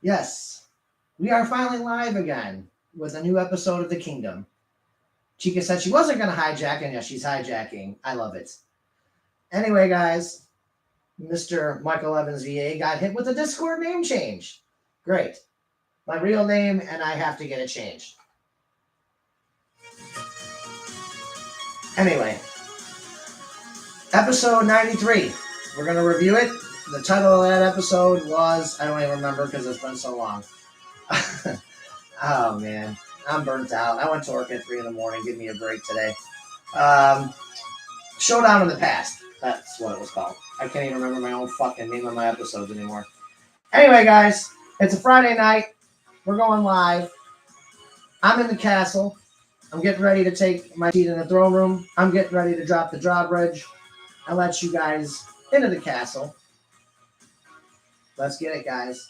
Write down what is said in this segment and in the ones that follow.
Yes, we are finally live again with a new episode of The Kingdom. Chica said she wasn't going to hijack, and yes, she's hijacking. I love it. Anyway, guys, Mr. Michael Evans VA got hit with a Discord name change. Great. My real name, and I have to get it changed. Anyway, episode 93. We're going to review it. The title of that episode was, I don't even remember because it's been so long. Oh, man. I'm burnt out. I went to work at 3 in the morning. Give me a break today. Showdown in the Past. That's what it was called. I can't even remember my own fucking name of my episodes anymore. Anyway, guys, it's a Friday night. We're going live. I'm in the castle. I'm getting ready to take my seat in the throne room. I'm getting ready to drop the drawbridge. I'll let you guys into the castle. Let's get it, guys.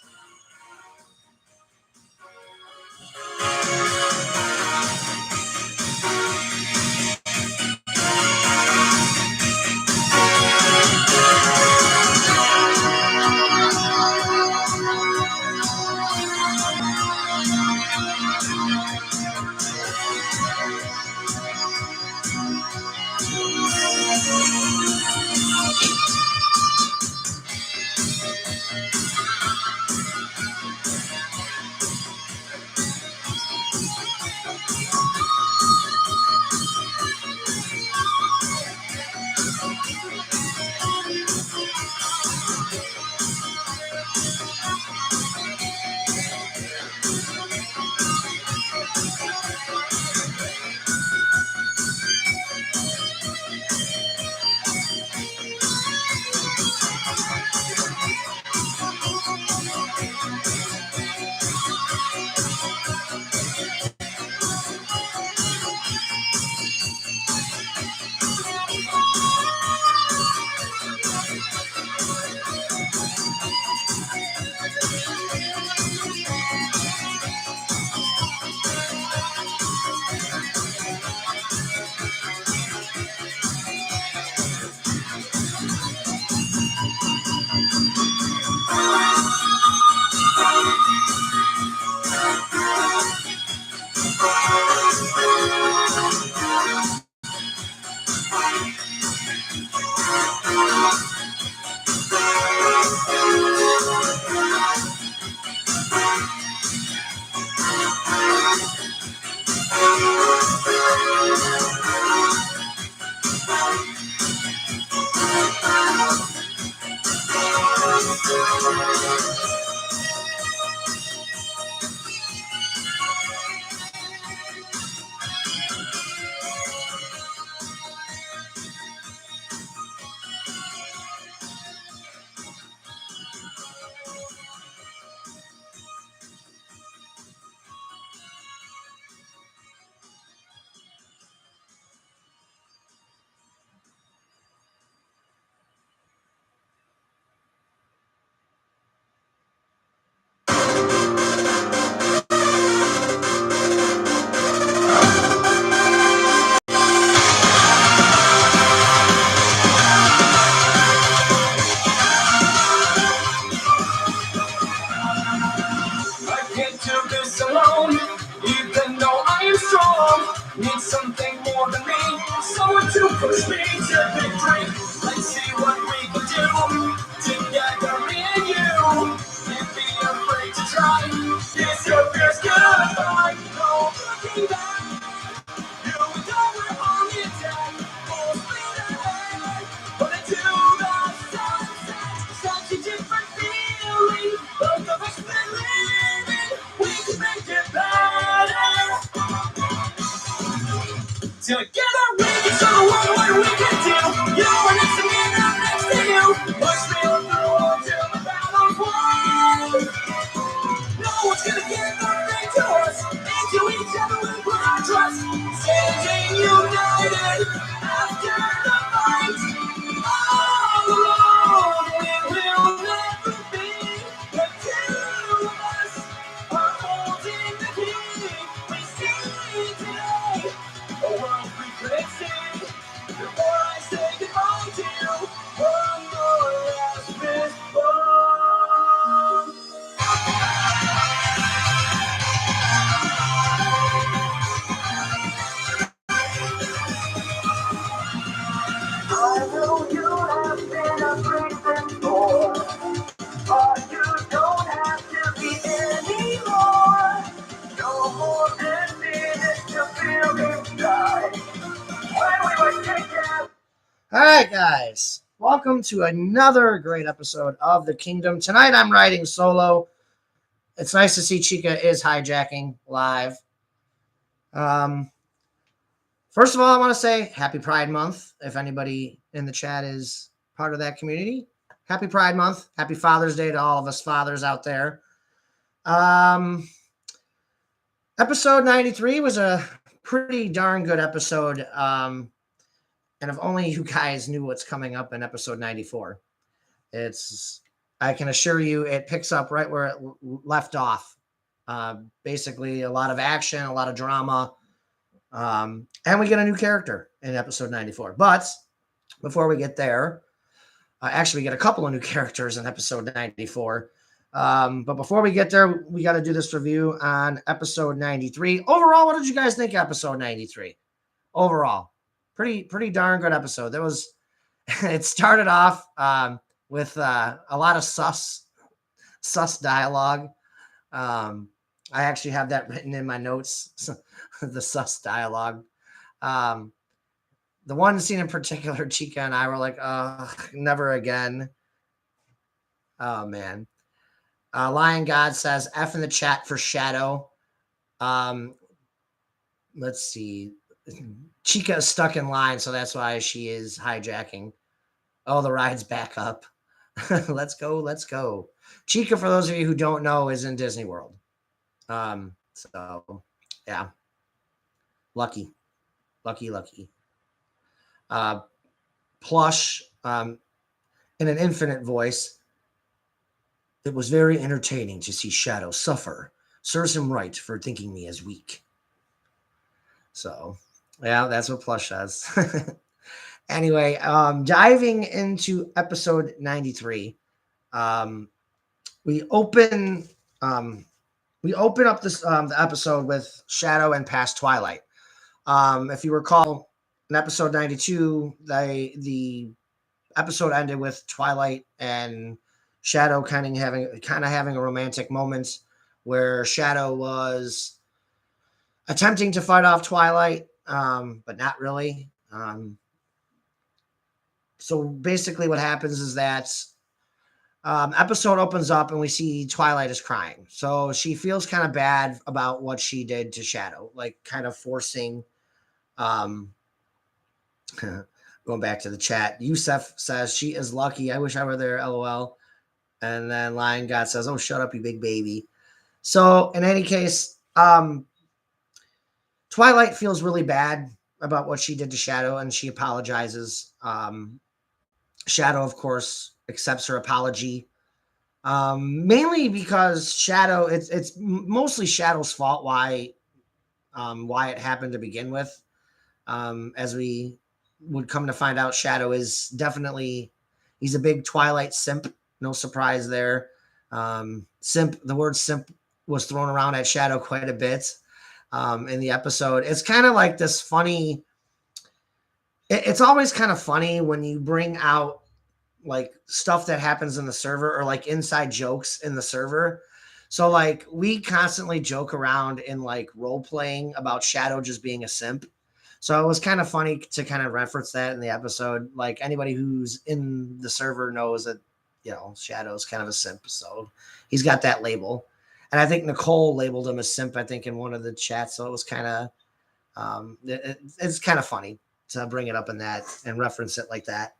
Need something more than me, someone to push me to victory. Let's see what we can do together, me and you. Can't be afraid to try. Is your fears goodbye? No looking back. You and I were on the attack. Full speed ahead, running to the sunset. Such a different feeling. Both of us believing we can make it better. Together we can show the world what we can do. You are next to me and I'm next to you. Push me on through until the battle's won. No one's gonna get nothing to us. Into each other we put our trust. Standing united after the fight. All alone we will never be. The two of us are holding the key. We see today a world we could see. Before I say goodbye to you, one more last fist bump. I know you have been afraid before, but you don't have to be anymore. No more than this to feel inside. When we were taken. All right, guys. Welcome to another great episode of The Kingdom. Tonight I'm riding solo. It's nice to see Chica is hijacking live. First of all, I want to say Happy Pride Month. If anybody in the chat is part of that community, Happy Pride Month. Happy Father's Day to all of us fathers out there. Episode 93 was a pretty darn good episode. And if only you guys knew what's coming up in episode 94. I can assure you it picks up right where it left off. Basically, a lot of action, a lot of drama. And we get a new character in episode 94. But before we get there, actually, we get a couple of new characters in episode 94. But before we get there, we got to do this review on episode 93. Overall, what did you guys think of episode 93? Overall, pretty darn good episode. It started off with a lot of sus dialogue. I actually have that written in my notes, the sus dialogue. The one scene in particular, Chica and I were like, never again. Oh, man. Lion God says, F in the chat for Shadow. Let's see. Chica is stuck in line, so that's why she is hijacking. Oh, the ride's back up. Let's go. Chica, for those of you who don't know, is in Disney World. So yeah. Lucky. Plush, in an infinite voice. It was very entertaining to see Shadow suffer. Serves him right for thinking me as weak. So yeah, that's what Plush says. Anyway, diving into episode 93, we open up this the episode with Shadow and past Twilight. If you recall, in episode 92, the episode ended with Twilight and Shadow kind of having a romantic moment where Shadow was attempting to fight off Twilight, but not really. So basically what happens is that episode opens up and we see Twilight is crying. So she feels kind of bad about what she did to Shadow, like kind of forcing. Going back to the chat, Yusef says, she is lucky. I wish I were there, LOL. And then Lion God says, oh, shut up, you big baby. So in any case, Twilight feels really bad about what she did to Shadow, and she apologizes. Shadow, of course, accepts her apology, mainly because Shadow. It's mostly Shadow's fault why it happened to begin with. As we would come to find out, Shadow is he's a big Twilight simp. No surprise there. Simp. The word simp was thrown around at Shadow quite a bit. in the episode. It's kind of like this funny. It's always kind of funny when you bring out like stuff that happens in the server or like inside jokes in the server. So like we constantly joke around in like role playing about Shadow just being a simp. So it was kind of funny to kind of reference that in the episode. Like anybody who's in the server knows that, you know, Shadow's kind of a simp. So he's got that label. And I think Nicole labeled him a simp, I think, in one of the chats. So it was kind of, it's kind of funny to bring it up in that and reference it like that.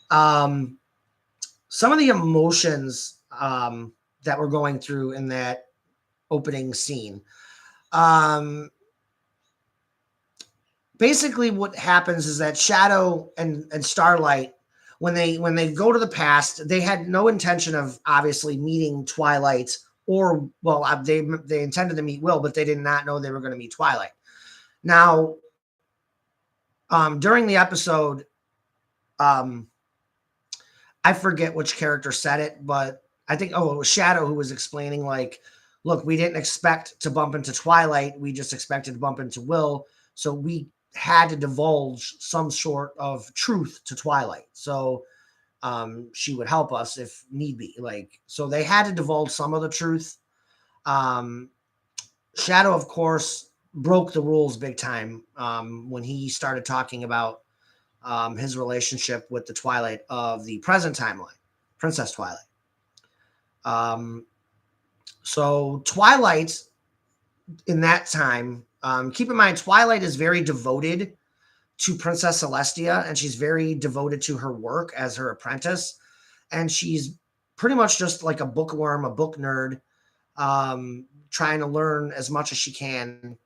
Some of the emotions that we're going through in that opening scene. Basically, what happens is that Shadow and Starlight, when they go to the past, they had no intention of obviously meeting Twilight, or well, they intended to meet Will, but they did not know they were going to meet Twilight. Now, during the episode, I forget which character said it, but I think, it was Shadow who was explaining, like, look, we didn't expect to bump into Twilight. We just expected to bump into Will. So we had to divulge some sort of truth to Twilight. So she would help us if need be. Like, so they had to divulge some of the truth. Shadow, of course, broke the rules big time when he started talking about his relationship with the Twilight of the present timeline, Princess Twilight. So Twilight in that time, keep in mind, Twilight is very devoted to Princess Celestia, and she's very devoted to her work as her apprentice. And she's pretty much just like a bookworm, a book nerd, trying to learn as much as she can.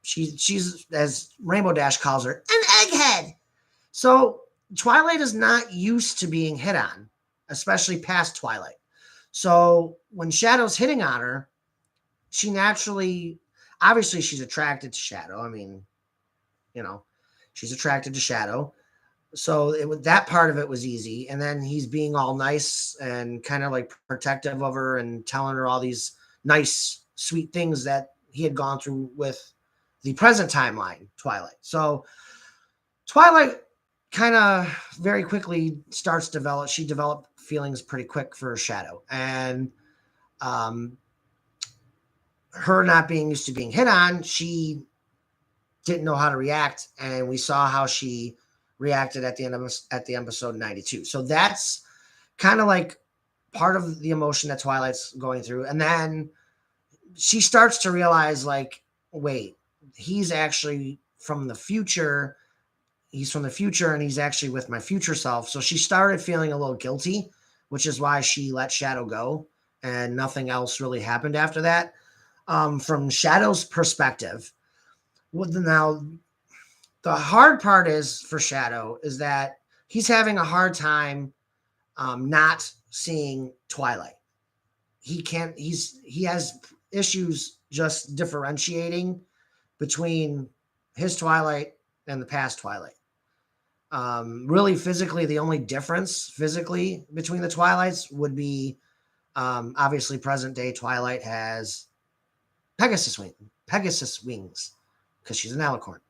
She's, as Rainbow Dash calls her, an egghead. So Twilight is not used to being hit on, especially past Twilight. So when Shadow's hitting on her, she naturally, obviously she's attracted to Shadow. I mean, you know, she's attracted to Shadow. So that part of it was easy. And then he's being all nice and kind of like protective of her and telling her all these nice, sweet things that he had gone through with the present timeline, Twilight. So Twilight kind of very quickly starts to develop. She developed feelings pretty quick for Shadow. And her not being used to being hit on, she didn't know how to react. And we saw how she reacted at the end of episode 92. So that's kind of like part of the emotion that Twilight's going through. And then she starts to realize, like, wait, he's actually from the future. He's from the future and he's actually with my future self. So she started feeling a little guilty, which is why she let Shadow go and nothing else really happened after that. From Shadow's perspective, now the hard part is for Shadow is that he's having a hard time not seeing Twilight. He has issues just differentiating between his Twilight and the past Twilight. Really, physically, the only difference physically between the Twilights would be obviously present day Twilight has Pegasus wings because she's an alicorn.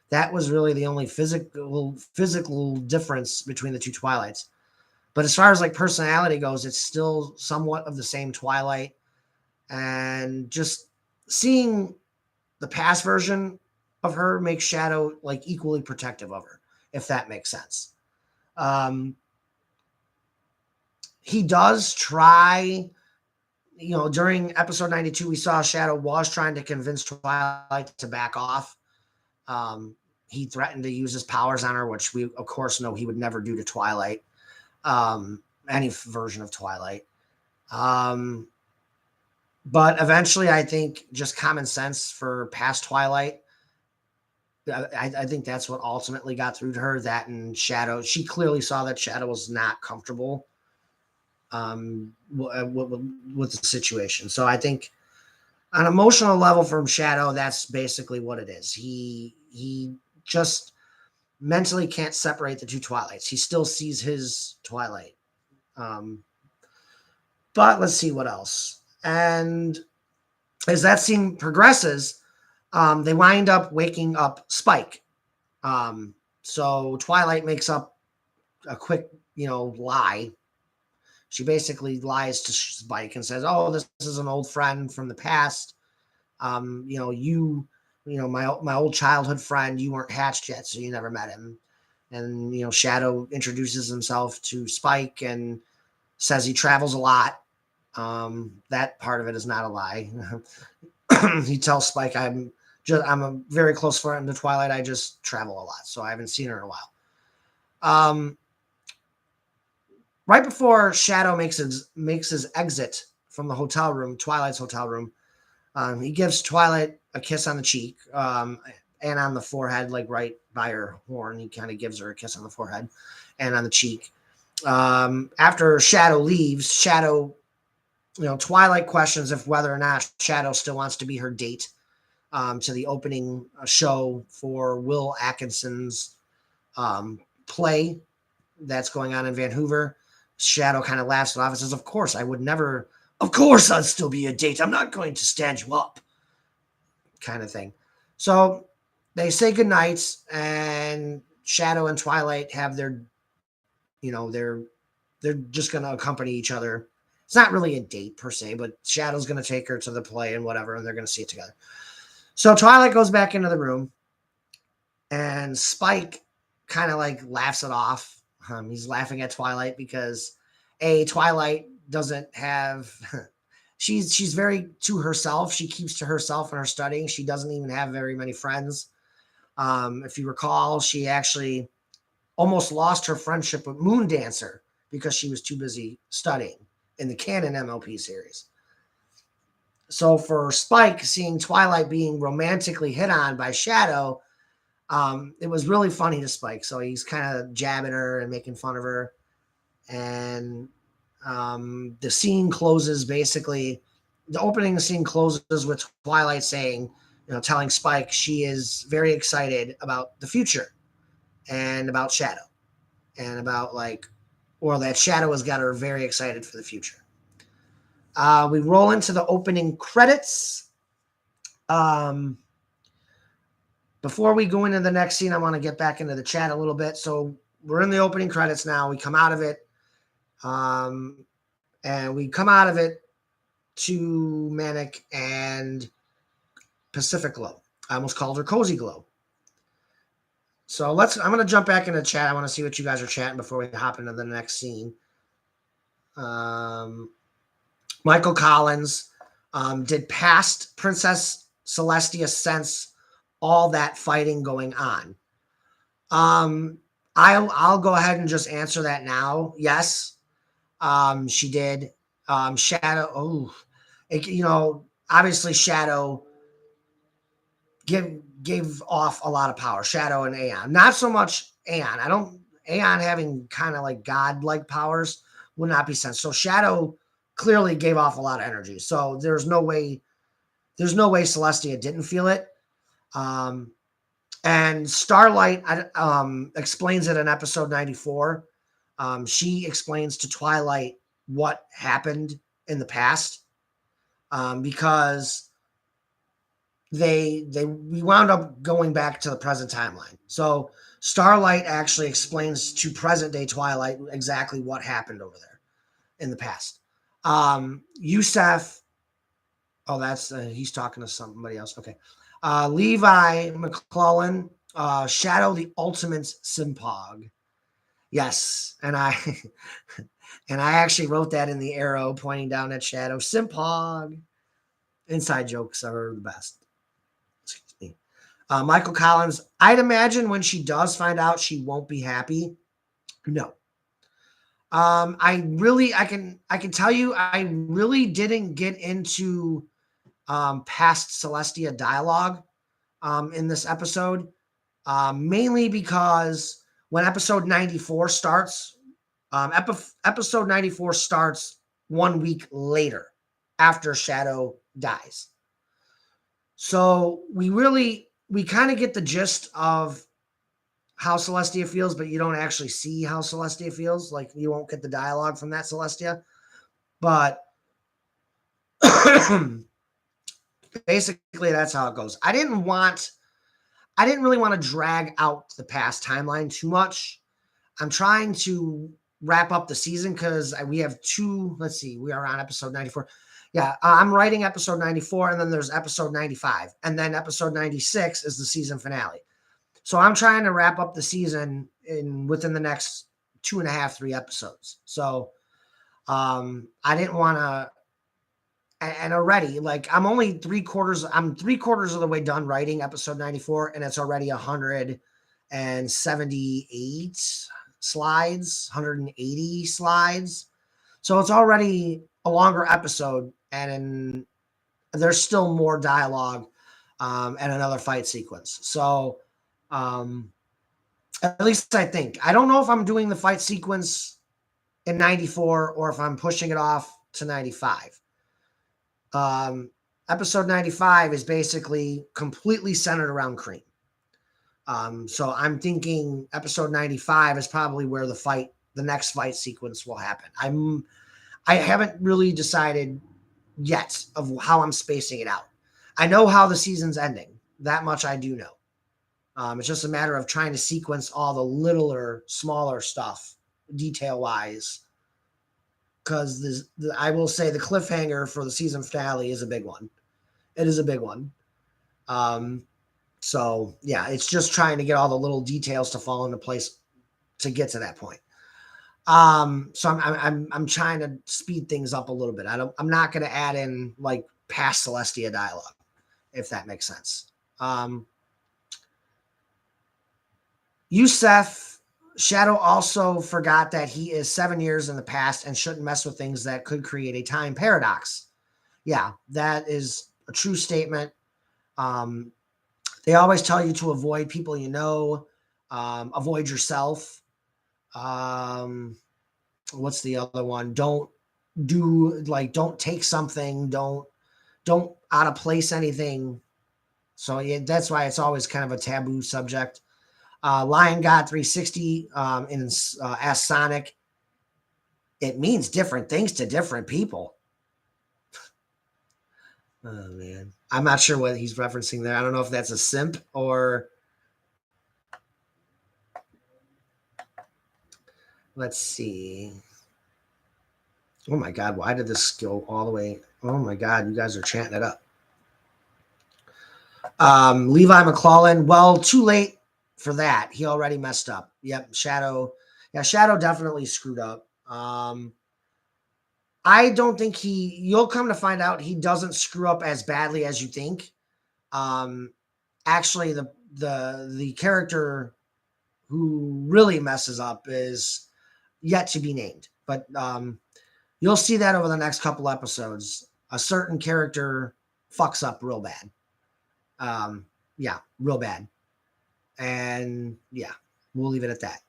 That was really the only physical difference between the two Twilights. But as far as like personality goes, it's still somewhat of the same Twilight. And just seeing the past version of her makes Shadow like equally protective of her, if that makes sense. He does try, during episode 92, we saw Shadow was trying to convince Twilight to back off. He threatened to use his powers on her, which we, of course, know he would never do to Twilight, any version of Twilight. But eventually, I think just common sense for past Twilight, I think that's what ultimately got through to her. That and Shadow, she clearly saw that Shadow was not comfortable with the situation. So I think on an emotional level from Shadow, that's basically what it is. He just mentally can't separate the two Twilights. He still sees his Twilight. But let's see what else. And as that scene progresses, they wind up waking up Spike. So Twilight makes up a quick, lie. She basically lies to Spike and says, "Oh, this is an old friend from the past. My old childhood friend. You weren't hatched yet, so you never met him." And Shadow introduces himself to Spike and says he travels a lot. That part of it is not a lie. He tells Spike, I'm a very close friend to Twilight. I just travel a lot, so I haven't seen her in a while." Right before Shadow makes his exit from the hotel room, Twilight's hotel room, he gives Twilight a kiss on the cheek and on the forehead, like right by her horn. He kind of gives her a kiss on the forehead and on the cheek. After Shadow leaves, Twilight questions if whether or not Shadow still wants to be her date to the opening show for Will Atkinson's play that's going on in Vancouver. Shadow kind of laughs it off and says, "Of course, I would never. Of course, I'd still be a date. I'm not going to stand you up," kind of thing. So they say goodnight, and Shadow and Twilight have they're just going to accompany each other. It's not really a date per se, but Shadow's going to take her to the play and whatever, and they're going to see it together. So Twilight goes back into the room, and Spike kind of like laughs it off. He's laughing at Twilight because Twilight doesn't have. She's very to herself. She keeps to herself in her studying. She doesn't even have very many friends. If you recall, she actually almost lost her friendship with Moon Dancer because she was too busy studying in the canon MLP series. So for Spike, seeing Twilight being romantically hit on by Shadow, it was really funny to Spike. So he's kind of jabbing her and making fun of her. And the scene closes basically, the opening scene closes with Twilight saying, telling Spike she is very excited about the future and about Shadow and about that Shadow has got her very excited for the future. We roll into the opening credits. Before we go into the next scene, I want to get back into the chat a little bit. So we're in the opening credits now. We come out of it. And we come out of it to Manic and Pacific Glow. I almost called her Cozy Glow. So I'm going to jump back into the chat. I want to see what you guys are chatting before we hop into the next scene. Michael Collins, did past Princess Celestia sense all that fighting going on? I'll go ahead and just answer that now. Yes, she did. Shadow. Obviously Shadow gave off a lot of power. Shadow and Aeon, not so much Aeon. Aeon having kind of like godlike powers would not be sense. So Shadow clearly gave off a lot of energy. So there's no way Celestia didn't feel it. And Starlight explains it in episode 94. She explains to Twilight what happened in the past because we wound up going back to the present timeline. So Starlight actually explains to present day Twilight exactly what happened over there in the past. Yusef, that's he's talking to somebody else. Okay. Levi McClellan, Shadow the Ultimate Simpog. Yes, and I actually wrote that in the arrow pointing down at Shadow. Simpog. Inside jokes are the best. Excuse me. Michael Collins, I'd imagine when she does find out, she won't be happy. No. I can tell you, I really didn't get into past Celestia dialogue in this episode, mainly because when episode 94 starts, episode 94 starts 1 week later after Shadow dies. So we kind of get the gist of how Celestia feels, but you don't actually see how Celestia feels. Like, you won't get the dialogue from that Celestia. But basically that's how it goes. I didn't really want to drag out the past timeline too much. I'm trying to wrap up the season because we have two. Let's see, we are on episode 94. Yeah, I'm writing episode 94, and then there's episode 95, and then episode 96 is the season finale. So I'm trying to wrap up the season within the next 2.5, 3 episodes. So I didn't want to. And already, like, I'm 3/4 of the way done writing episode 94, and it's already 178 slides, 180 slides. So it's already a longer episode, and there's still more dialogue and another fight sequence. So at least I think. I don't know if I'm doing the fight sequence in 94 or if I'm pushing it off to 95. Episode 95 is basically completely centered around Cream. So I'm thinking episode 95 is probably where the next fight sequence will happen. I haven't really decided yet of how I'm spacing it out. I know how the season's ending. That much I do know. It's just a matter of trying to sequence all the smaller stuff, detail-wise. Because I will say the cliffhanger for the season finale is a big one. It is a big one. So yeah, it's just trying to get all the little details to fall into place to get to that point. So I'm trying to speed things up a little bit. I'm not going to add in like past Celestia dialogue, if that makes sense. Yusef Shadow also forgot that he is 7 years in the past and shouldn't mess with things that could create a time paradox. Yeah, that is a true statement. They always tell you to avoid people you know, avoid yourself. What's the other one? Don't take something. Don't out of place anything. So yeah, that's why it's always kind of a taboo subject. Lion God 360 asked Sonic, it means different things to different people. Oh, man. I'm not sure what he's referencing there. I don't know if that's a simp or... Let's see. Oh, my God. Why did this go all the way? Oh, my God. You guys are chanting it up. Levi McClellan. Well, too late for that. He already messed up. Yep. Shadow. Yeah, Shadow definitely screwed up. I don't think you'll come to find out he doesn't screw up as badly as you think. Actually, the character who really messes up is yet to be named. But you'll see that over the next couple episodes. A certain character fucks up real bad. Yeah, real bad. And yeah, we'll leave it at that.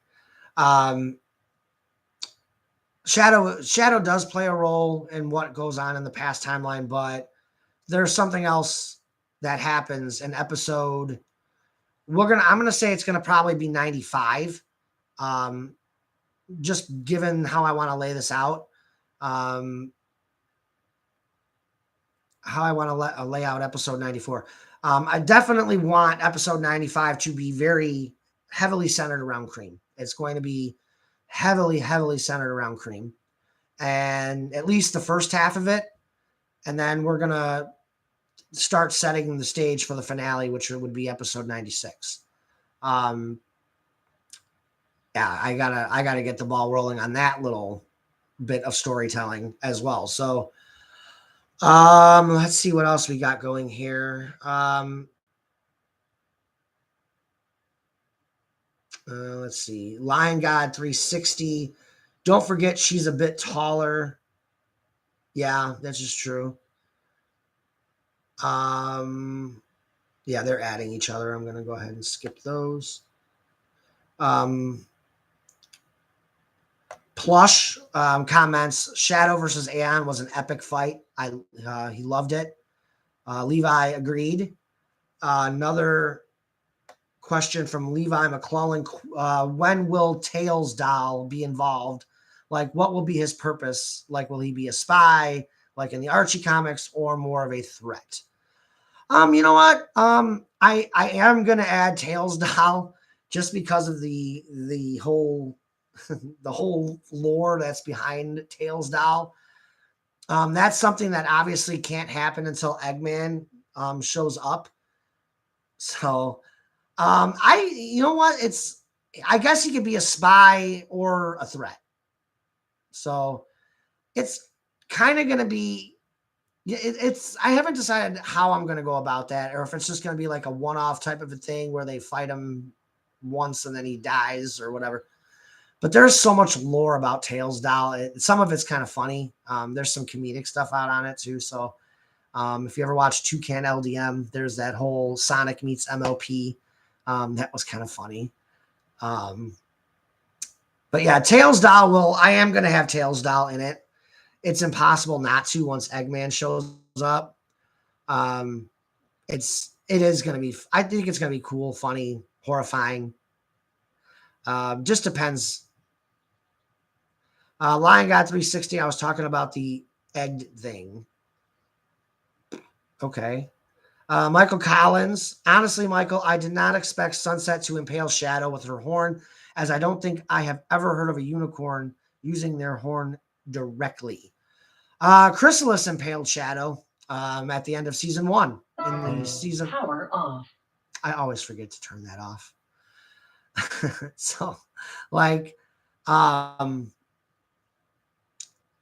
Shadow does play a role in what goes on in the past timeline, but there's something else that happens in episode. I'm gonna say it's gonna probably be 95. Just given how I want to lay this out, how I want to lay out episode 94. I definitely want episode 95 to be very heavily centered around Cream. It's going to be heavily centered around Cream, and at least the first half of it. And then we're going to start setting the stage for the finale, which would be episode 96. Yeah, I gotta get the ball rolling on that little bit of storytelling as well. So, let's see what else we got going here. Let's see. Lion God 360. Don't forget she's a bit taller. Yeah, that's just true. Yeah, they're adding each other. I'm gonna go ahead and skip those. Plush comments, Shadow versus Aeon was an epic fight. He loved it. Levi agreed. Another question from Levi McClellan. When will Tails doll be involved? Like, what will be his purpose? Like, will he be a spy, like in the Archie comics, or more of a threat? You know what? I am gonna add Tails Doll just because of the whole the whole lore that's behind Tails Doll. That's something that obviously can't happen until Eggman shows up. So you know what? I guess he could be a spy or a threat. So it's kind of gonna be. It's I haven't decided how I'm going to go about that, or if it's just going to be like a one-off type of a thing where they fight him once and then he dies or whatever. But there's so much lore about Tails Doll. Some of it's kind of funny. There's some comedic stuff out on it too. So if you ever watch Toucan LDM, there's that whole Sonic meets MLP. That was kind of funny. But yeah, Tails Doll I am going to have Tails Doll in it. It's impossible not to once Eggman shows up. It is going to be, I think it's going to be cool, funny, horrifying. Just depends. Lion God 360, I was talking about the egged thing. Okay. Michael Collins. Honestly, Michael, I did not expect Sunset to impale Shadow with her horn, as I don't think I have ever heard of a unicorn using their horn directly. Chrysalis impaled Shadow at the end of season 1. In the season power off. I always forget to turn that off. So, like,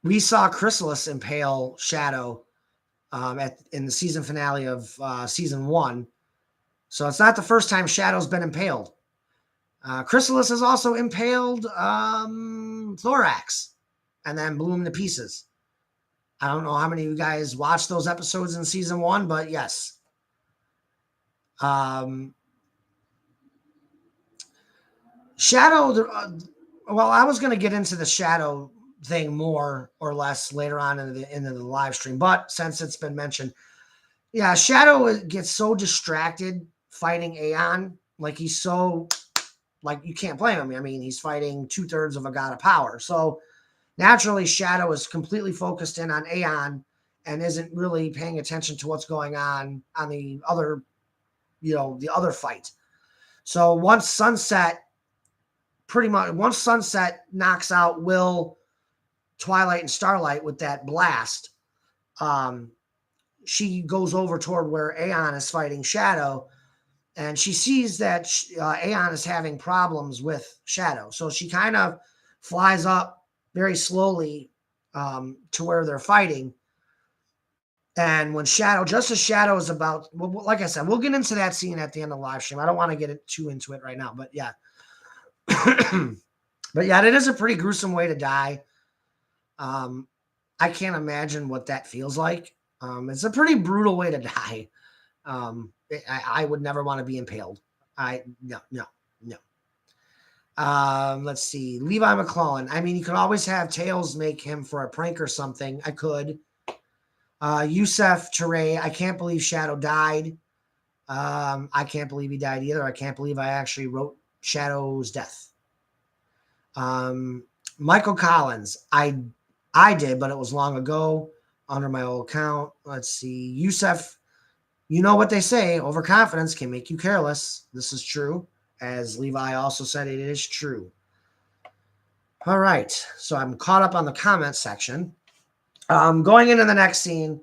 we saw Chrysalis impale Shadow in the season finale of season 1. So it's not the first time Shadow's been impaled. Chrysalis has also impaled Thorax and then blew him to pieces. I don't know how many of you guys watched those episodes in season 1, but yes. Shadow, well, I was going to get into the Shadow thing more or less later on in the live stream, but since it's been mentioned, yeah, Shadow gets so distracted fighting Aeon, like he's so, like you can't blame him. I mean, he's fighting 2/3 of a god of power, so naturally Shadow is completely focused in on Aeon and isn't really paying attention to what's going on the other, the other fight. So once Sunset knocks out Will, Twilight, and Starlight with that blast, she goes over toward where Aeon is fighting Shadow, and she sees that Aeon is having problems with Shadow. So she kind of flies up very slowly to where they're fighting. And when just as Shadow is about, well, like I said, we'll get into that scene at the end of the live stream. I don't want to get too into it right now, but yeah. But yeah, it is a pretty gruesome way to die. I can't imagine what that feels like. It's a pretty brutal way to die. I would never want to be impaled. No. Let's see. Levi McClellan. I mean, you could always have Tails make him for a prank or something. I could. Yusef Teray. I can't believe Shadow died. I can't believe he died either. I can't believe I actually wrote Shadow's death. Michael Collins. I did, but it was long ago under my old account. Let's see. Yusef. You know what they say, overconfidence can make you careless. This is true. As Levi also said, it is true. All right. So I'm caught up on the comment section. Going into the next scene,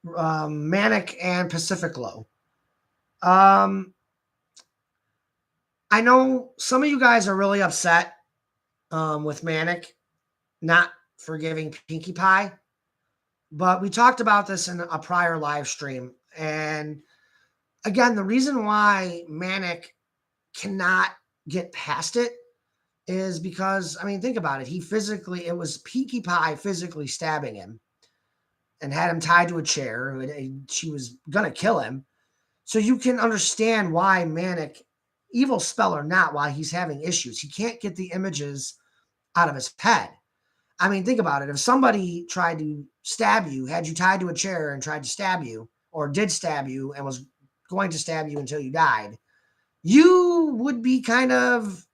Manic and Pacific Glow. I know some of you guys are really upset with Manic not forgiving Pinkie Pie. But we talked about this in a prior live stream. And again, the reason why Manic cannot get past it is because, I mean, think about it. It was Pinkie Pie physically stabbing him and had him tied to a chair. She was going to kill him. So you can understand why Manic, evil spell or not, why he's having issues. He can't get the images out of his head. I mean, think about it. If somebody tried to stab you, had you tied to a chair and tried to stab you, or did stab you and was going to stab you until you died, you would be kind of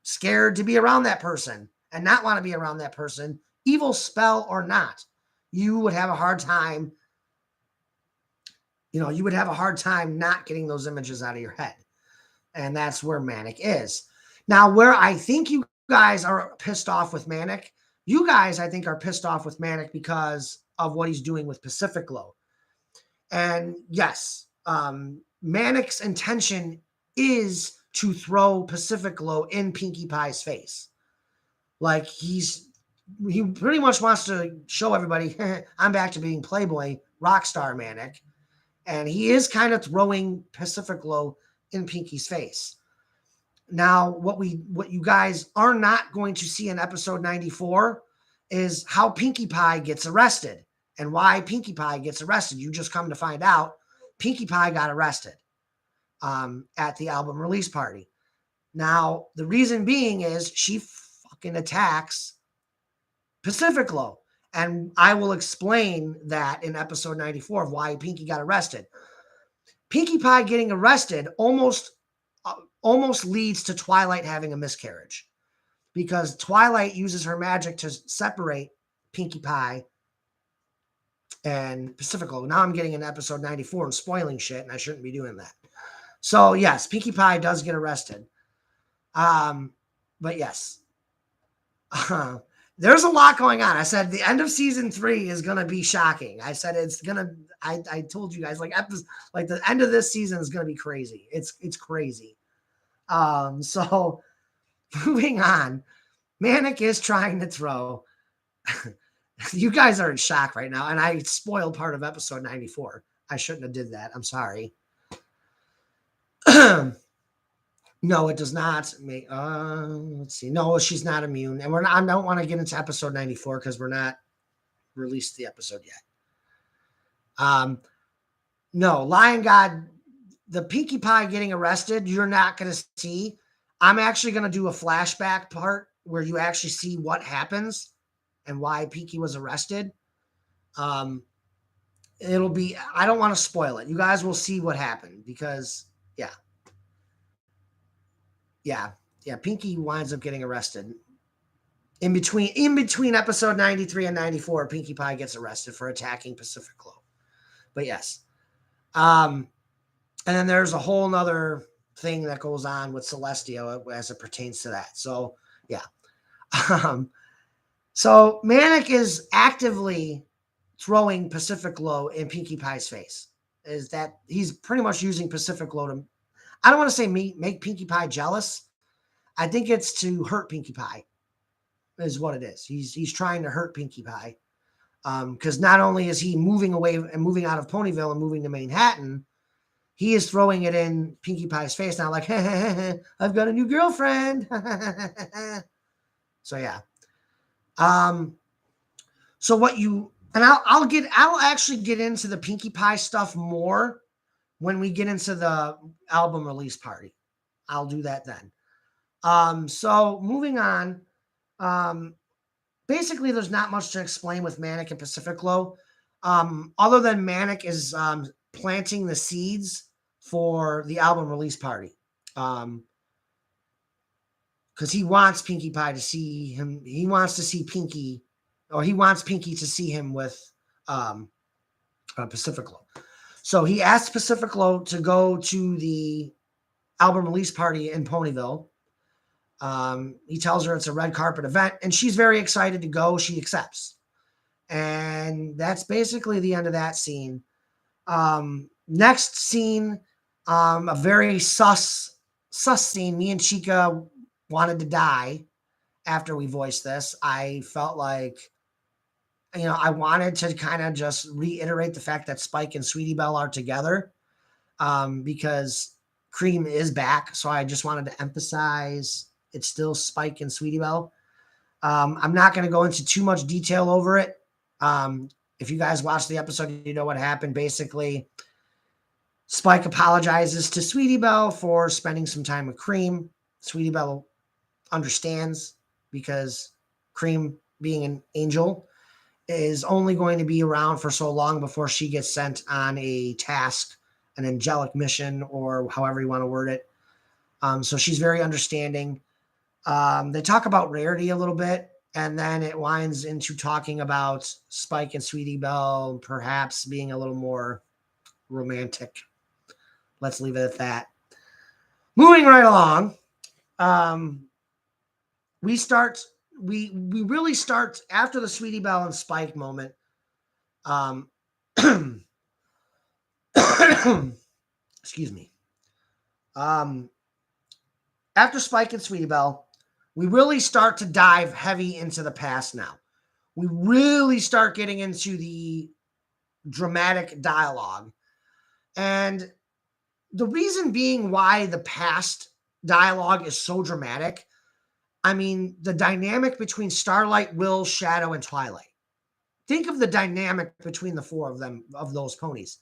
scared to be around that person and not want to be around that person, evil spell or not. You would have a hard time you would have a hard time not getting those images out of your head. And that's where Manic is. Now, where I think you guys are pissed off with Manic, you guys, I think, are pissed off with Manic because of what he's doing with Pacific Glow. And yes, Manic's intention is to throw Pacific Glow in Pinkie Pie's face. Like he pretty much wants to show everybody, I'm back to being Playboy rock star Manic. And he is kind of throwing Pacific Glow in Pinkie's face. Now, what you guys are not going to see in episode 94 is how Pinkie Pie gets arrested and why Pinkie Pie gets arrested. You just come to find out Pinkie Pie got arrested at the album release party. Now, the reason being is she fucking attacks Pacific Glow. And I will explain that in episode 94 of why Pinkie got arrested. Pinkie Pie getting arrested almost leads to Twilight having a miscarriage, because Twilight uses her magic to separate Pinkie Pie and Pacific Glow. Now I'm getting in episode 94 and spoiling shit, and I shouldn't be doing that. So yes, Pinkie Pie does get arrested. But yes, there's a lot going on. I said the end of season 3 is going to be shocking. I said it's going to, I told you guys, like the end of this season is going to be crazy. It's crazy. So moving on, Manic is trying to throw, you guys are in shock right now. And I spoiled part of episode 94. I shouldn't have did that. I'm sorry. No, it does not make, let's see. No, she's not immune. And I don't want to get into episode 94 because we're not released the episode yet. No, Lion God, the Pinkie Pie getting arrested, you're not going to see. I'm actually going to do a flashback part where you actually see what happens and why Pinkie was arrested. It'll be, I don't want to spoil it. You guys will see what happened because, yeah, Pinkie winds up getting arrested. In between episode 93 and 94, Pinkie Pie gets arrested for attacking Pacific Glow. But yes. And then there's a whole nother thing that goes on with Celestia as it pertains to that. So, yeah. So Manic is actively throwing Pacific Glow in Pinkie Pie's face. Is that he's pretty much using Pacific Glow to, I don't want to say make Pinkie Pie jealous. I think it's to hurt Pinkie Pie is what it is. He's trying to hurt Pinkie Pie. Because not only is he moving away and moving out of Ponyville and moving to Manhattan, he is throwing it in Pinkie Pie's face now, like, I've got a new girlfriend. So yeah. So what you, and I'll actually get into the Pinkie Pie stuff more when we get into the album release party. I'll do that then. So moving on, basically there's not much to explain with Manic and Pacific Glow, other than Manic is, planting the seeds for the album release party. Cause he wants Pinkie Pie to see him. He wants to see Pinkie, or he wants Pinkie to see him with, Pacific Glow. So he asked Pacific Glow to go to the album release party in Ponyville. He tells her it's a red carpet event and she's very excited to go. She accepts. And that's basically the end of that scene. Next scene, a very sus scene. Me and Chica wanted to die after we voiced this. I felt like, I wanted to kind of just reiterate the fact that Spike and Sweetie Belle are together, because Cream is back. So I just wanted to emphasize it's still Spike and Sweetie Belle. I'm not going to go into too much detail over it. If you guys watched the episode, you know what happened. Basically, Spike apologizes to Sweetie Belle for spending some time with Cream. Sweetie Belle understands because Cream, being an angel, is only going to be around for so long before she gets sent on a task, an angelic mission, or however you want to word it. So she's very understanding. They talk about Rarity a little bit, and then it winds into talking about Spike and Sweetie Belle perhaps being a little more romantic. Let's leave it at that. Moving right along, we really start after the Sweetie Belle and Spike moment. Excuse me. After Spike and Sweetie Belle, we really start to dive heavy into the past now. We really start getting into the dramatic dialogue. And the reason being why the past dialogue is so dramatic, I mean, the dynamic between Starlight, Will, Shadow, and Twilight. Think of the dynamic between the four of them, of those ponies,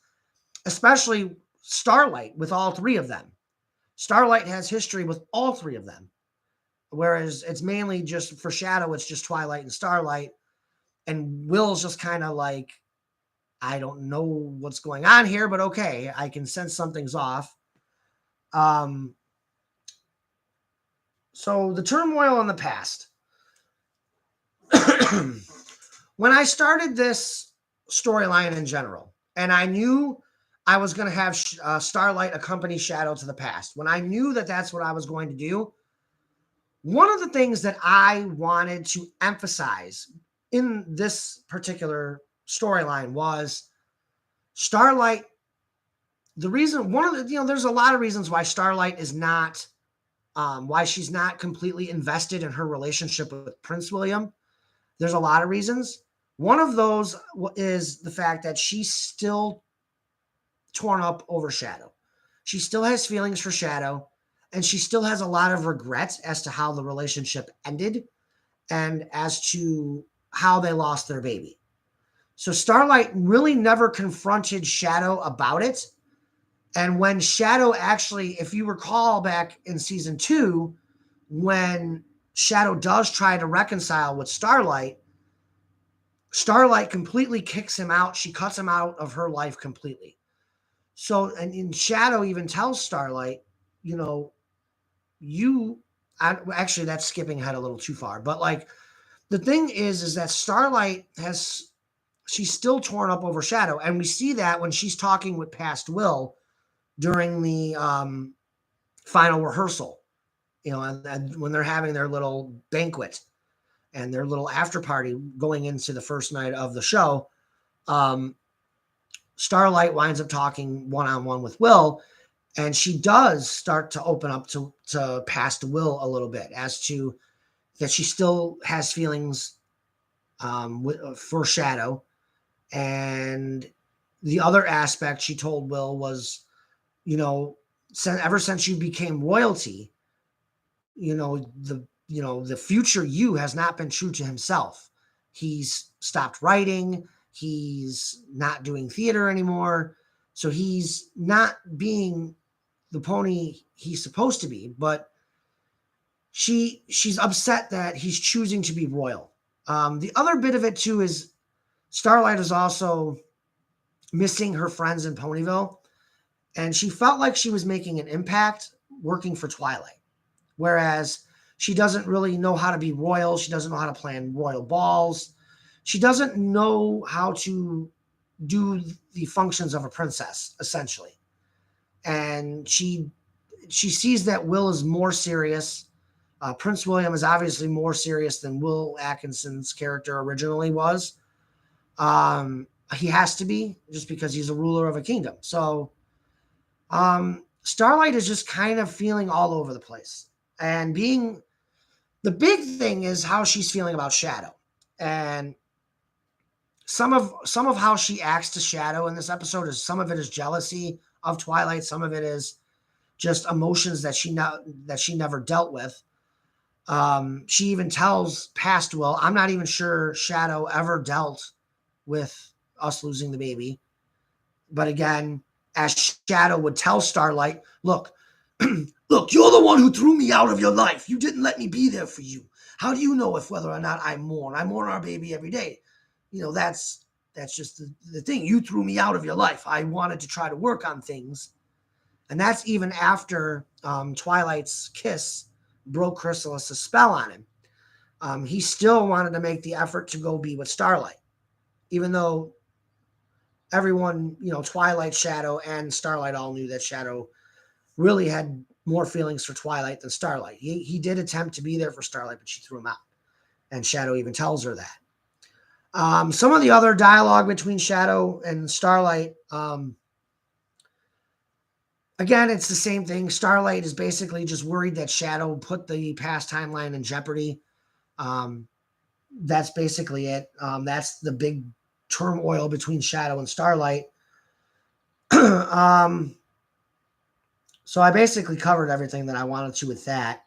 especially Starlight with all three of them. Starlight has history with all three of them, whereas it's mainly just for Shadow, it's just Twilight and Starlight. And Will's just kind of like, I don't know what's going on here, but okay, I can sense something's off. So the turmoil in the past. When I started this storyline in general, and I knew I was going to have Starlight accompany Shadow to the past, when I knew that that's what I was going to do, one of the things that I wanted to emphasize in this particular storyline was Starlight. The reason, there's a lot of reasons why Starlight is not, why she's not completely invested in her relationship with Prince William. There's a lot of reasons. One of those is the fact that she's still torn up over Shadow. She still has feelings for Shadow, and she still has a lot of regrets as to how the relationship ended and as to how they lost their baby. So Starlight really never confronted Shadow about it. And when Shadow actually, if you recall back in season 2, when Shadow does try to reconcile with Starlight, Starlight completely kicks him out. She cuts him out of her life completely. So, and Shadow even tells Starlight, actually that's skipping ahead a little too far. But like, the thing is that Starlight she's still torn up over Shadow. And we see that when she's talking with past Will during the final rehearsal, and when they're having their little banquet and their little after party going into the first night of the show, Starlight winds up talking one-on-one with Will, and she does start to open up to past Will a little bit as to that she still has feelings for Shadow. And the other aspect she told Will was, ever since you became royalty, the future you has not been true to himself. He's stopped writing. He's not doing theater anymore. So he's not being the pony he's supposed to be. But she's upset that he's choosing to be royal. The other bit of it too is Starlight is also missing her friends in Ponyville. And she felt like she was making an impact working for Twilight. Whereas she doesn't really know how to be royal. She doesn't know how to plan royal balls. She doesn't know how to do the functions of a princess, essentially. And she sees that Will is more serious. Prince William is obviously more serious than Will Atkinson's character originally was. He has to be, just because he's a ruler of a kingdom. So Starlight is just kind of feeling all over the place. And the big thing is how she's feeling about Shadow. And some of how she acts to Shadow in this episode is, some of it is jealousy of Twilight. Some of it is just emotions that she never dealt with. She even tells past Will, I'm not even sure Shadow ever dealt with us losing the baby. But again, as Shadow would tell Starlight, look, you're the one who threw me out of your life. You didn't let me be there for you. How do you know whether or not I mourn? I mourn our baby every day. That's just the thing. You threw me out of your life. I wanted to try to work on things. And that's even after Twilight's kiss broke Chrysalis' spell on him. He still wanted to make the effort to go be with Starlight. Even though, everyone, Twilight, Shadow, and Starlight all knew that Shadow really had more feelings for Twilight than Starlight. He did attempt to be there for Starlight, but she threw him out. And Shadow even tells her that. Some of the other dialogue between Shadow and Starlight, again, it's the same thing. Starlight is basically just worried that Shadow put the past timeline in jeopardy. That's basically it. That's the big turmoil between Shadow and Starlight. So I basically covered everything that I wanted to with that.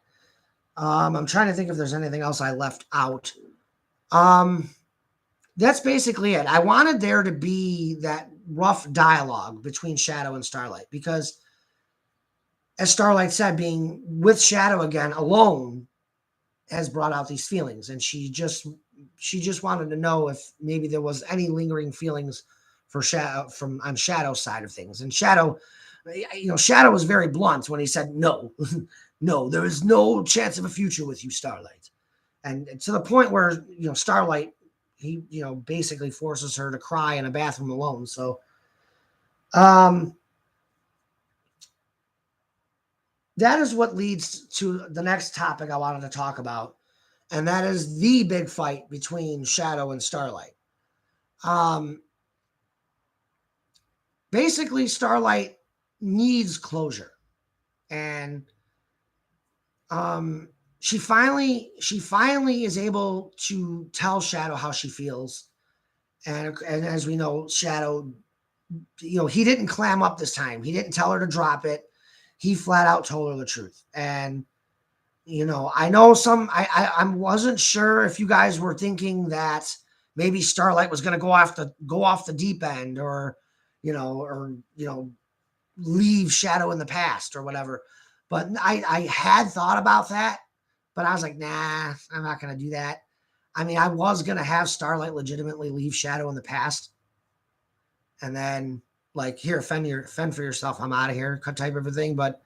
I'm trying to think if there's anything else I left out. That's basically it. I wanted there to be that rough dialogue between Shadow and Starlight because, as Starlight said, being with Shadow again alone has brought out these feelings, and she just wanted to know if maybe there was any lingering feelings for Shadow on Shadow's side of things. And Shadow, Shadow was very blunt when he said, no, no, there is no chance of a future with you, Starlight. And to the point where, Starlight, he, basically forces her to cry in a bathroom alone. So, that is what leads to the next topic I wanted to talk about. And that is the big fight between Shadow and Starlight. Basically, Starlight needs closure. And she finally is able to tell Shadow how she feels. And as we know, Shadow, he didn't clam up this time. He didn't tell her to drop it. He flat out told her the truth. And I know I wasn't sure if you guys were thinking that maybe Starlight was going to go off the deep end or leave Shadow in the past or whatever. But I had thought about that, but I was like, nah, I'm not going to do that. I mean, I was going to have Starlight legitimately leave Shadow in the past. And then like, here, fend for yourself. I'm out of here, cut type of a thing. But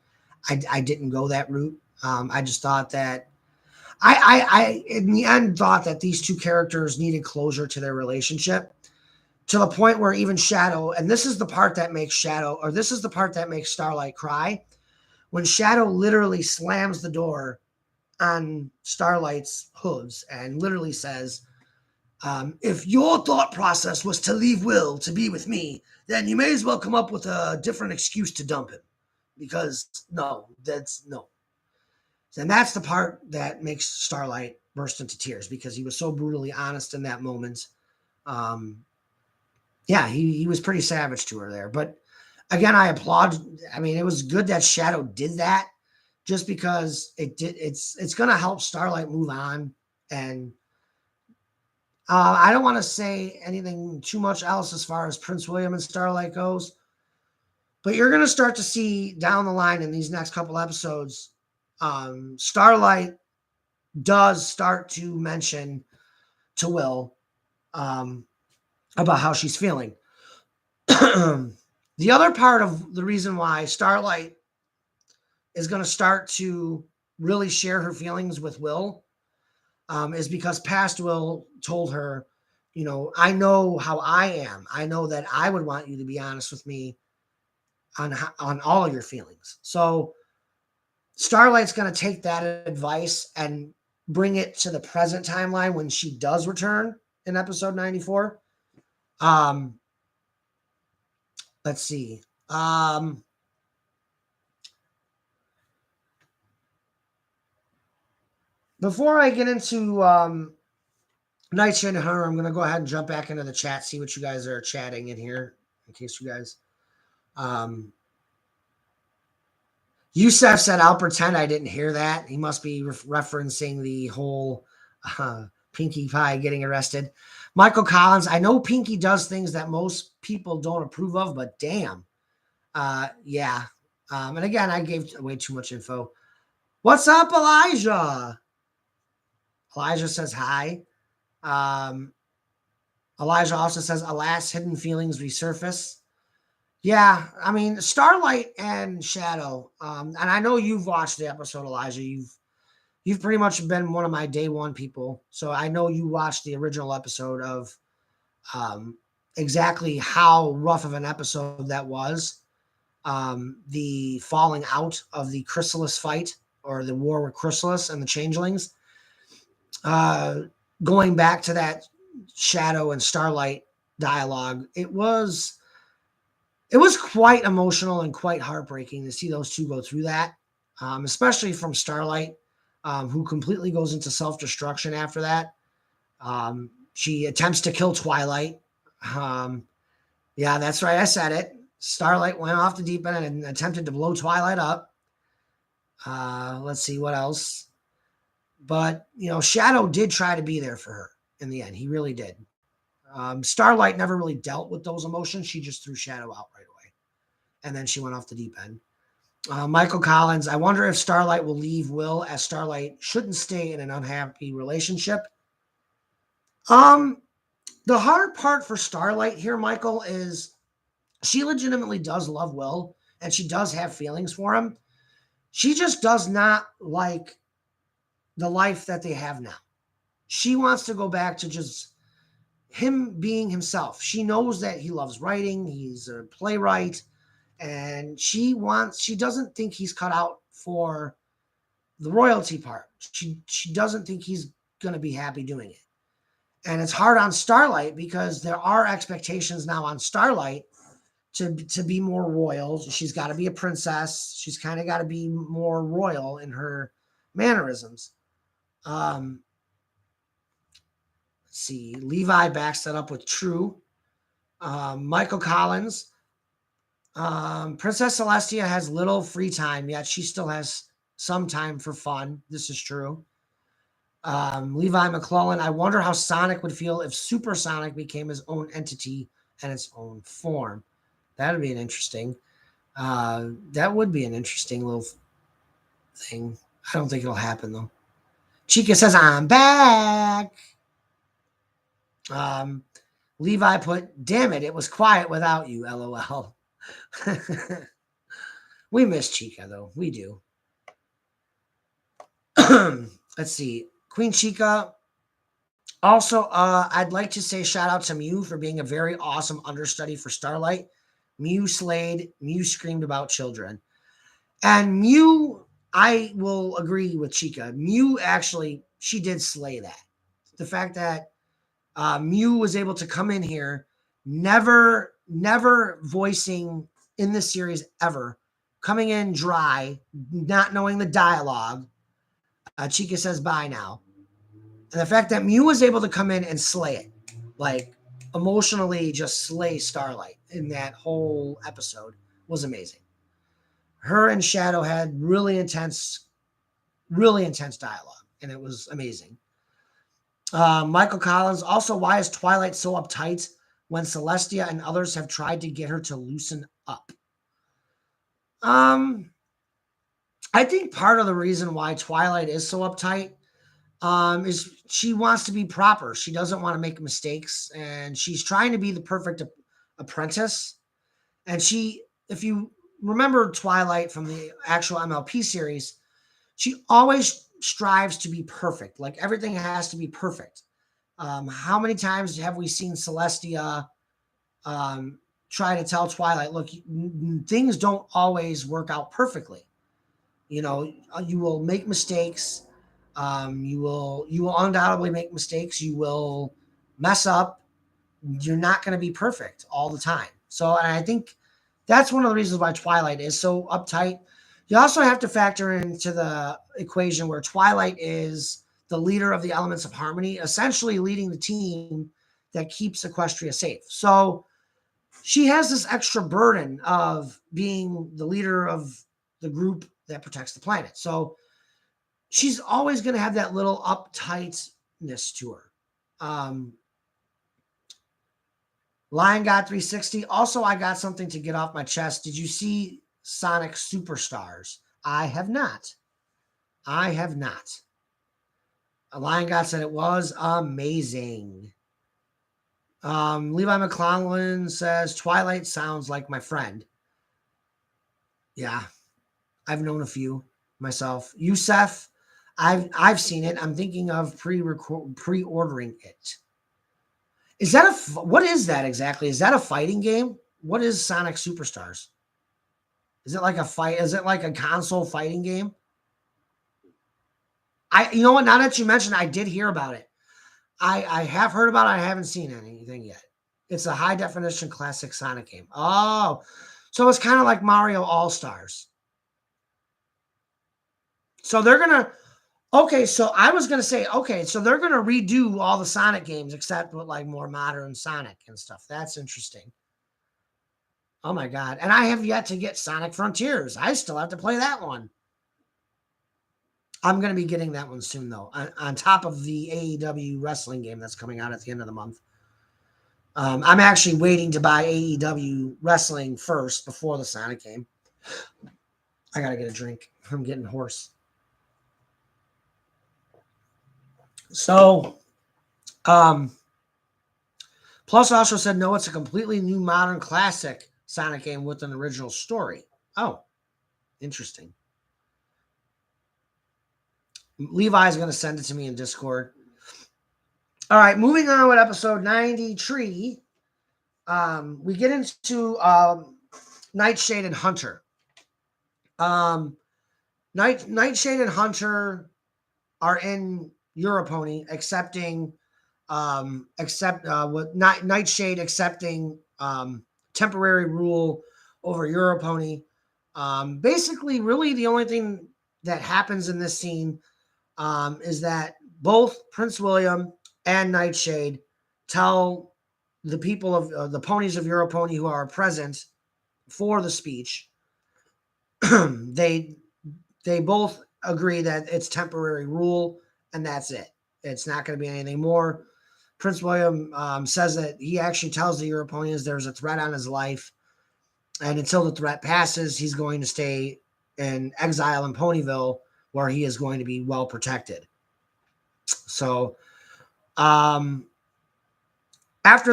I didn't go that route. I just thought that I in the end thought that these two characters needed closure to their relationship to the point where even Shadow, and this is the part that makes Starlight cry, when Shadow literally slams the door on Starlight's hooves and literally says, if your thought process was to leave Will to be with me, then you may as well come up with a different excuse to dump him. Because no. And that's the part that makes Starlight burst into tears because he was so brutally honest in that moment. He was pretty savage to her there. But again, I applaud. I mean, it was good that Shadow did that just because it's going to help Starlight move on. And I don't want to say anything too much else as far as Prince William and Starlight goes. But you're going to start to see down the line in these next couple episodes, Starlight does start to mention to Will about how she's feeling. The other part of the reason why Starlight is going to start to really share her feelings with Will is because past Will told her, I know how I am. I know that I would want you to be honest with me on all of your feelings. So Starlight's going to take that advice and bring it to the present timeline when she does return in episode 94. Let's see. Before I get into Nightshade and her, I'm going to go ahead and jump back into the chat, see what you guys are chatting in here, in case you guys... Yusef said, I'll pretend I didn't hear that. He must be referencing the whole Pinkie Pie getting arrested. Michael Collins, I know Pinkie does things that most people don't approve of, but damn. Yeah. And again, I gave way too much info. What's up, Elijah? Elijah says hi. Elijah also says, alas, hidden feelings resurface. Yeah, I mean, Starlight and Shadow, and I know you've watched the episode, Elijah. You've pretty much been one of my day one people, so I know you watched the original episode of exactly how rough of an episode that was. The falling out of the Chrysalis fight, or the war with Chrysalis and the Changelings. Going back to that Shadow and Starlight dialogue, it was quite emotional and quite heartbreaking to see those two go through that, especially from Starlight, who completely goes into self-destruction after that. She attempts to kill Twilight. Yeah, that's right. I said it. Starlight went off the deep end and attempted to blow Twilight up. Let's see what else. But, Shadow did try to be there for her in the end. He really did. Starlight never really dealt with those emotions. She just threw Shadow out right away. And then she went off the deep end. Michael Collins, I wonder if Starlight will leave Will, as Starlight shouldn't stay in an unhappy relationship. The hard part for Starlight here, Michael, is she legitimately does love Will, and she does have feelings for him. She just does not like the life that they have now. She wants to go back to just him being himself. She knows that he loves writing. He's a playwright, and she doesn't think he's cut out for the royalty part. She doesn't think he's going to be happy doing it. And it's hard on Starlight because there are expectations now on Starlight to be more royal. She's got to be a princess. She's kind of got to be more royal in her mannerisms. Let's see. Levi backs that up with true. Michael Collins. Princess Celestia has little free time, yet she still has some time for fun. This is true. Levi McClellan, I wonder how Sonic would feel if Supersonic became his own entity and its own form. That would be that would be an interesting little thing. I don't think it'll happen, though. Chica says, I'm back. Levi put, damn it was quiet without you, LOL. We miss Chica, though. We do. Let's see. Queen Chica. Also, I'd like to say shout out to Mew for being a very awesome understudy for Starlight. Mew slayed. Mew screamed about children. And Mew, I will agree with Chica. Mew actually, she did slay that. The fact that Mew was able to come in here, never voicing in the series ever, coming in dry, not knowing the dialogue. Chica says bye now. And the fact that Mew was able to come in and slay it, like emotionally just slay Starlight in that whole episode, was amazing. Her and Shadow had really intense dialogue, and it was amazing. Michael Collins, also, why is Twilight so uptight when Celestia and others have tried to get her to loosen up? I think part of the reason why Twilight is so uptight is she wants to be proper. She doesn't want to make mistakes, and she's trying to be the perfect apprentice. And if you remember Twilight from the actual MLP series, she always strives to be perfect. Like, everything has to be perfect. How many times have we seen Celestia try to tell Twilight, look, things don't always work out perfectly. You will make mistakes. You will undoubtedly make mistakes. You will mess up. You're not going to be perfect all the time. So, and I think that's one of the reasons why Twilight is so uptight. You also have to factor into the equation where Twilight is the leader of the Elements of Harmony, essentially leading the team that keeps Equestria safe. So she has this extra burden of being the leader of the group that protects the planet. So she's always going to have that little uptightness to her. Lion God 360. Also, I got something to get off my chest. Did you see Sonic Superstars? I have not. Lion God said it was amazing. Levi McClellan says Twilight sounds like my friend. Yeah, I've known a few myself. Yusef, I've seen it. I'm thinking of pre-ordering it. Is that what is that exactly? Is that a fighting game? What is Sonic Superstars? Is it like a fight? Is it like a console fighting game? You know what? Now that you mentioned, I did hear about it. I have heard about it. I haven't seen anything yet. It's a high definition classic Sonic game. Oh, so it's kind of like Mario All Stars. So they're gonna. Okay, so I was gonna say, okay, so they're gonna redo all the Sonic games except with like more modern Sonic and stuff. That's interesting. Oh my god! And I have yet to get Sonic Frontiers. I still have to play that one. I'm gonna be getting that one soon, though. On top of the AEW wrestling game that's coming out at the end of the month. I'm actually waiting to buy AEW wrestling first before the Sonic game. I gotta get a drink. I'm getting hoarse. So, Plus also said, no, it's a completely new modern classic Sonic game with an original story. Oh, interesting. Levi's going to send it to me in Discord. All right, moving on with episode 93. We get into Nightshade and Hunter. Nightshade and Hunter are in Europony accepting with Nightshade accepting temporary rule over Europony. Basically, really the only thing that happens in this scene is that both Prince William and Nightshade tell the people of the ponies of Europony who are present for the speech, they both agree that it's temporary rule and that's it. It's not going to be anything more. Prince William says that he actually tells the Europonians there's a threat on his life, and until the threat passes, he's going to stay in exile in Ponyville, where he is going to be well protected. So, after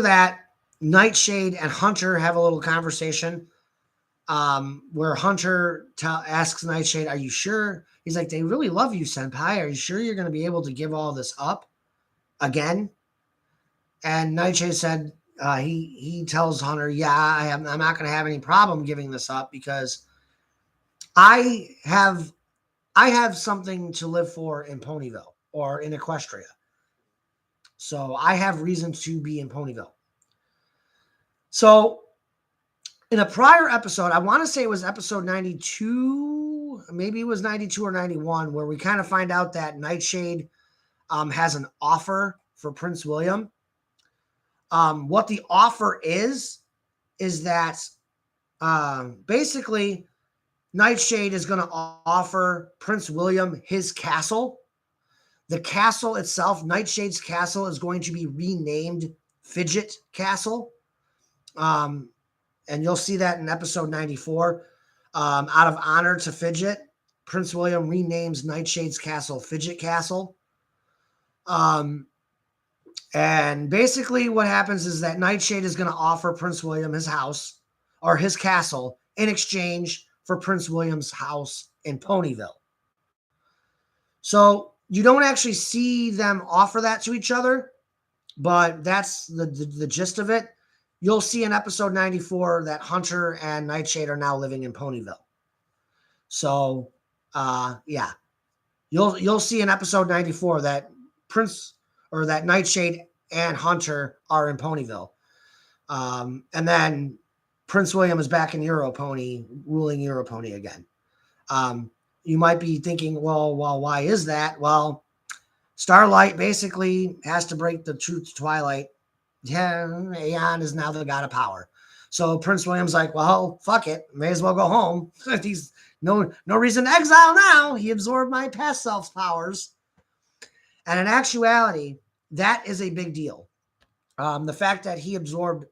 that, Nightshade and Hunter have a little conversation where Hunter asks Nightshade, "Are you sure?" He's like, "They really love you, Senpai. Are you sure you're going to be able to give all this up again?" And Nightshade said, he tells Hunter, "Yeah, I'm not going to have any problem giving this up because I have something to live for in Ponyville or in Equestria. So I have reason to be in Ponyville." So in a prior episode, I want to say it was episode 92, maybe it was 92 or 91, where we kind of find out that Nightshade has an offer for Prince William. What the offer is that basically Nightshade is going to offer Prince William his castle. The castle itself, Nightshade's castle, is going to be renamed Fidget Castle. And you'll see that in episode 94. Out of honor to Fidget, Prince William renames Nightshade's castle Fidget Castle. And basically what happens is that Nightshade is going to offer Prince William his house or his castle in exchange for Prince William's house in Ponyville. So you don't actually see them offer that to each other, but that's the gist of it. You'll see in episode 94 that Hunter and Nightshade are now living in Ponyville. So, yeah, you'll see in episode 94 that that Nightshade and Hunter are in Ponyville. And then Prince William is back in Europony, ruling Europony again. You might be thinking, well, why is that? Well, Starlight basically has to break the truth to Twilight. Yeah, Aeon is now the god of power. So Prince William's like, well, fuck it. May as well go home. He's no reason to exile now. He absorbed my past self's powers. And in actuality, that is a big deal. The fact that he absorbed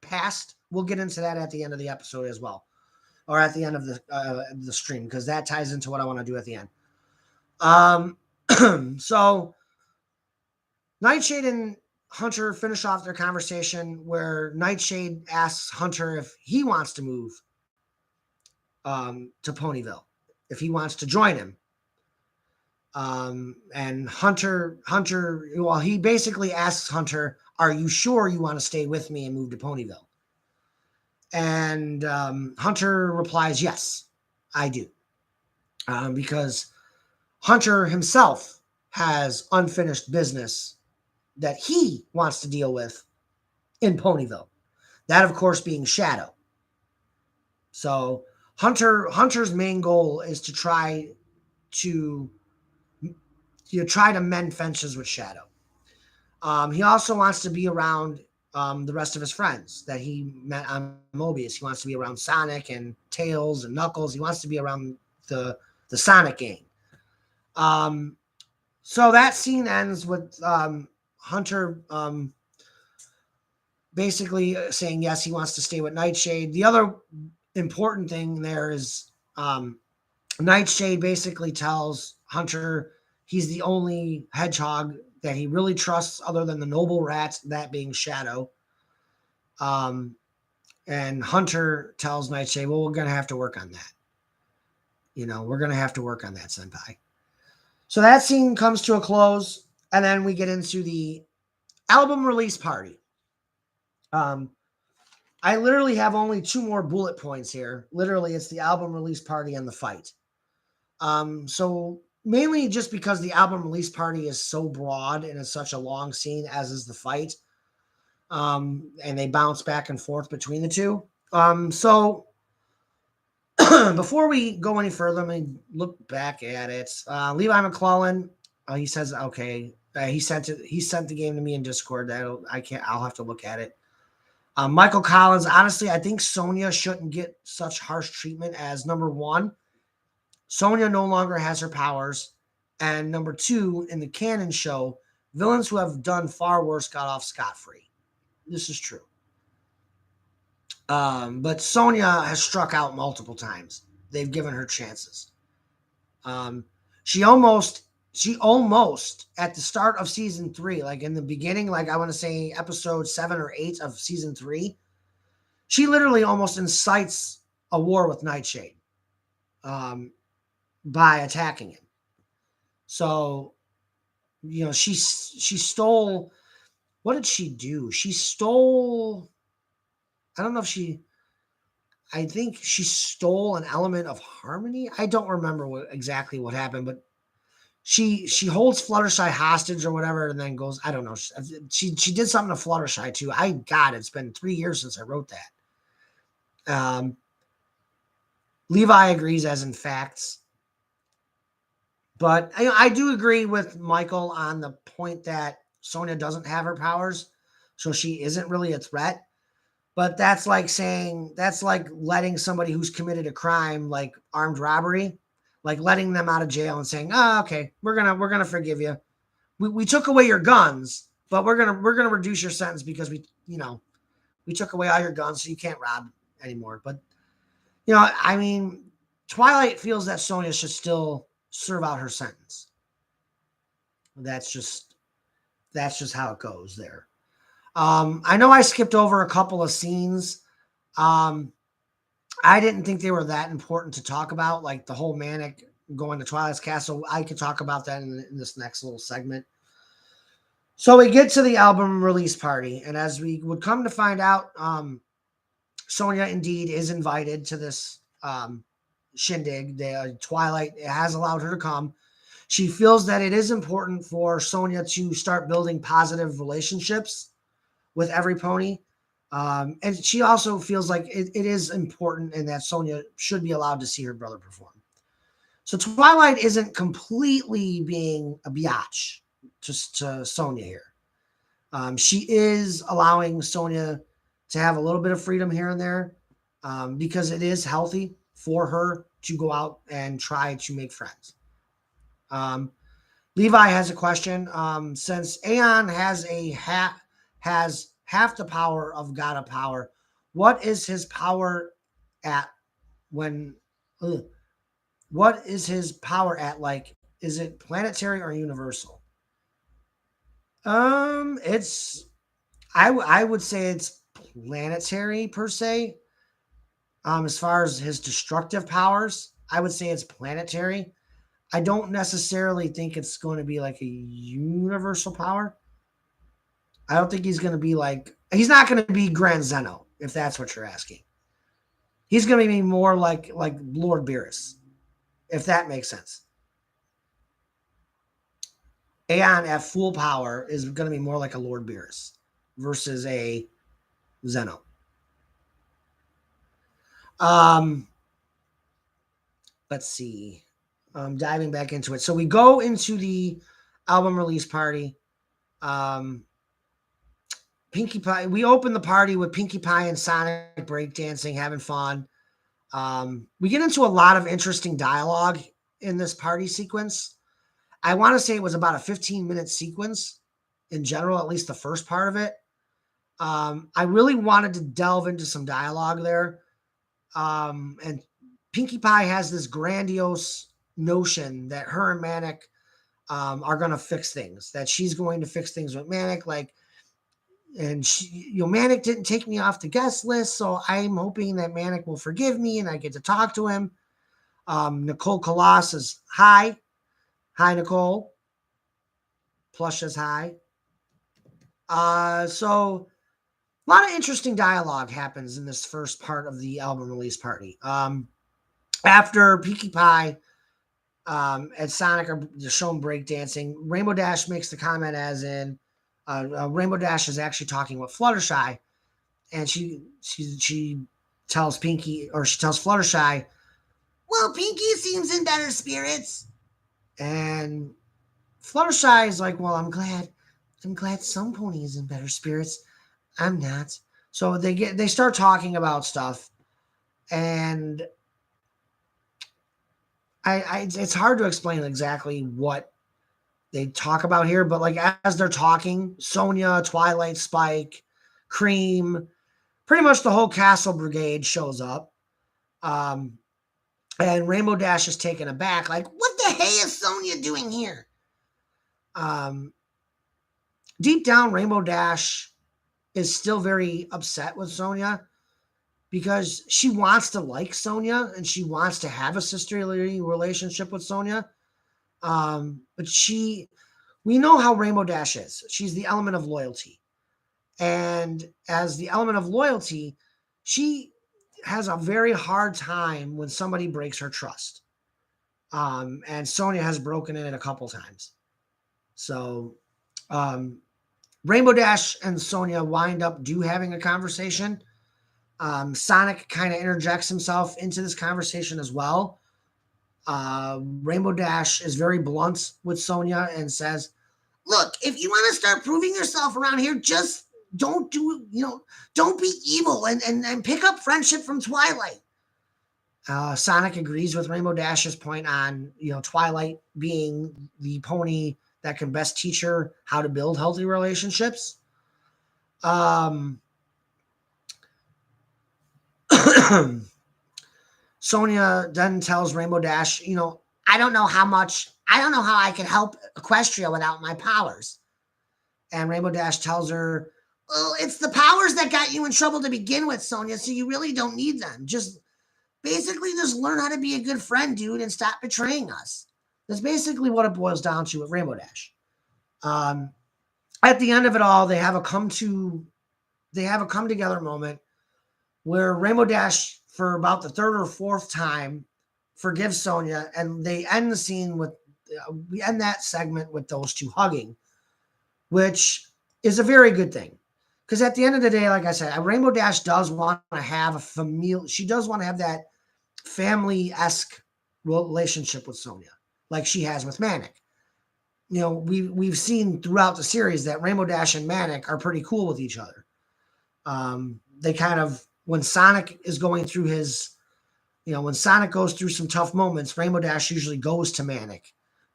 past, we'll get into that at the end of the episode as well. Or at the end of the stream, because that ties into what I want to do at the end. So Nightshade and Hunter finish off their conversation where Nightshade asks Hunter if he wants to move to Ponyville, if he wants to join him. And Hunter, well, he basically asks Hunter, Are you sure you want to stay with me and move to Ponyville? And Hunter replies, yes, I do. Because Hunter himself has unfinished business that he wants to deal with in Ponyville. That, of course, being Shadow. So Hunter's main goal is to to try to mend fences with Shadow. He also wants to be around the rest of his friends that he met on Mobius. He wants to be around Sonic and Tails and Knuckles. He wants to be around the Sonic gang. So that scene ends with Hunter basically saying yes, he wants to stay with Nightshade. The other important thing there is Nightshade basically tells Hunter he's the only hedgehog that he really trusts other than the noble rat, that being Shadow. And Hunter tells Nightshade, well, we're going to have to work on that. We're going to have to work on that, Senpai. So that scene comes to a close, and then we get into the album release party. I literally have only 2 more bullet points here. Literally, it's the album release party and the fight. So mainly just because the album release party is so broad and it's such a long scene, as is the fight. And they bounce back and forth between the two. So before we go any further, let me look back at it. Levi McClellan, he says, okay, he sent the game to me in Discord. I'll have to look at it. Michael Collins, honestly, I think Sonya shouldn't get such harsh treatment as, number one, Sonya no longer has her powers, and number 2, in the canon show, villains who have done far worse got off scot-free. This is true. But Sonya has struck out multiple times. They've given her chances. She almost at the start of season 3, like in the beginning, like I want to say episode 7 or 8 of season 3, she literally almost incites a war with Nightshade by attacking him. So, she stole. What did she do? She stole. I don't know if I think she stole an element of harmony. I don't remember exactly what happened, but she holds Fluttershy hostage or whatever, and then goes. I don't know. She did something to Fluttershy too. It's been 3 years since I wrote that. Levi agrees, as in facts, but I do agree with Michael on the point that Sonya doesn't have her powers, so she isn't really a threat. But that's like letting somebody who's committed a crime, like armed robbery, like letting them out of jail and saying, "Oh, okay, we're gonna forgive you. We took away your guns, but we're gonna reduce your sentence because we took away all your guns, so you can't rob anymore." But Twilight feels that Sonya should still serve out her sentence. That's just how it goes there. I know I skipped over a couple of scenes. I didn't think they were that important to talk about, like the whole Manic going to Twilight's Castle. I could talk about that in this next little segment. So we get to the album release party, and as we would come to find out, Sonya indeed is invited to this shindig. Twilight has allowed her to come. She feels that it is important for Sonya to start building positive relationships with every pony. And she also feels like it is important and that Sonya should be allowed to see her brother perform. So Twilight isn't completely being a biatch to Sonya here. She is allowing Sonya to have a little bit of freedom here and there because it is healthy for her to go out and try to make friends. Levi has a question. Since Aeon has half the power of God of Power, what is his power at when? What is his power at? Like, is it planetary or universal? It's I would say it's planetary per se. As far as his destructive powers, I would say it's planetary. I don't necessarily think it's going to be like a universal power. I don't think he's going to be like, he's not going to be Grand Zeno, if that's what you're asking. He's going to be more like Lord Beerus, if that makes sense. Aeon at full power is going to be more like a Lord Beerus versus a Zeno. Let's see. Diving back into it. So we go into the album release party. Pinkie Pie. We open the party with Pinkie Pie and Sonic breakdancing, having fun. We get into a lot of interesting dialogue in this party sequence. I want to say it was about a 15-minute sequence in general, at least the first part of it. I really wanted to delve into some dialogue there. And Pinkie Pie has this grandiose notion that her and Manic are going to fix things, that she's going to fix things with Manic. And she, Manic didn't take me off the guest list, so I'm hoping that Manic will forgive me and I get to talk to him. Nicole Colossus says, hi. Hi, Nicole. Plush says hi. So a lot of interesting dialogue happens in this first part of the album release party. After Pinkie Pie and Sonic are shown breakdancing, Rainbow Dash makes the comment as in, Rainbow Dash is actually talking with Fluttershy, and she tells Pinkie, or she tells Fluttershy, well, Pinkie seems in better spirits. And Fluttershy is like, well, I'm glad some pony is in better spirits. I'm not. So they start talking about stuff, and it's hard to explain exactly what they talk about here, but like as they're talking, Sonia, Twilight, Spike, Cream, pretty much the whole Castle Brigade shows up. And Rainbow Dash is taken aback, like, what the hey is Sonia doing here? Deep down, Rainbow Dash is still very upset with Sonia because she wants to like Sonia and she wants to have a sisterly relationship with Sonia. But we know how Rainbow Dash is. She's the element of loyalty. And as the element of loyalty, she has a very hard time when somebody breaks her trust. And Sonia has broken it a couple times. So Rainbow Dash and Sonia wind up having a conversation. Sonic kind of interjects himself into this conversation as well. Rainbow Dash is very blunt with Sonia and says, look, if you want to start proving yourself around here, just don't be evil and pick up friendship from Twilight. Sonic agrees with Rainbow Dash's point on, Twilight being the pony that can best teach her how to build healthy relationships. Sonia then tells Rainbow Dash, I don't know how I can help Equestria without my powers. And Rainbow Dash tells her, well, it's the powers that got you in trouble to begin with, Sonia, so you really don't need them. Just learn how to be a good friend, dude, and stop betraying us. That's basically what it boils down to with Rainbow Dash. At the end of it all, they have a come together moment where Rainbow Dash, for about the third or fourth time, forgives Sonia, and they end the scene we end that segment with those two hugging, which is a very good thing. Because at the end of the day, like I said, Rainbow Dash does want to have she does want to have that family-esque relationship with Sonia, like she has with Manic. We've seen throughout the series that Rainbow Dash and Manic are pretty cool with each other. They kind of, when Sonic is going through when Sonic goes through some tough moments, Rainbow Dash usually goes to Manic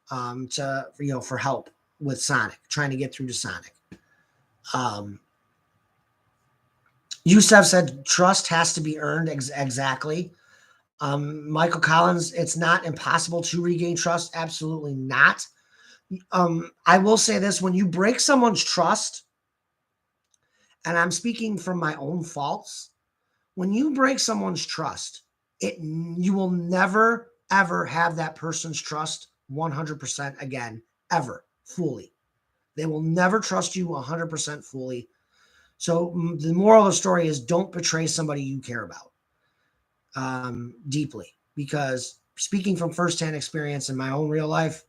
for help with Sonic, trying to get through to Sonic. Yusef said trust has to be earned. Exactly. Michael Collins, it's not impossible to regain trust. Absolutely not. I will say this, when you break someone's trust, and I'm speaking from my own faults, when you break someone's trust, you will never, ever have that person's trust 100% again, ever, fully. They will never trust you 100% fully. So the moral of the story is don't betray somebody you care about deeply. Because speaking from firsthand experience in my own real life,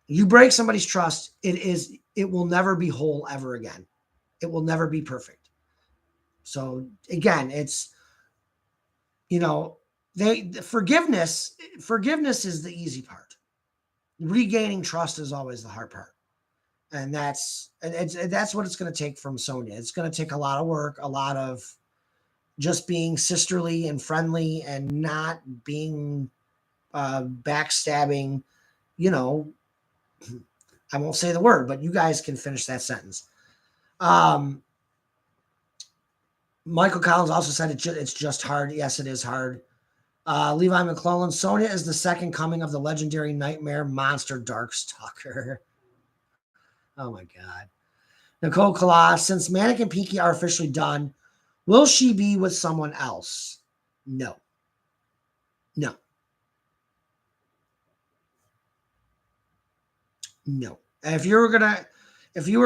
you break somebody's trust, it will never be whole ever again. It will never be perfect. So again, it's, you know, forgiveness is the easy part. Regaining trust is always the hard part. And that's what it's going to take from Sonia. It's going to take a lot of work, a lot of just being sisterly and friendly and not being backstabbing. You know, I won't say the word, but you guys can finish that sentence. Michael Collins also said it's just hard. Yes, it is hard. Levi McClellan, Sonia is the second coming of the legendary nightmare monster Darkstalker. Oh my God. Nicole Kala, since Manic and Pinky are officially done, will she be with someone else? No. No. No. And if you were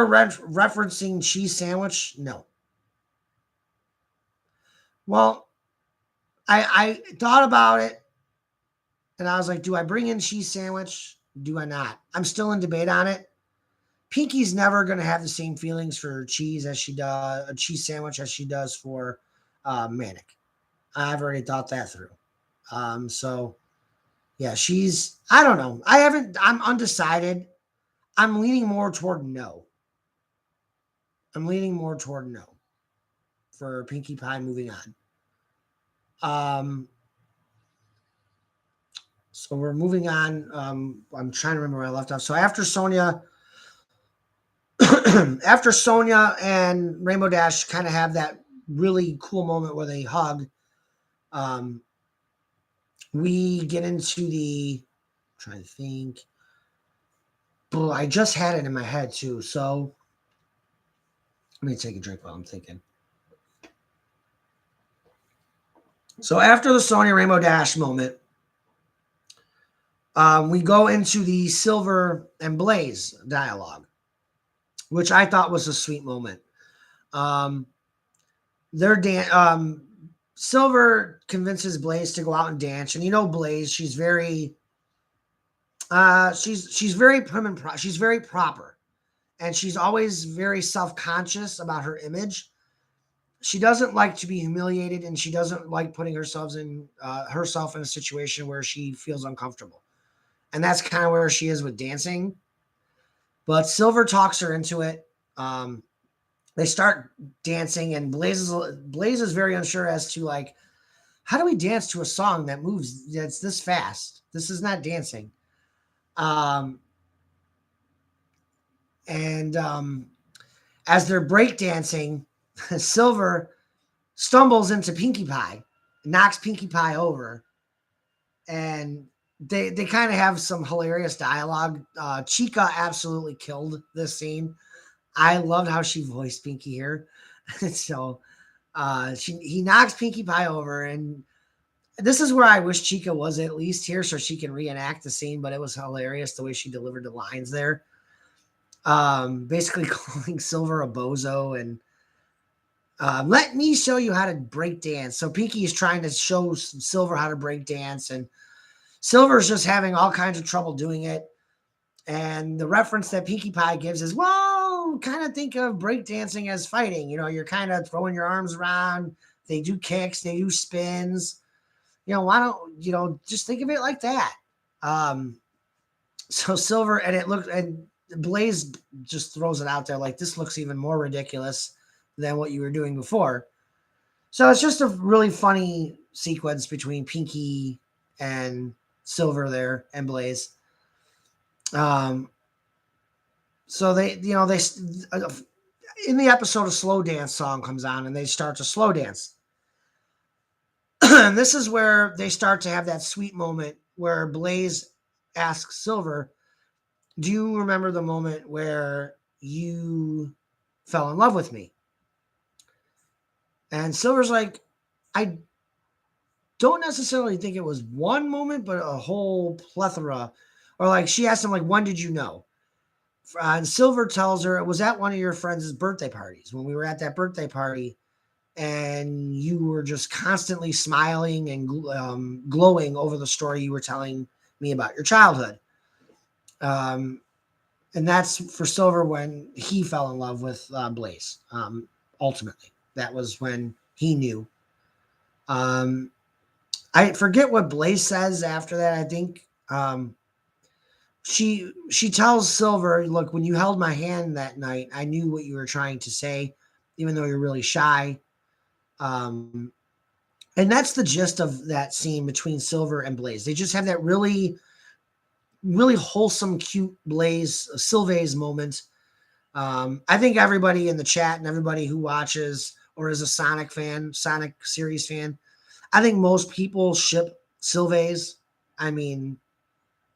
referencing cheese sandwich, no. Well, I thought about it and I was like, do I bring in cheese sandwich? Do I not? I'm still in debate on it. Pinky's never going to have the same feelings for cheese as she does a cheese sandwich as she does for Manic. I've already thought that through. So yeah, I don't know. I'm undecided. I'm leaning more toward no. For Pinkie Pie moving on. So we're moving on. I'm trying to remember where I left off. So after Sonia and Rainbow Dash kind of have that really cool moment where they hug, we get into I'm trying to think. Oh, I just had it in my head too. So let me take a drink while I'm thinking. So after the Sonya Rainbow Dash moment, we go into the Silver and Blaze dialogue, which I thought was a sweet moment. Silver convinces Blaze to go out and dance, and you know Blaze, she's very she's very prim and she's very proper, and she's always very self-conscious about her image. She doesn't like to be humiliated, and she doesn't like putting herself in a situation where she feels uncomfortable. And that's kind of where she is with dancing. But Silver talks her into it. They start dancing, and Blaze is very unsure as to, like, how do we dance to a song that moves that's this fast? This is not dancing. As they're breakdancing, Silver stumbles into Pinkie Pie, knocks Pinkie Pie over, and they kind of have some hilarious dialogue. Chica absolutely killed this scene. I loved how she voiced Pinkie here. So he knocks Pinkie Pie over, and this is where I wish Chica was at least here so she can reenact the scene, but it was hilarious the way she delivered the lines there. Basically calling Silver a bozo and let me show you how to break dance. So Pinkie is trying to show Silver how to break dance, and Silver's just having all kinds of trouble doing it. And the reference that Pinkie Pie gives is, well, kind of think of breakdancing as fighting. You know, you're kind of throwing your arms around. They do kicks. They do spins. You know, why don't, just think of it like that. So Silver, and Blaze just throws it out there like, this looks even more ridiculous than what you were doing before. So it's just a really funny sequence between Pinkie and Silver there and Blaze. So they in the episode, a slow dance song comes on and they start to slow dance. And this is where they start to have that sweet moment where Blaze asks Silver, do you remember the moment where you fell in love with me? And Silver's like, I don't necessarily think it was one moment, but a whole plethora. Or like she asked him, like, when did you know? And Silver tells her it was at one of your friends' birthday parties when we were at that birthday party, and you were just constantly smiling and glowing over the story you were telling me about your childhood. Um, and that's for Silver when he fell in love with Blaze. Ultimately, that was when he knew. Um, I forget what Blaze says after that. I think she tells Silver, "Look, when you held my hand that night, I knew what you were trying to say, even though you're really shy." Um, and that's the gist of that scene between Silver and Blaze. They just have that really wholesome, cute Blaze Sylvaise moment. I think everybody in the chat and everybody who watches or is a Sonic fan, Sonic series fan, I think most people ship Sylvaise. I mean,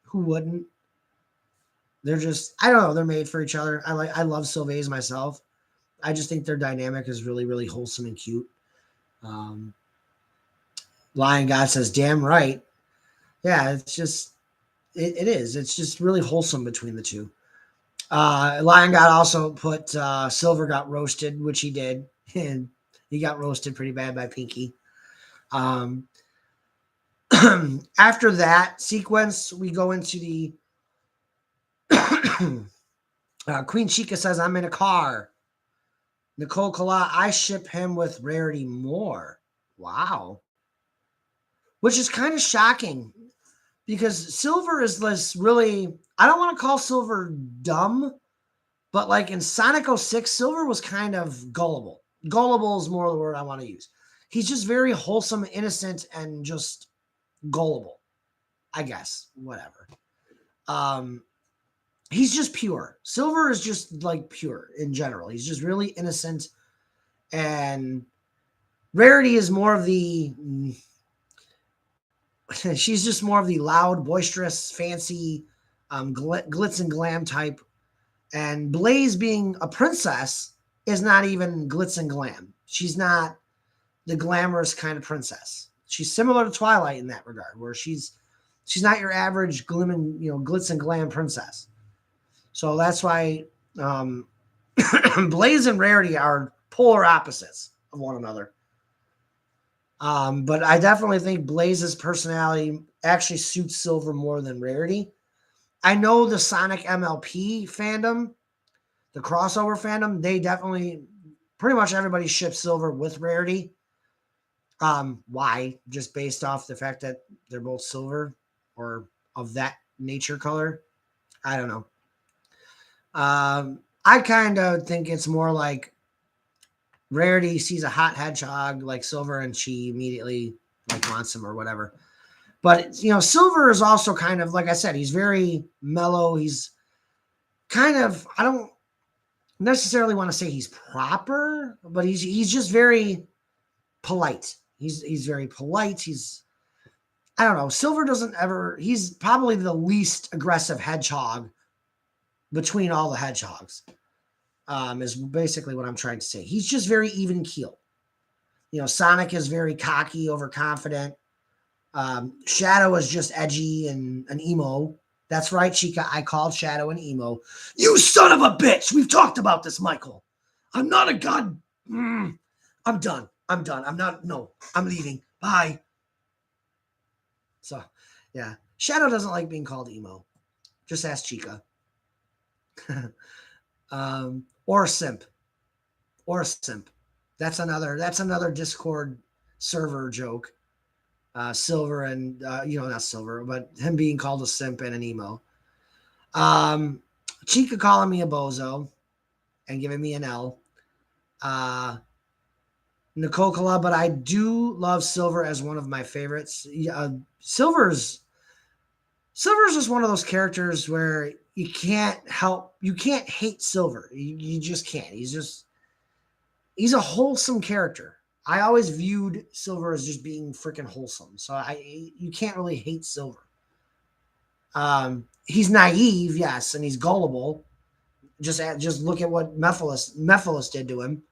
who wouldn't? They're just, I don't know, they're made for each other. I love Sylvaise myself. I just think their dynamic is really wholesome and cute. Um, Lion God says, "Damn right." Yeah, it's just it is. It's just really wholesome between the two. Lion God also put Silver got roasted, which he did, and he got roasted pretty bad by Pinky. Um, After that sequence, we go into the Queen Chica says, "I'm in a car." Nicole Kala, I ship him with Rarity more. Wow. Which is kind of shocking because Silver is this really, I don't want to call Silver dumb, but like in Sonic 06, Silver was kind of gullible. Gullible is more the word I want to use. He's just very wholesome, innocent, and just gullible, I guess. Whatever. Um, he's just pure. Silver is just like pure in general. He's just really innocent, and Rarity is more of the she's just more of the loud, boisterous, fancy, glitz and glam type. And Blaze being a princess is not even glitz and glam. She's not the glamorous kind of princess. She's similar to Twilight in that regard, where she's not your average glitz and glam princess. So that's why um, Blaze and Rarity are polar opposites of one another. But I definitely think Blaze's personality actually suits Silver more than Rarity. I know the Sonic MLP fandom, the crossover fandom, they definitely, pretty much everybody ships Silver with Rarity. Why? Just based off the fact that they're both silver or of that nature color? I don't know. I kind of think it's more like Rarity sees a hot hedgehog like Silver and she immediately like wants him or whatever. But Silver is also kind of, like I said, he's very mellow. He's kind of, I don't necessarily want to say he's proper, but he's just very polite. He's very polite. I don't know. Silver doesn't ever. He's probably the least aggressive hedgehog between all the hedgehogs. Is basically what I'm trying to say. He's just very even keel. Sonic is very cocky, overconfident. Shadow is just edgy and an emo. That's right, Chica. I called Shadow an emo. You son of a bitch! We've talked about this, Michael. I'm not a god. I'm done. I'm done. I'm not. No, I'm leaving. Bye. So, yeah. Shadow doesn't like being called emo. Just ask Chica. Or a simp. Or a simp. That's another Discord server joke. Silver and not Silver, but him being called a simp and an emo. Chica calling me a bozo and giving me an L. Nicole Kala, but I do love Silver as one of my favorites. Silver's just one of those characters where you can't hate Silver. You just can't. He's a wholesome character. I always viewed Silver as just being freaking wholesome. So you can't really hate Silver. He's naive, yes, and he's gullible. Just look at what Mephiles did to him.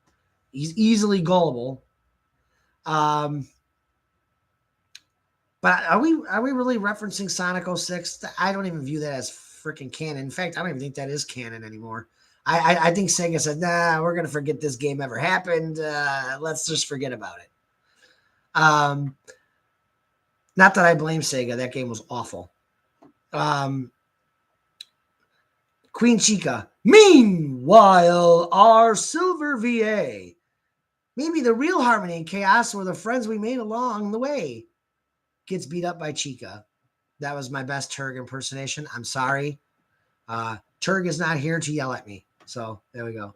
He's easily gullible. But are we really referencing Sonic 06? I don't even view that as freaking canon. In fact, I don't even think that is canon anymore. I think Sega said, nah, we're going to forget this game ever happened. Let's just forget about it. Not that I blame Sega. That game was awful. Queen Chica. Meanwhile, our Silver VA. Maybe the real harmony and chaos were the friends we made along the way. Gets beat up by Chica. That was my best Turg impersonation. I'm sorry. Turg is not here to yell at me. So there we go.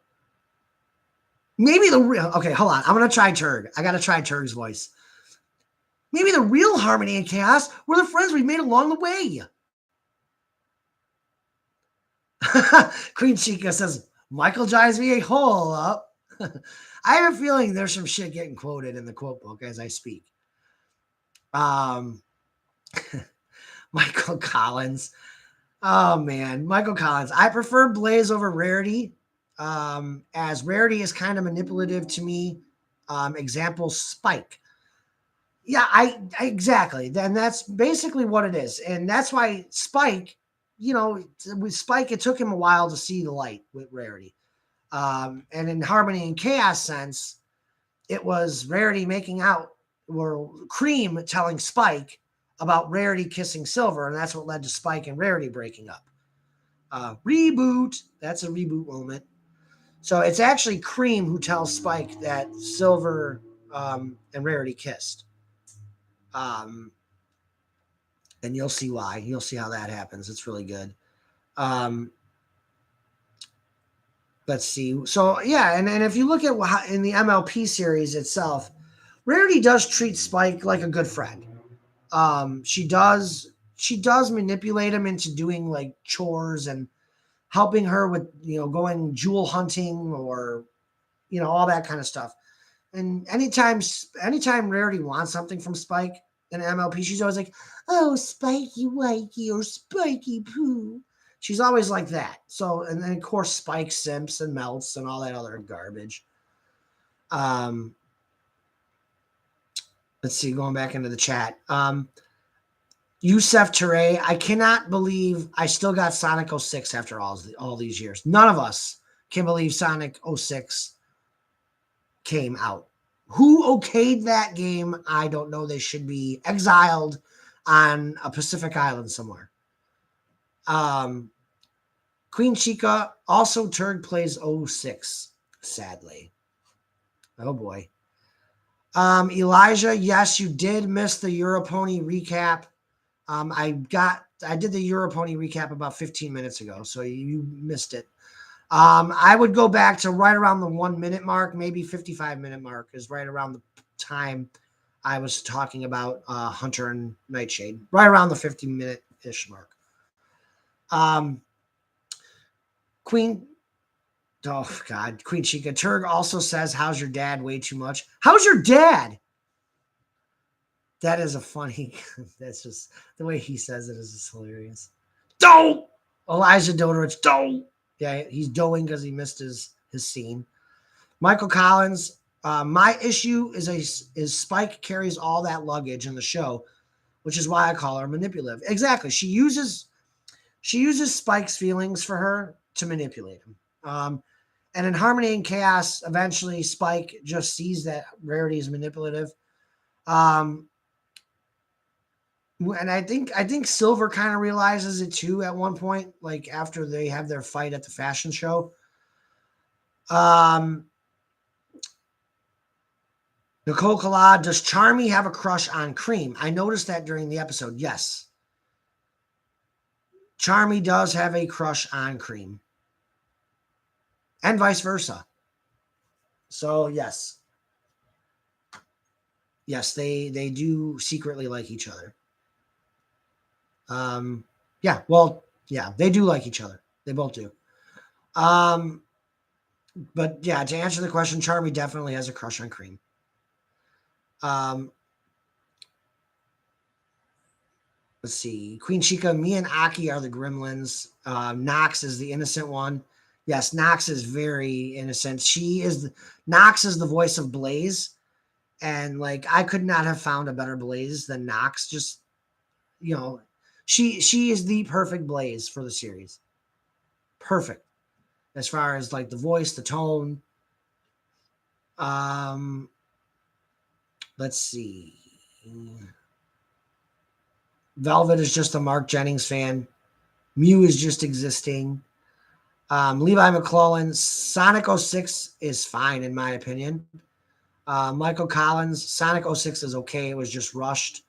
Maybe the real... Okay, hold on. I'm going to try Turg. I got to try Turg's voice. Maybe the real harmony and chaos were the friends we made along the way. Queen Chica says, Michael drives me a hole up. I have a feeling there's some shit getting quoted in the quote book as I speak. Michael Collins. Oh, man. Michael Collins. I prefer Blaze over Rarity, as Rarity is kind of manipulative to me. Example, Spike. Yeah, exactly. And that's basically what it is. And that's why Spike, with Spike, it took him a while to see the light with Rarity. And in Harmony and Chaos sense, it was Rarity making out, or Cream telling Spike about Rarity kissing Silver, and that's what led to Spike and Rarity breaking up. Reboot. That's a reboot moment. So it's actually Cream who tells Spike that Silver and Rarity kissed. And you'll see why. You'll see how that happens. It's really good. Let's see. So, yeah, and if you look at in the MLP series itself, Rarity does treat Spike like a good friend. She does manipulate him into doing like chores and helping her with, going jewel hunting or, all that kind of stuff. And anytime Rarity wants something from Spike in MLP, she's always like, oh, Spiky Wikey or Spiky Poo. She's always like that. So, and then of course Spike simps and melts and all that other garbage. Let's see, going back into the chat. Yusef Ture, I cannot believe I still got Sonic 06 after all these years. None of us can believe Sonic 06 came out. Who okayed that game? I don't know. They should be exiled on a Pacific island somewhere. Queen Chica, also Turg plays 06, sadly. Oh boy. Elijah, yes, you did miss the Europony recap. I did the Europony recap about 15 minutes ago, so you missed it. I would go back to right around the 1 minute mark, maybe 55-minute mark is right around the time I was talking about Hunter and Nightshade, right around the 50-minute-ish mark. Queen Chica. Turg also says, how's your dad? Way too much. How's your dad? That is a funny, that's just, the way he says it is just hilarious. Don't! Elijah Dodorich, don't! Yeah, he's doing because he missed his scene. Michael Collins, my issue is Spike carries all that luggage in the show, which is why I call her manipulative. Exactly. She uses Spike's feelings for her to manipulate him. And in Harmony and Chaos, eventually Spike just sees that Rarity is manipulative. And I think Silver kind of realizes it too at one point, like after they have their fight at the fashion show. Nicole Collard, does Charmy have a crush on Cream? I noticed that during the episode. Yes. Charmy does have a crush on Cream. And vice versa. So, yes. Yes, they do secretly like each other. They do like each other. They both do. But yeah, to answer the question, Charmy definitely has a crush on Cream. Let's see. Queen Chica, me and Aki are the gremlins. Nox is the innocent one. Yes, Nox is very innocent. Nox is the voice of Blaze. And like, I could not have found a better Blaze than Nox. Just, She is the perfect Blaze for the series. Perfect. As far as like the voice, the tone. Let's see. Velvet is just a Mark Jennings fan. Mew is just existing. Levi McClellan, Sonic 06 is fine in my opinion. Michael Collins, Sonic 06 is okay. It was just rushed.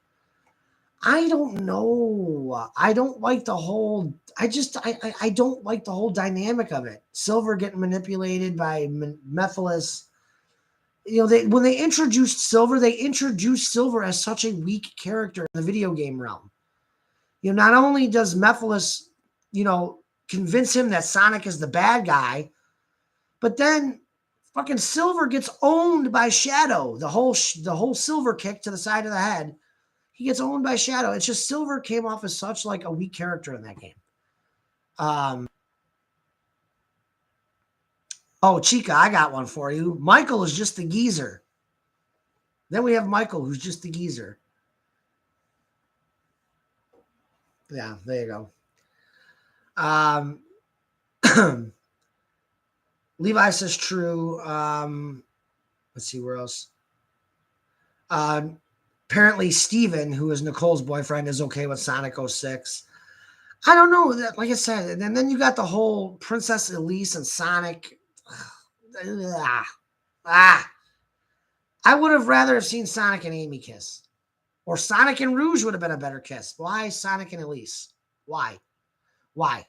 I don't know. I don't like the whole. I don't like the whole dynamic of it. Silver getting manipulated by Mephiles. You know, when they introduced Silver as such a weak character in the video game realm. You know, not only does Mephiles, you know, convince him that Sonic is the bad guy, but then fucking Silver gets owned by Shadow. The whole Silver kick to the side of the head. He gets owned by Shadow. It's just Silver came off as such like a weak character in that game. Oh, Chica, I got one for you. Michael is just the geezer. Then we have Michael, who's just the geezer. Yeah, there you go. Levi says true. Let's see where else. Apparently, Steven, who is Nicole's boyfriend, is okay with Sonic 06. I don't know. Like I said, and then you got the whole Princess Elise and Sonic. I would have rather have seen Sonic and Amy kiss. Or Sonic and Rouge would have been a better kiss. Why Sonic and Elise? Why? I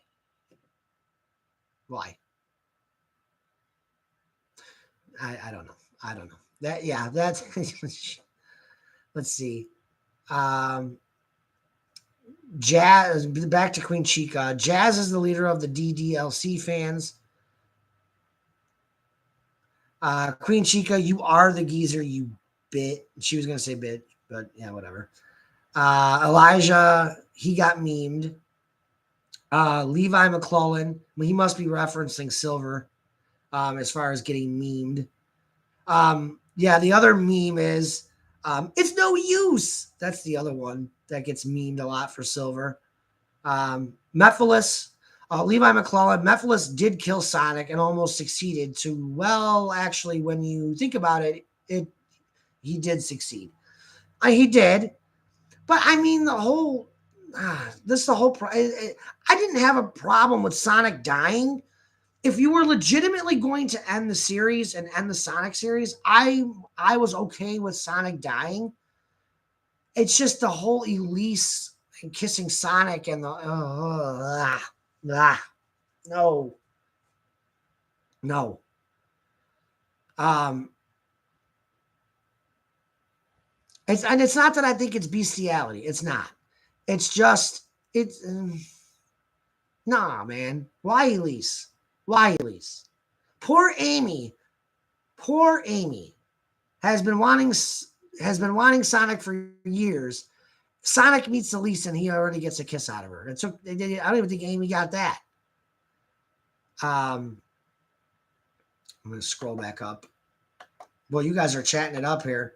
don't know. That's let's see. Jazz, back to Queen Chica. Jazz is the leader of the DDLC fans. Queen Chica, you are the geezer, you bit. She was going to say bit, but yeah, whatever. Elijah, he got memed. Levi McClellan, he must be referencing Silver as far as getting memed. Yeah, the other meme is it's no use. That's the other one that gets memed a lot for Silver. Mephiles, Levi McClellan, Mephiles did kill Sonic and almost succeeded to, well, actually, when you think about it, he did succeed. He did. But I mean, the whole I didn't have a problem with Sonic dying. If you were legitimately going to end the series and end the Sonic series, I was okay with Sonic dying. It's just the whole Elise and kissing Sonic and the no. It's not that I think it's bestiality. It's not. It's just nah, man. Why Elise? Poor Amy has been wanting Sonic for years. Sonic meets Elise and he already gets a kiss out of her. I don't even think Amy got that. I'm going to scroll back up. Well, you guys are chatting it up here.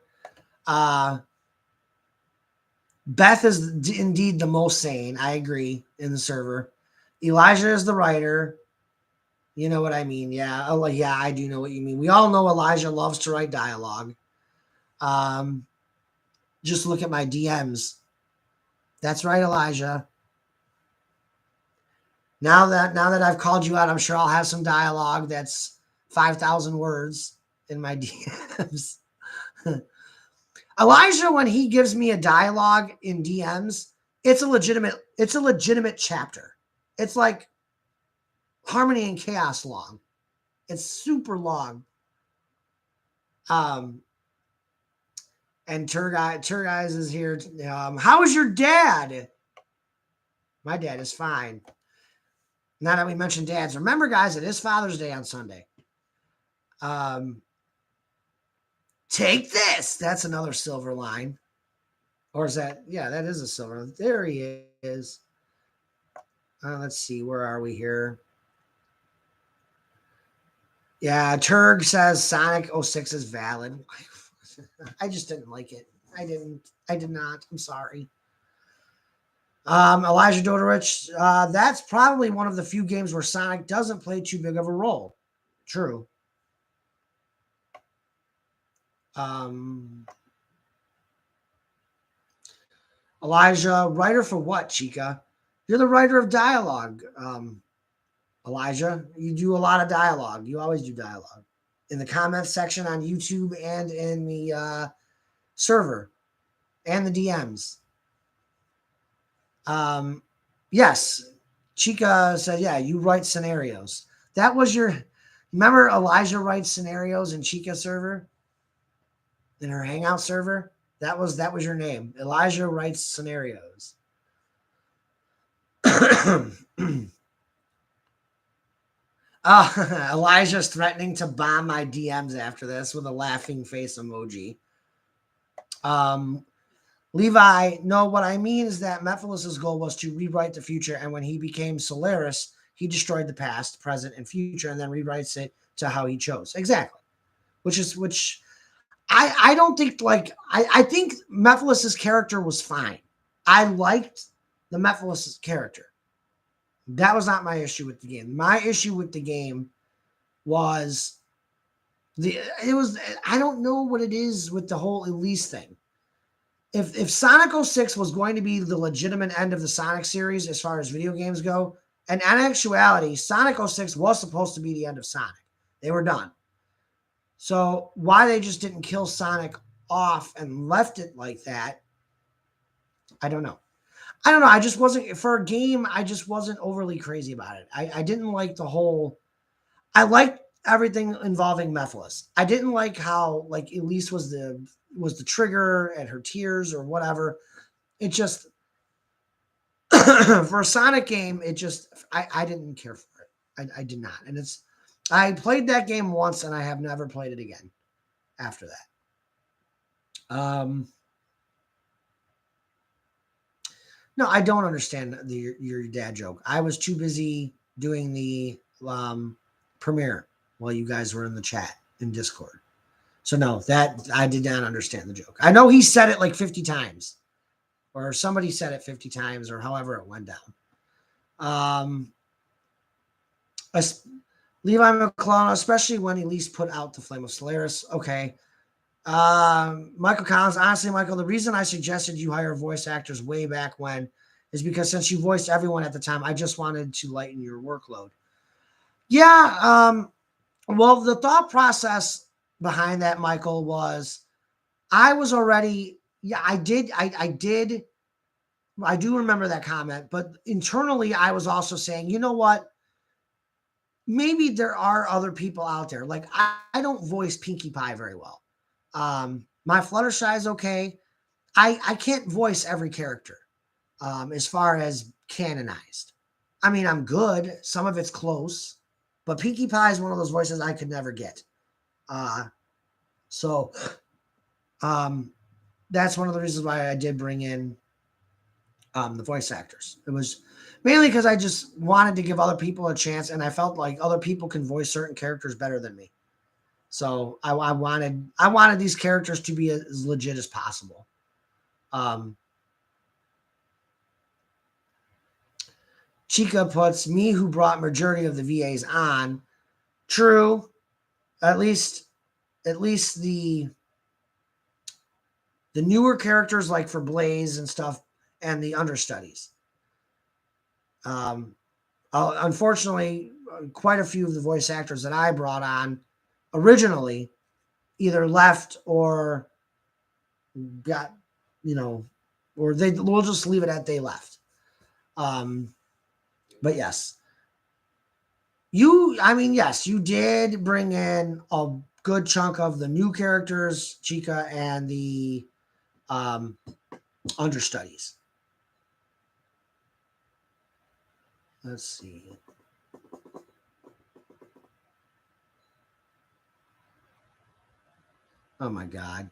Beth is indeed the most sane. I agree in the server. Elijah is the writer. You know what I mean? Yeah. Oh, yeah, I do know what you mean. We all know Elijah loves to write dialogue. Just look at my DMs. That's right, Elijah. Now that I've called you out, I'm sure I'll have some dialogue that's 5,000 words in my DMs. Elijah, when he gives me a dialogue in DMs, it's a legitimate chapter. It's like Harmony and Chaos long. It's super long. And Turguys is here. How is your dad? My dad is fine. Now that we mentioned dads, remember, guys, it is Father's Day on Sunday. Take this. That's another silver line. Or is that? Yeah, that is a silver. There he is. Let's see. Where are we here? Yeah, Turg says Sonic 06 is valid. I just didn't like it. I did not. I'm sorry. Elijah Dodorich, that's probably one of the few games where Sonic doesn't play too big of a role. True. Elijah, writer for what, Chica? You're the writer of dialogue, Elijah. You do a lot of dialogue. You always do dialogue. In the comments section on YouTube and in the server and the DMs. Yes, Chica said, yeah, you write scenarios. That was your, remember Elijah writes scenarios in Chica server? In her Hangout server? That was your name. Elijah writes scenarios. Elijah's threatening to bomb my DMs after this with a laughing face emoji. Levi, no, what I mean is that Mephiles' goal was to rewrite the future, and when he became Solaris, he destroyed the past, present, and future, and then rewrites it to how he chose. Exactly. Which I don't think, like, I think Mephiles' character was fine. I liked the Mephiles' character. That was not my issue with the game. My issue with the game was I don't know what it is with the whole Elise thing. If Sonic 06 was going to be the legitimate end of the Sonic series as far as video games go, and in actuality, Sonic 06 was supposed to be the end of Sonic. They were done. So why they just didn't kill Sonic off and left it like that, I don't know. I just wasn't, for a game, I just wasn't overly crazy about it. I didn't like the whole, I liked everything involving Mephiles. I didn't like how, like, Elise was the trigger and her tears or whatever. It just, for a Sonic game, it just, I didn't care for it. I did not. And I played that game once and I have never played it again after that. No, I don't understand your dad joke. I was too busy doing the premiere while you guys were in the chat in Discord. So no, that I did not understand the joke. I know he said it like 50 times, or somebody said it 50 times, or however it went down. Levi McClellan, especially when Elise put out the Flame of Solaris. Okay. Michael Collins, honestly, Michael, the reason I suggested you hire voice actors way back when is because since you voiced everyone at the time, I just wanted to lighten your workload. Yeah. Well, the thought process behind that, Michael, was I was already, yeah, I did. I do remember that comment, but internally I was also saying, you know what? Maybe there are other people out there. Like I don't voice Pinkie Pie very well. My Fluttershy is okay. I can't voice every character as far as canonized. I mean, I'm good. Some of it's close, but Pinkie Pie is one of those voices I could never get. So that's one of the reasons why I did bring in the voice actors. It was mainly because I just wanted to give other people a chance, and I felt like other people can voice certain characters better than me. So I wanted these characters to be as legit as possible. Chica puts me who brought majority of the VAs on. True. At least the newer characters like for Blaze and stuff and the understudies. Unfortunately, quite a few of the voice actors that I brought on originally either left or got, or we'll just leave it at they left. But yes, yes, you did bring in a good chunk of the new characters, Chica, and the understudies. Let's see. Oh my God.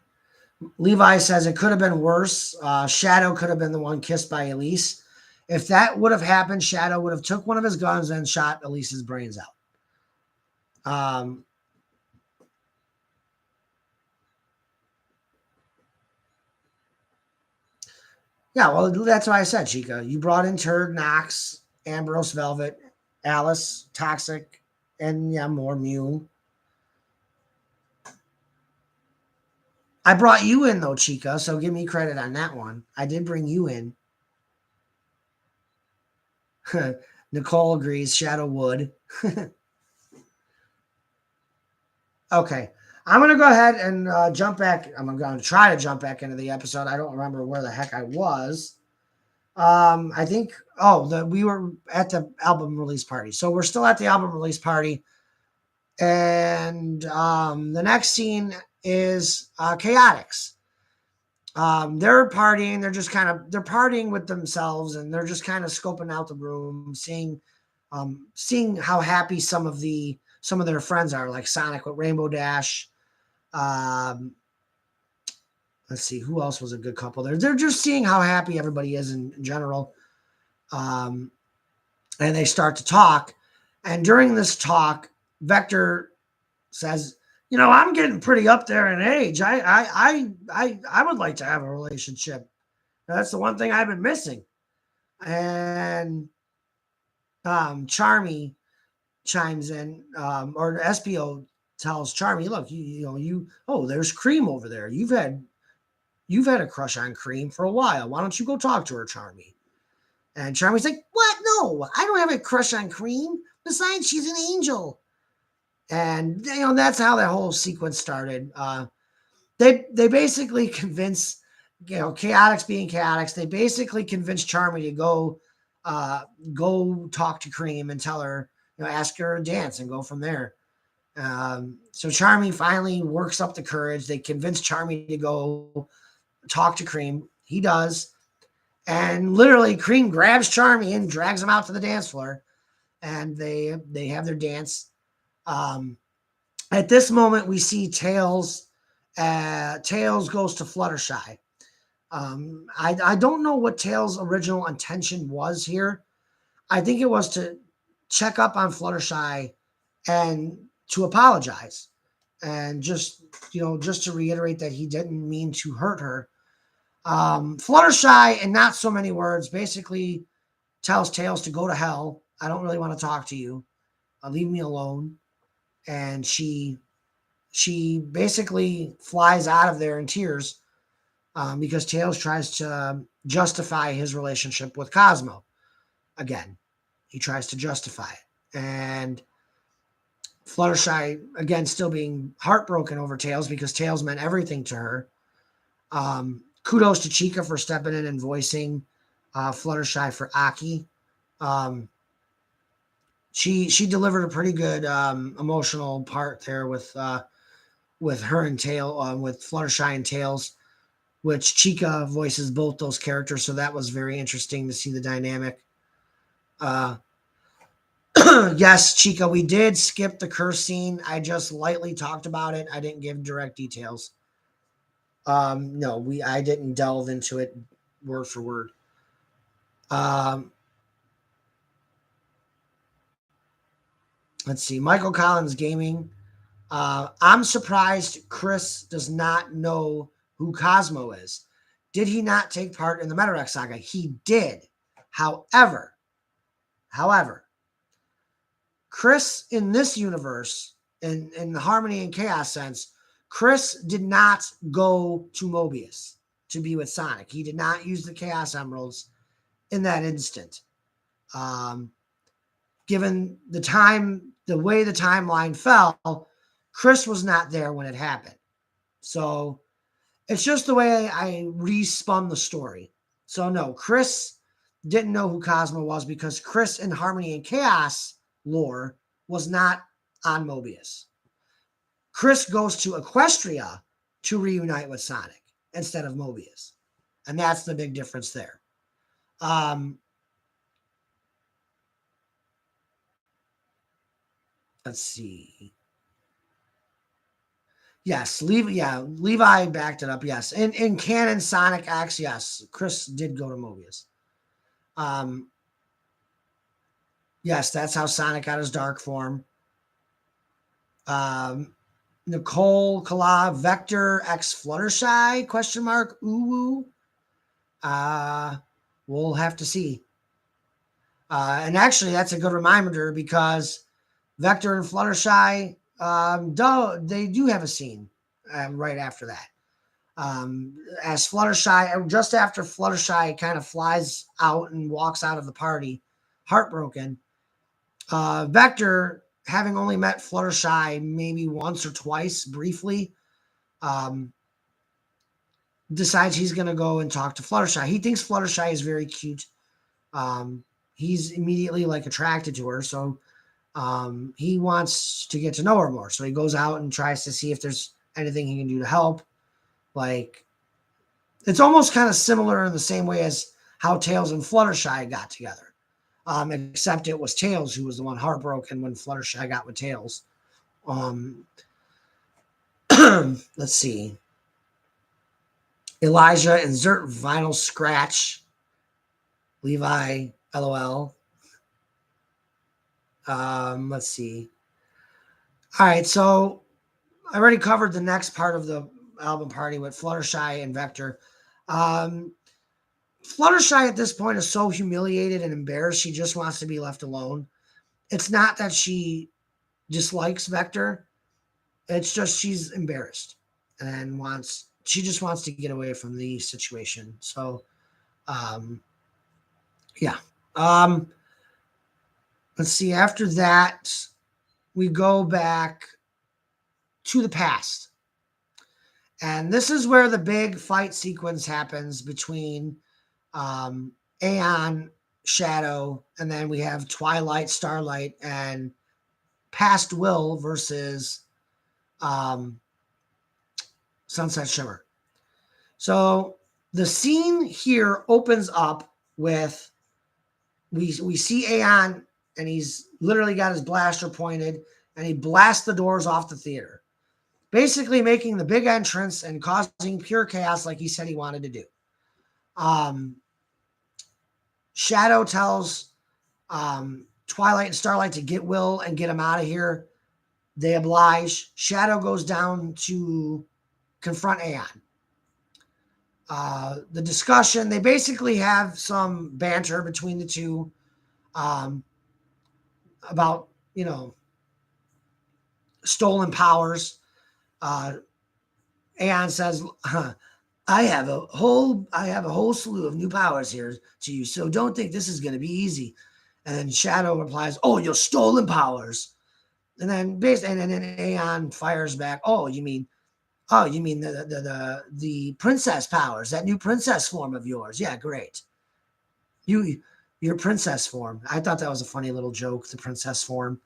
Levi says it could have been worse. Shadow could have been the one kissed by Elise. If that would have happened, Shadow would have took one of his guns and shot Elise's brains out. Yeah, well, that's why I said, Chica. You brought in Turd, Nox, Ambrose, Velvet, Alice, Toxic, and yeah, more Mew. I brought you in though, Chica, so give me credit on that one. I did bring you in. Nicole agrees, Shadow Wood. Okay. I'm going to go ahead and jump back. I'm going to try to jump back into the episode. I don't remember where the heck I was. I think, we were at the album release party. So we're still at the album release party. And the next scene is Chaotix. They're partying. They're partying with themselves, and they're just kind of scoping out the room, seeing how happy some of their friends are, like Sonic with Rainbow Dash. Um, let's see, who else was a good couple there. They're just seeing how happy everybody is in general. And they start to talk. And during this talk, Vector says, I'm getting pretty up there in age. I would like to have a relationship. That's the one thing I've been missing. And Charmy chimes in, or SPO tells Charmy, look, there's Cream over there. You've had a crush on Cream for a while. Why don't you go talk to her, Charmy? And Charmy's like, what? No, I don't have a crush on Cream. Besides, she's an angel. And that's how that whole sequence started. They basically convince, Chaotix being Chaotix, they basically convince Charmy to go talk to Cream and tell her, ask her to dance and go from there. So Charmy finally works up the courage. They convince Charmy to go talk to Cream. He does. And literally Cream grabs Charmy and drags him out to the dance floor. And they have their dance. At this moment, we see Tails. Tails goes to Fluttershy. I don't know what Tails' original intention was here. I think it was to check up on Fluttershy and to apologize. And just to reiterate that he didn't mean to hurt her. Fluttershy, in not so many words, basically tells Tails to go to hell. I don't really want to talk to you. Leave me alone. And she basically flies out of there in tears because Tails tries to justify his relationship with Cosmo. Again, he tries to justify it. And Fluttershy, again, still being heartbroken over Tails because Tails meant everything to her. Kudos to Chica for stepping in and voicing Fluttershy for Aki. She delivered a pretty good emotional part there with her and Tail, with Fluttershy and Tails, which Chica voices both those characters, so that was very interesting to see the dynamic. Yes, Chica, we did skip the curse scene. I just lightly talked about it. I didn't give direct details. No, I didn't delve into it word for word. Let's see. Michael Collins Gaming. I'm surprised Chris does not know who Cosmo is. Did he not take part in the Metarex saga? He did. However, Chris in this universe, in the Harmony and Chaos sense, Chris did not go to Mobius to be with Sonic. He did not use the Chaos Emeralds in that instant. Given the way the timeline fell, Chris was not there when it happened. So it's just the way I respun the story. So no, Chris didn't know who Cosmo was because Chris in Harmony and Chaos lore was not on Mobius. Chris goes to Equestria to reunite with Sonic instead of Mobius. And that's the big difference there. Let's see. Yes, Levi backed it up. Yes, in canon Sonic X, yes, Chris did go to Mobius. Yes, that's how Sonic got his dark form. Nicole Kala Vector X Fluttershy ? Uwu. We'll have to see. And actually, that's a good reminder because Vector and Fluttershy, they do have a scene right after that. As Fluttershy, just after Fluttershy kind of flies out and walks out of the party, heartbroken, Vector, having only met Fluttershy maybe once or twice briefly, decides he's going to go and talk to Fluttershy. He thinks Fluttershy is very cute. He's immediately like attracted to her, so he wants to get to know her more. So he goes out and tries to see if there's anything he can do to help. Like, it's almost kind of similar in the same way as how Tails and Fluttershy got together. Except it was Tails who was the one heartbroken when Fluttershy got with Tails. Let's see. Elijah, insert vinyl scratch. Levi, LOL. Let's see. All right, so I already covered the next part of the album party with Fluttershy and Vector. Fluttershy at this point is so humiliated and embarrassed, she just wants to be left alone. It's not that she dislikes Vector. It's just she's embarrassed and she just wants to get away from the situation. So, yeah. Let's see. After that, we go back to the past. And this is where the big fight sequence happens between Aeon, Shadow, and then we have Twilight, Starlight, and Past Will versus Sunset Shimmer. So the scene here opens up with we see Aeon, and he's literally got his blaster pointed, and he blasts the doors off the theater, basically making the big entrance and causing pure chaos like he said he wanted to do. Shadow tells Twilight and Starlight to get Will and get him out of here. They oblige. Shadow goes down to confront Aeon. The discussion, they basically have some banter between the two about, stolen powers. Aeon says, I have a whole slew of new powers here to you, so don't think this is going to be easy. And then Shadow replies, "Oh, your stolen powers." And then Aeon fires back, "Oh, you mean the princess powers, that new princess form of yours? Yeah, great. Your princess form." I thought that was a funny little joke, the princess form.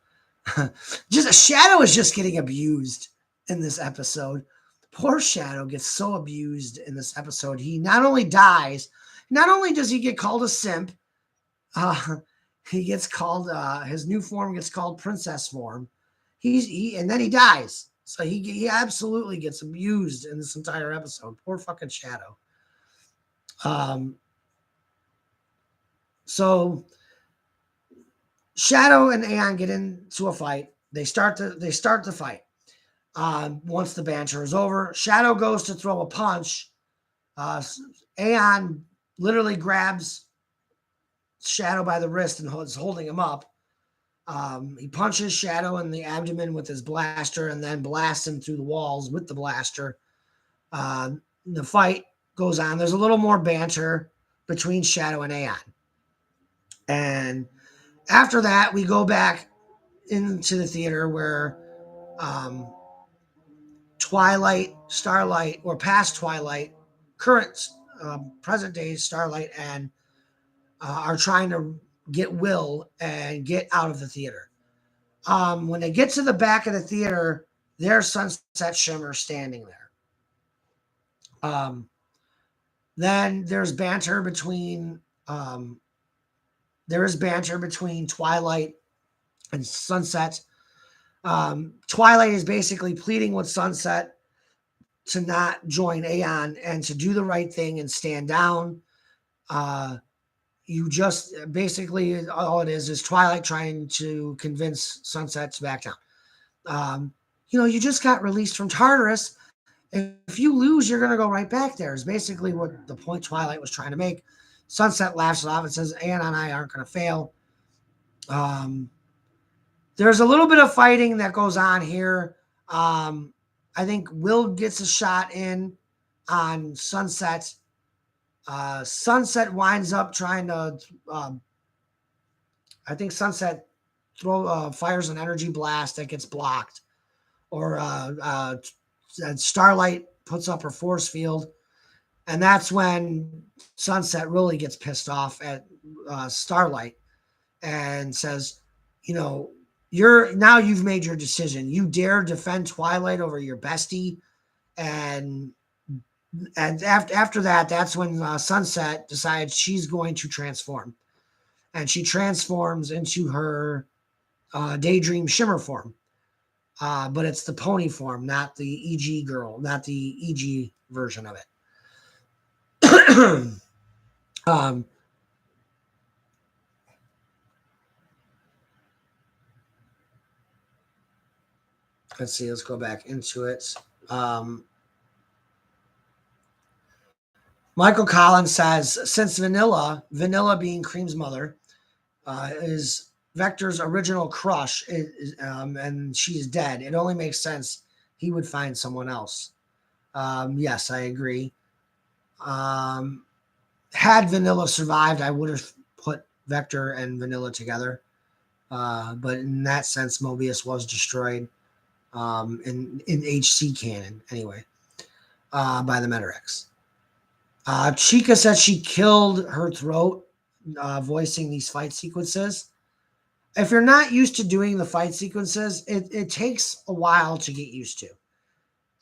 Shadow is just getting abused in this episode. Poor Shadow gets so abused in this episode. He not only dies, not only does he get called a simp, he gets called, his new form gets called princess form. And then he dies. So he absolutely gets abused in this entire episode. Poor fucking Shadow. So Shadow and Aeon get into a fight. They start the fight. Once the banter is over, Shadow goes to throw a punch. Aeon literally grabs Shadow by the wrist and is holding him up. He punches Shadow in the abdomen with his blaster and then blasts him through the walls with the blaster. The fight goes on. There's a little more banter between Shadow and Aeon. And after that, we go back into the theater where Twilight, Starlight, or past Twilight, current, present day Starlight, and are trying to get Will and get out of the theater. When they get to the back of the theater, there's Sunset Shimmer standing there. Then there's banter between Twilight and Sunset. Twilight is basically pleading with Sunset to not join Aeon and to do the right thing and stand down. You just basically, all it is Twilight trying to convince Sunset to back down. You just got released from Tartarus. If you lose, you're going to go right back there, is basically what the point Twilight was trying to make. Sunset laughs it off and says, Anna and I aren't going to fail. There's a little bit of fighting that goes on here. I think Will gets a shot in on Sunset. Sunset winds up trying to. I think Sunset fires an energy blast that gets blocked, or Starlight puts up her force field, and that's when Sunset really gets pissed off at Starlight and says, you know, you've made your decision. You dare defend Twilight over your bestie, and after that, that's when Sunset decides she's going to transform, and she transforms into her Daydream Shimmer form. But it's the pony form, not the EG girl, not the EG version of it. Let's see. Let's go back into it. Michael Collins says, since Vanilla being Cream's mother, is Vector's original crush, and she's dead, it only makes sense he would find someone else. Yes, I agree. Had Vanilla survived, I would have put Vector and Vanilla together. But in that sense, Mobius was destroyed in HC canon, anyway, by the Metarex. Chica said she killed her throat voicing these fight sequences. If you're not used to doing the fight sequences, it takes a while to get used to.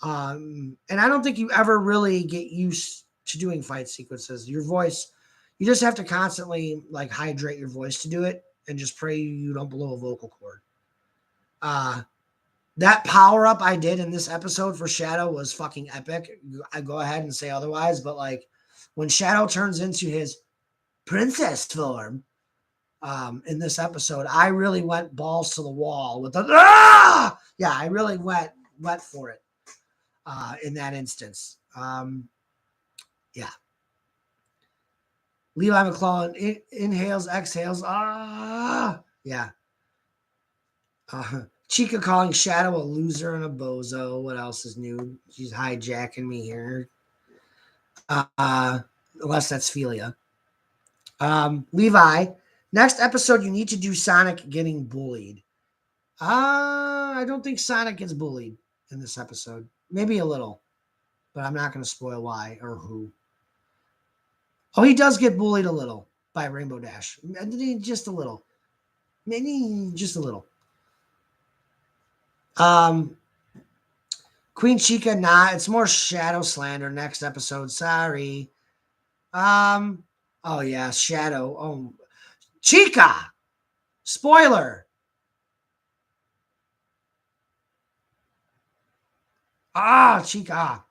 And I don't think you ever really get used to doing fight sequences. Your voice, you just have to constantly like hydrate your voice to do it and just pray you don't blow a vocal cord. That power up I did in this episode for Shadow was fucking epic. I go ahead and say otherwise, but like when Shadow turns into his princess form in this episode, I really went balls to the wall with the yeah, I really went for it in that instance. Yeah. Levi McClellan inhales, exhales. Yeah. Chica calling Shadow a loser and a bozo. What else is new? She's hijacking me here. Unless that's Philia. Levi, next episode you need to do Sonic getting bullied. I don't think Sonic gets bullied in this episode. Maybe a little, but I'm not going to spoil why or who. Oh, he does get bullied a little by Rainbow Dash. Just a little. Maybe just a little. Queen Chica, nah, it's more Shadow slander next episode. Sorry. Oh yeah, Shadow. Oh, Chica. Spoiler. Chica.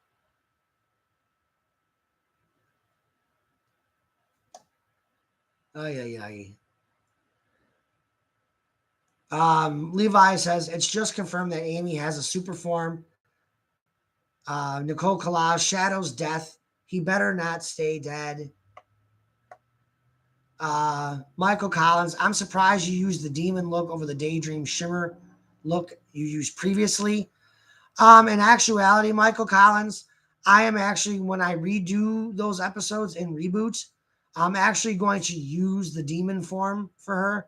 Oh yeah. Levi says it's just confirmed that Amy has a super form. Nicole Collage, Shadow's death. He better not stay dead. Michael Collins, I'm surprised you used the demon look over the Daydream Shimmer look you used previously. In actuality, Michael Collins, I am actually, when I redo those episodes in Reboot, I'm actually going to use the demon form for her.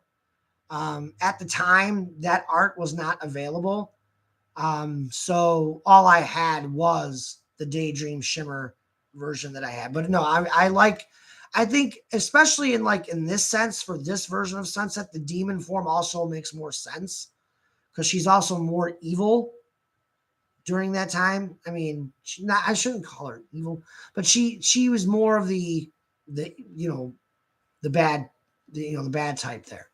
At the time, that art was not available. So all I had was the Daydream Shimmer version that I had. But no, I think especially in this sense for this version of Sunset, the demon form also makes more sense because she's also more evil during that time. I mean, I shouldn't call her evil, but she was more of the bad, the bad type there.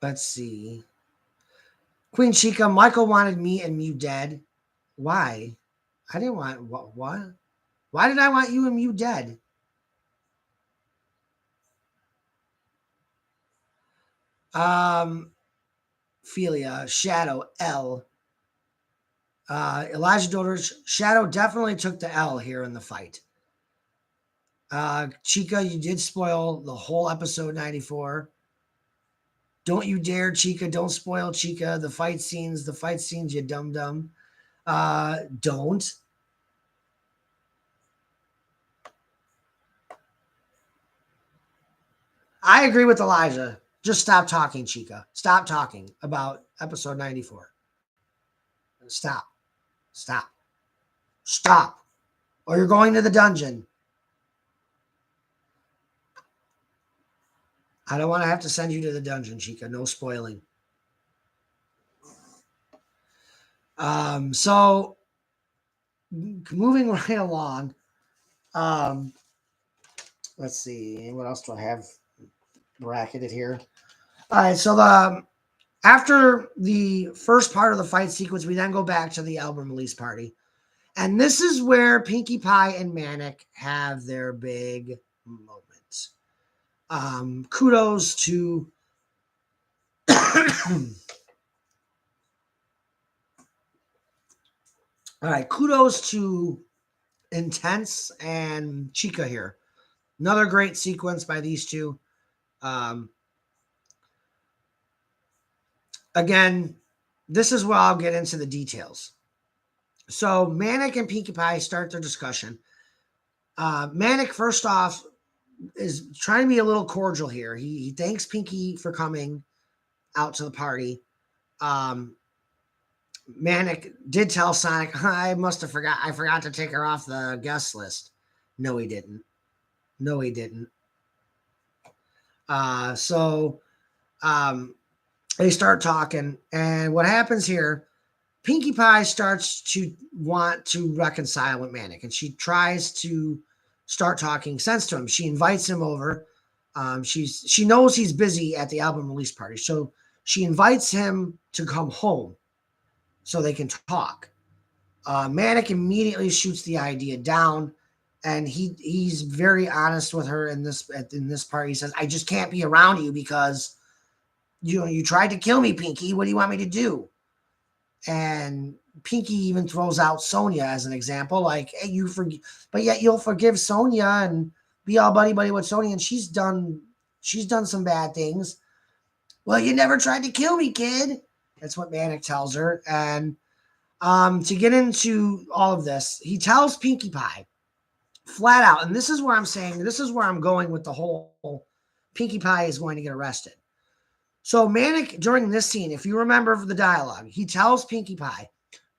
Let's see. Queen Chica, Michael wanted me and Mew dead. Why? I didn't want what? Why did I want you and Mew dead? Felia, Shadow, L. Elijah Doter's Shadow definitely took the L here in the fight. Chica, you did spoil the whole episode 94. Don't you dare, Chica. Don't spoil Chica. The fight scenes, you dum-dum. Don't. I agree with Elijah. Just stop talking, Chica. Stop talking about episode 94. Stop. Stop. Stop. Or you're going to the dungeon. I don't want to have to send you to the dungeon, Chica. No spoiling. So moving right along. Let's see. What else do I have bracketed here? All right. So after the first part of the fight sequence, we then go back to the album release party. And this is where Pinkie Pie and Manic have their big moments. Kudos to all right, kudos to Intense and Chica here. Another great sequence by these two. Again, this is where I'll get into the details. So Manic and Pinkie Pie start their discussion. Manic, first off, is trying to be a little cordial here. He thanks Pinkie for coming out to the party. Manic did tell Sonic, I forgot to take her off the guest list. No, he didn't. They start talking, and what happens here, Pinkie Pie starts to want to reconcile with Manic, and she tries to start talking sense to him. She invites him over. She knows he's busy at the album release party, so she invites him to come home so they can talk. Manic immediately shoots the idea down, and he's very honest with her in this part. He says, "I just can't be around you because you tried to kill me, Pinkie. What do you want me to do?" And Pinkie even throws out Sonia as an example, like, "Hey, but yet you'll forgive Sonia and be all buddy with Sonia, and she's done some bad things." "Well, you never tried to kill me, kid." That's what Manic tells her. And to get into all of this, he tells Pinkie Pie flat out, and this is where I'm going with the whole Pinkie Pie is going to get arrested. So Manic, during this scene, if you remember the dialogue, he tells Pinkie Pie,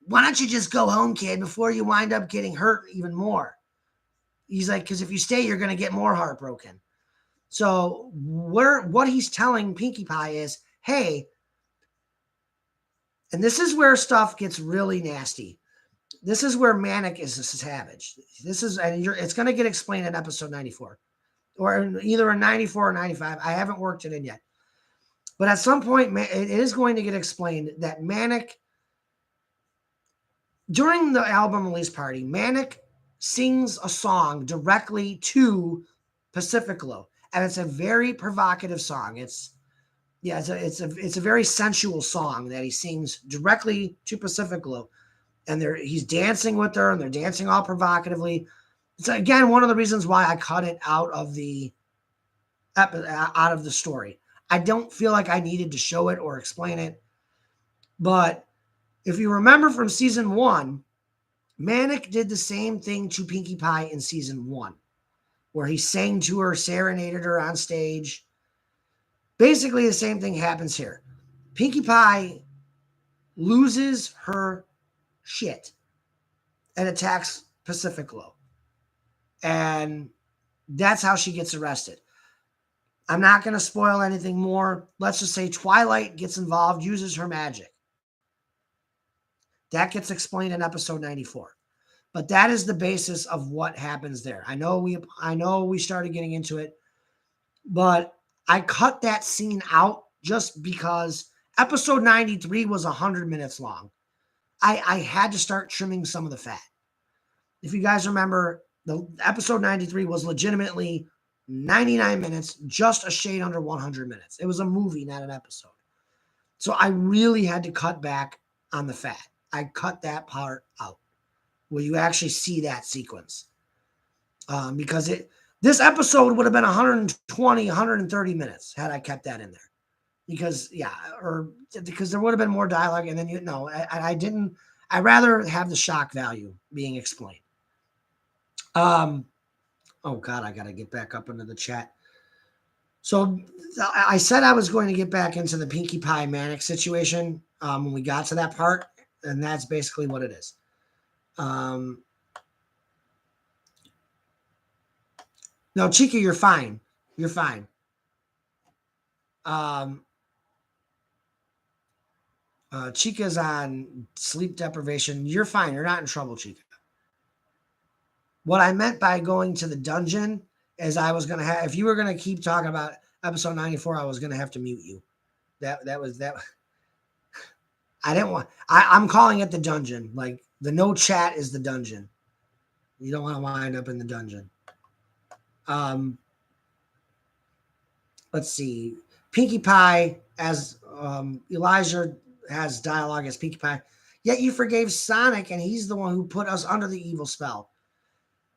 "Why don't you just go home, kid, before you wind up getting hurt even more?" He's like, "Because if you stay, you're going to get more heartbroken." So what he's telling Pinkie Pie is, hey, and this is where stuff gets really nasty. This is where Manic is a savage. It's going to get explained in episode 94, or either in 94 or 95. I haven't worked it in yet. But at some point, it is going to get explained that Manic, during the album release party, Manic sings a song directly to Pacific Glow, and it's a very provocative song. It's a very sensual song that he sings directly to Pacific Glow, and he's dancing with her, and they're dancing all provocatively. It's again one of the reasons why I cut it out of the story. I don't feel like I needed to show it or explain it. But if you remember from season 1, Manic did the same thing to Pinkie Pie in season 1, where he sang to her, serenaded her on stage. Basically, the same thing happens here. Pinkie Pie loses her shit and attacks Pacific Glow. And that's how she gets arrested. I'm not going to spoil anything more. Let's just say Twilight gets involved, uses her magic. That gets explained in episode 94. But that is the basis of what happens there. I know we started getting into it, but I cut that scene out just because episode 93 was 100 minutes long. I had to start trimming some of the fat. If you guys remember, the episode 93 was legitimately 99 minutes, just a shade under 100 minutes. It was a movie, not an episode. So I really had to cut back on the fat. I cut that part out where you actually see that sequence. Because this episode would have been 120, 130 minutes had I kept that in there. Because because there would have been more dialogue, and then I didn't. I rather have the shock value being explained. Oh God, I got to get back up into the chat. So I said I was going to get back into the Pinkie Pie Manic situation when we got to that part, and that's basically what it is. No, Chica, you're fine. You're fine. Chica's on sleep deprivation. You're fine. You're not in trouble, Chica. What I meant by going to the dungeon is I was going to have, if you were going to keep talking about episode 94, I was going to have to mute you. That was that. I didn't want, I'm calling it the dungeon. Like the no chat is the dungeon. You don't want to wind up in the dungeon. Let's see. Pinkie Pie as Elijah has dialogue as Pinkie Pie. Yet you forgave Sonic, and he's the one who put us under the evil spell.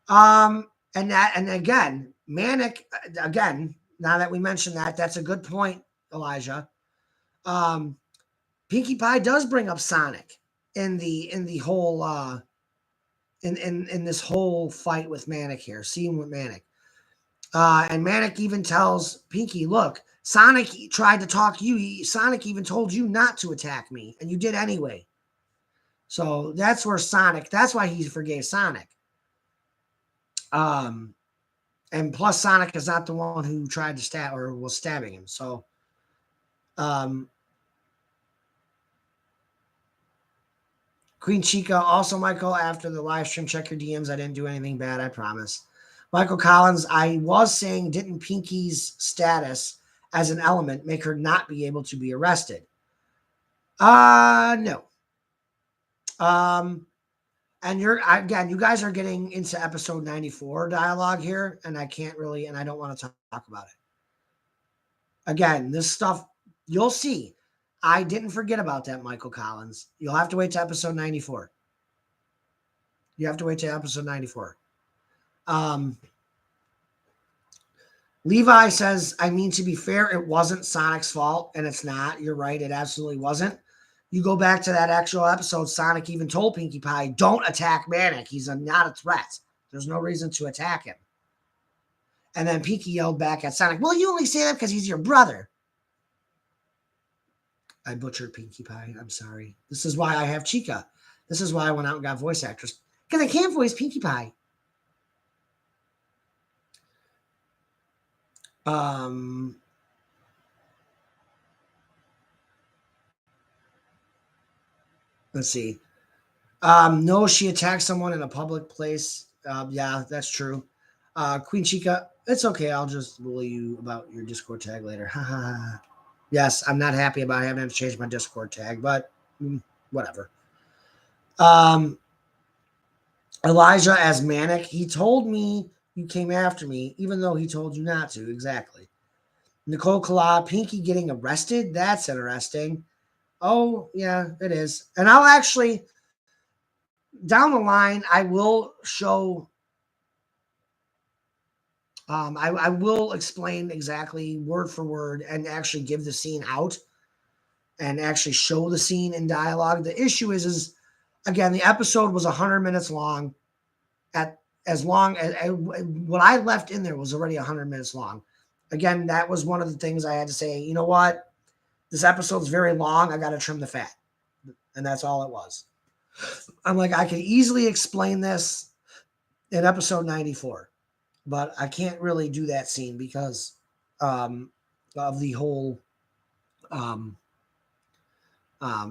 And again, Manic, again, now that we mentioned that, that's a good point, Elijah. Pinkie Pie does bring up Sonic in the whole in this whole fight with Manic here, scene with Manic. And Manic even tells Pinkie, look, Sonic tried to talk you. Sonic even told you not to attack me, and you did anyway. So that's where Sonic, that's why he forgave Sonic. And plus Sonic is not the one who tried to stab or was stabbing him. So, Queen Chica, also Michael, after the live stream, check your DMs. I didn't do anything bad, I promise. Michael Collins, I was saying, didn't Pinkie's status as an element make her not be able to be arrested? No. And you guys are getting into episode 94 dialogue here, and I can't really, and I don't want to talk about it. Again, this stuff, you'll see. I didn't forget about that, Michael Collins. You'll have to wait to episode 94. You have to wait to episode 94. Levi says, I mean, to be fair, it wasn't Sonic's fault, and it's not. You're right. It absolutely wasn't. You go back to that actual episode, Sonic even told Pinkie Pie, don't attack Manic. He's not a threat. There's no reason to attack him. And then Pinkie yelled back at Sonic, well, you only say that because he's your brother. I butchered Pinkie Pie. I'm sorry. This is why I have Chica. This is why I went out and got voice actors. Because I can't voice Pinkie Pie. Let's see. No, she attacked someone in a public place. Yeah, that's true. Queen Chica, it's okay. I'll just bully you about your Discord tag later. Yes, I'm not happy about having to change my Discord tag, but whatever. Elijah as Manic, he told me you came after me, even though he told you not to. Exactly. Nicole Kala, Pinkie getting arrested? That's interesting. Oh, yeah, it is. And I'll actually, down the line, I will show, I will explain exactly word for word and actually give the scene out and actually show the scene in dialogue. The issue is again, the episode was 100 minutes long. As long as what I left in there was already 100 minutes long. Again, that was one of the things I had to say, you know what? This episode's very long. I got to trim the fat. And that's all it was. I'm like, I could easily explain this in episode 94, but I can't really do that scene because of the whole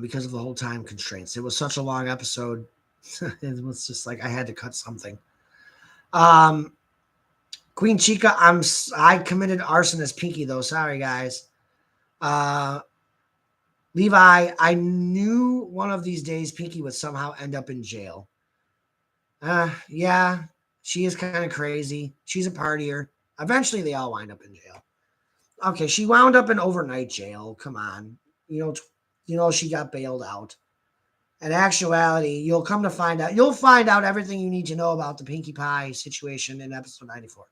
because of the whole time constraints. It was such a long episode. It was just like I had to cut something. Queen Chica, I committed arson as Pinkie though. Sorry guys. Levi, I knew one of these days Pinkie would somehow end up in jail. Yeah, she is kind of crazy. She's a partier. Eventually they all wind up in jail. Okay, she wound up in overnight jail. Come on. You know, she got bailed out. In actuality, you'll find out everything you need to know about the Pinkie Pie situation in episode 94.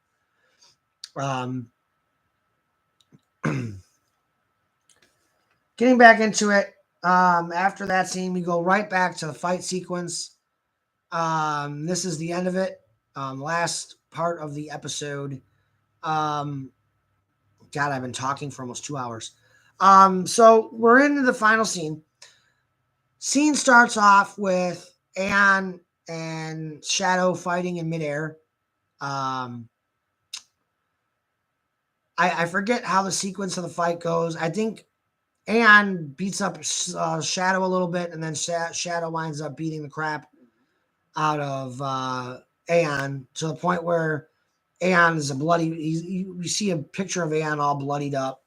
Getting back into it, after that scene, we go right back to the fight sequence. This is the end of it. Last part of the episode. God, I've been talking for almost 2 hours. So we're into the final scene. Scene starts off with Aeon and Shadow fighting in midair. I forget how the sequence of the fight goes. I think Aeon beats up Shadow a little bit, and then Shadow winds up beating the crap out of Aeon to the point where Aeon is a bloody. You see a picture of Aeon all bloodied up.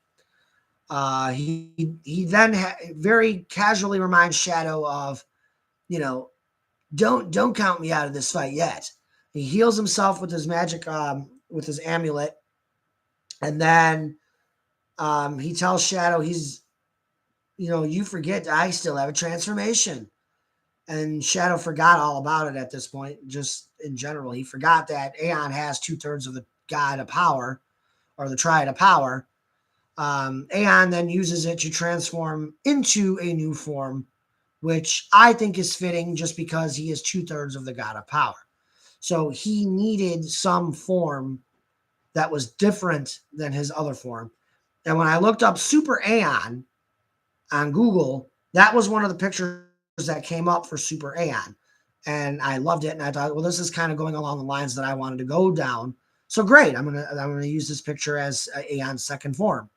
He then very casually reminds Shadow of, don't count me out of this fight yet. He heals himself with his magic, with his amulet, and then he tells Shadow you forget I still have a transformation. And Shadow forgot all about it at this point, just in general. He forgot that Aeon has 2/3 of the God of power, or the Triad of power. Aeon then uses it to transform into a new form, which I think is fitting just because he is 2/3 of the God of power. So he needed some form that was different than his other form. And when I looked up Super Aeon on Google, that was one of the pictures that came up for Super Aeon. And I loved it. And I thought, well, this is kind of going along the lines that I wanted to go down. So great. I'm gonna use this picture as Aeon's second form.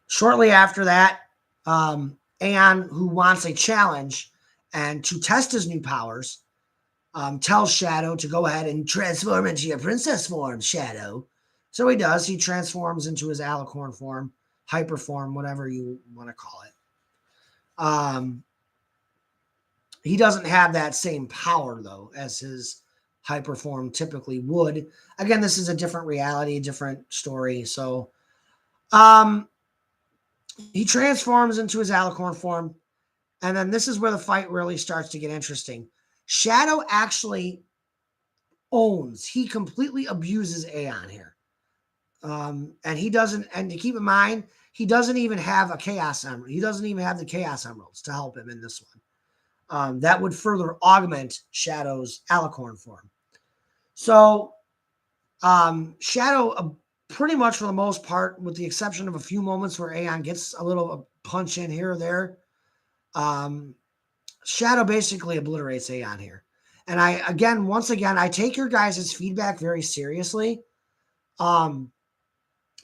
Shortly after that, Aeon, who wants a challenge and to test his new powers, tells Shadow to go ahead and transform into your princess form, Shadow. So he does. He transforms into his alicorn form, hyper form, whatever you want to call it. He doesn't have that same power, though, as his hyper form typically would. Again, this is a different reality, different story. So he transforms into his alicorn form, and then this is where the fight really starts to get interesting. Shadow actually he completely abuses Aeon here. And he doesn't, and to keep in mind, he doesn't even have a Chaos Emerald. He doesn't even have the Chaos Emeralds to help him in this one. That would further augment Shadow's alicorn form. So Shadow, pretty much for the most part, with the exception of a few moments where Aeon gets a little punch in here or there, Shadow basically obliterates Aeon here. And once again, I take your guys' feedback very seriously.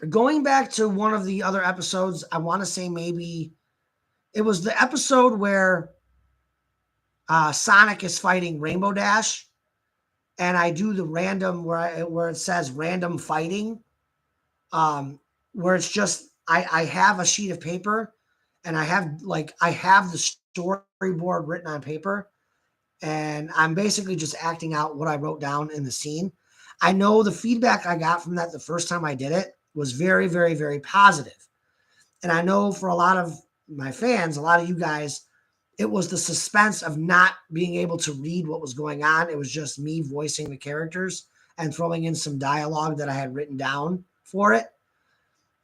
Going back to one of the other episodes, I want to say maybe it was the episode where Sonic is fighting Rainbow Dash, and I do the random where it says random fighting, where it's just I have a sheet of paper, and I have the storyboard written on paper, and I'm basically just acting out what I wrote down in the scene. I know the feedback I got from that the first time I did it was very, very, very positive. And I know for a lot of my fans, a lot of you guys, it was the suspense of not being able to read what was going on. It was just me voicing the characters and throwing in some dialogue that I had written down for it.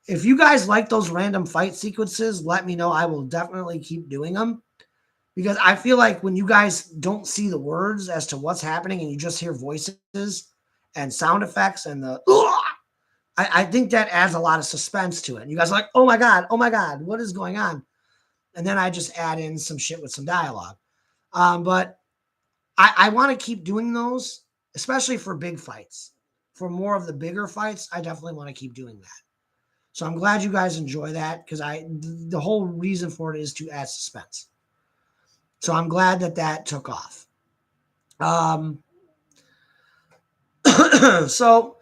If you guys like those random fight sequences, let me know. I will definitely keep doing them. Because I feel like when you guys don't see the words as to what's happening and you just hear voices and sound effects and I think that adds a lot of suspense to it. And you guys are like, oh my God, what is going on? And then I just add in some shit with some dialogue. But I want to keep doing those, especially for big fights. For more of the bigger fights, I definitely want to keep doing that. So I'm glad you guys enjoy that because the whole reason for it is to add suspense. So I'm glad that took off. So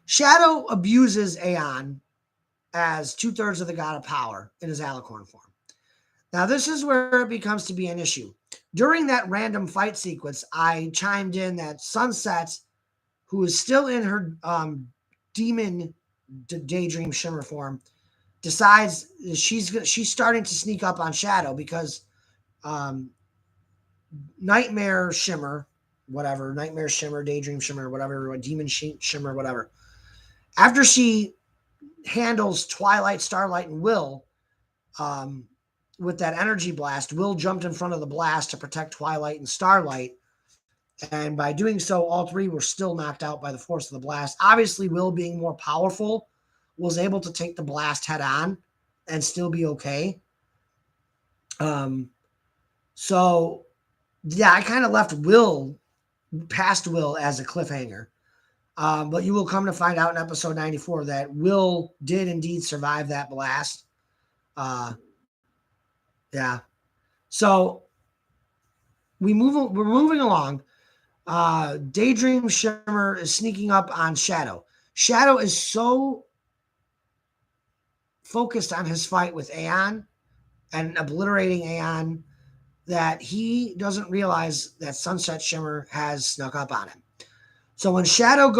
Shadow abuses Aeon as 2/3 of the God of power in his alicorn form. Now, this is where it becomes to be an issue. During that random fight sequence, I chimed in that Sunset, who is still in her demon daydream shimmer form, decides she's starting to sneak up on Shadow because Nightmare Shimmer, whatever, Nightmare Shimmer, Daydream Shimmer, whatever, Demon Shimmer, whatever. After she handles Twilight, Starlight, and Will with that energy blast, Will jumped in front of the blast to protect Twilight and Starlight. And by doing so, all three were still knocked out by the force of the blast. Obviously, Will, being more powerful, was able to take the blast head on and still be okay. So, yeah, I kind of left past Will as a cliffhanger. But you will come to find out in episode 94 that Will did indeed survive that blast. Yeah. So we're moving along. Daydream Shimmer is sneaking up on Shadow. Shadow is so focused on his fight with Aeon and obliterating Aeon that he doesn't realize that Sunset Shimmer has snuck up on him. So when Shadow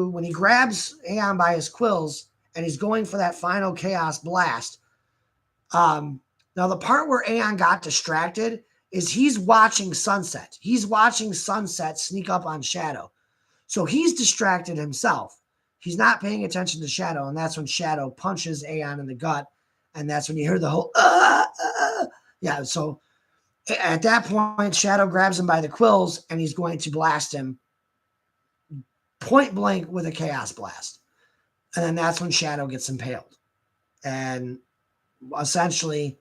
when he grabs Aeon by his quills and he's going for that final Chaos Blast, now the part where Aeon got distracted is he's watching Sunset. He's watching Sunset sneak up on Shadow. So he's distracted himself. He's not paying attention to Shadow, and that's when Shadow punches Aeon in the gut, and that's when you hear the whole, yeah, so at that point, Shadow grabs him by the quills, and he's going to blast him point blank with a Chaos Blast. And then that's when Shadow gets impaled. And essentially,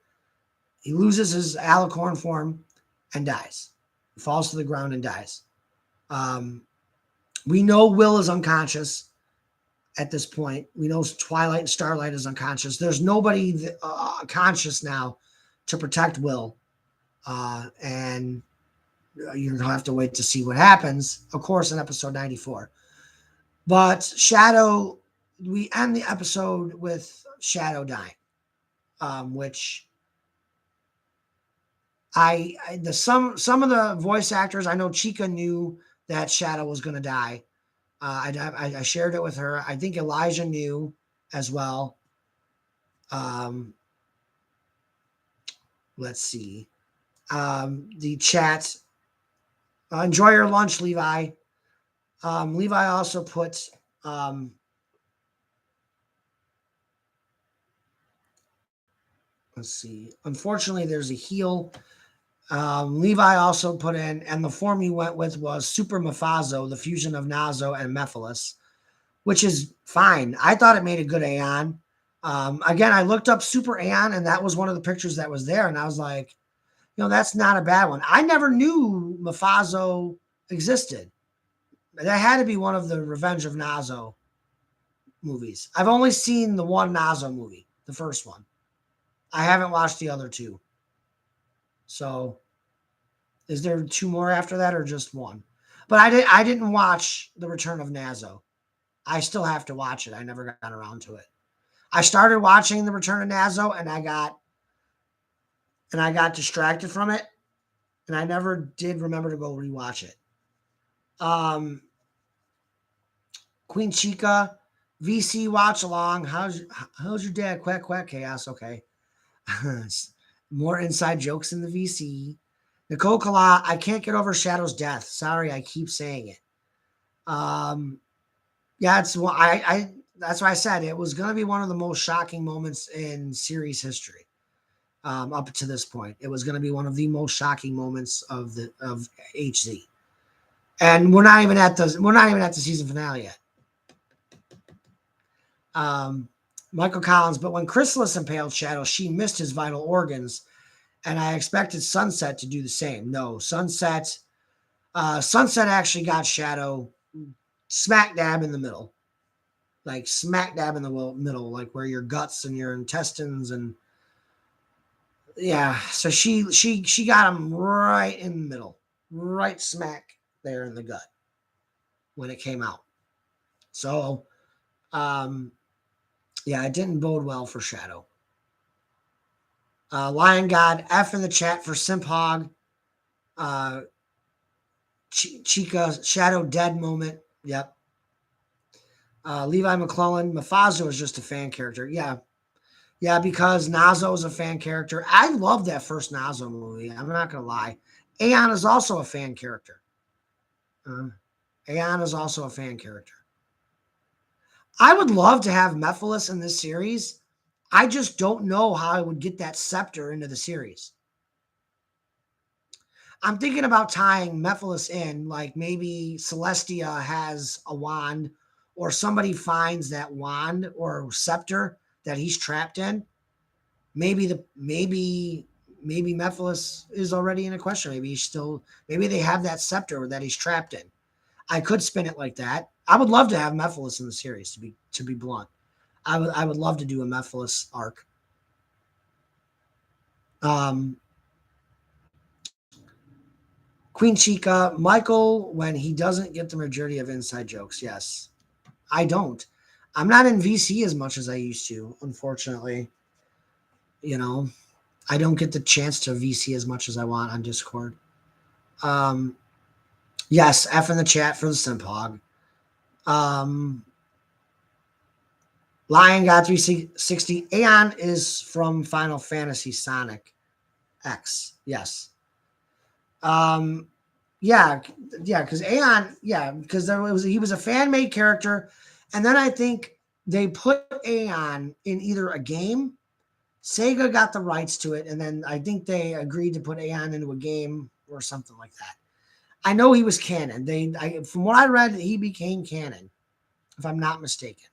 he loses his alicorn form and dies. He falls to the ground and dies. We know Will is unconscious at this point. We know Twilight and Starlight is unconscious. There's nobody conscious now to protect Will. And you're going to have to wait to see what happens, of course, in episode 94. But Shadow, we end the episode with Shadow dying, which some of the voice actors, I know Chica knew that Shadow was going to die. I shared it with her. I think Elijah knew as well. Let's see. The chat. Enjoy your lunch, Levi. Levi also put let's see. Unfortunately, there's a heal. Levi also put in, and the form he went with was Super Mephazo, the fusion of Nazo and Mephiles, which is fine. I thought it made a good Aeon. Again, I looked up Super Aeon, and that was one of the pictures that was there, and I was like, that's not a bad one. I never knew Mephazo existed. That had to be one of the Revenge of Nazo movies. I've only seen the one Nazo movie, the first one. I haven't watched the other two. So, is there two more after that or just one? But I didn't watch The Return of Nazo. I still have to watch it. I never got around to it. I started watching The Return of Nazo and I got distracted from it, and I never did remember to go rewatch it. Queen Chica, VC watch along. How's your dad? Quack quack chaos. Okay. More inside jokes in the VC. Nicole Kala, I can't get over Shadow's death. Sorry, I keep saying it. Yeah, that's why I said it was going to be one of the most shocking moments in series history. Up to this point, it was going to be one of the most shocking moments of HZ, and we're not even at the season finale yet. Michael Collins, but when Chrysalis impaled Shadow, she missed his vital organs, and I expected Sunset to do the same. No, Sunset actually got Shadow smack dab in the middle, like smack dab in the middle, like where your guts and your intestines and yeah. So she got him right in the middle, right smack there in the gut when it came out. So, yeah, it didn't bode well for Shadow. Lion God, F in the chat for Simp Hog. Chica, Shadow dead moment. Yep. Levi McClellan, Mephazo is just a fan character. Yeah. Yeah, because Nazo is a fan character. I love that first Nazo movie. I'm not going to lie. Aeon is also a fan character. Uh, Aeon is also a fan character. I would love to have Mephiles in this series. I just don't know how I would get that scepter into the series. I'm thinking about tying Mephiles in, like maybe Celestia has a wand, or somebody finds that wand or scepter that he's trapped in. Maybe Mephiles is already in a question. Maybe they have that scepter that he's trapped in. I could spin it like that. I would love to have Mephiles in the series, to be blunt. I would love to do a Mephiles arc. Um, Queen Chica, Michael, when he doesn't get the majority of inside jokes. Yes, I don't. I'm not in VC as much as I used to, unfortunately. You know, I don't get the chance to VC as much as I want on Discord. Um, yes, F in the chat for the Simphog. Lion God 360. Aeon is from Final Fantasy Sonic X. Yes. Um, yeah, because Aeon, because he was a fan made character, and then I think they put Aeon in either a game. Sega got the rights to it, and then I think they agreed to put Aeon into a game or something like that. I know he was canon. From what I read, he became canon, if I'm not mistaken.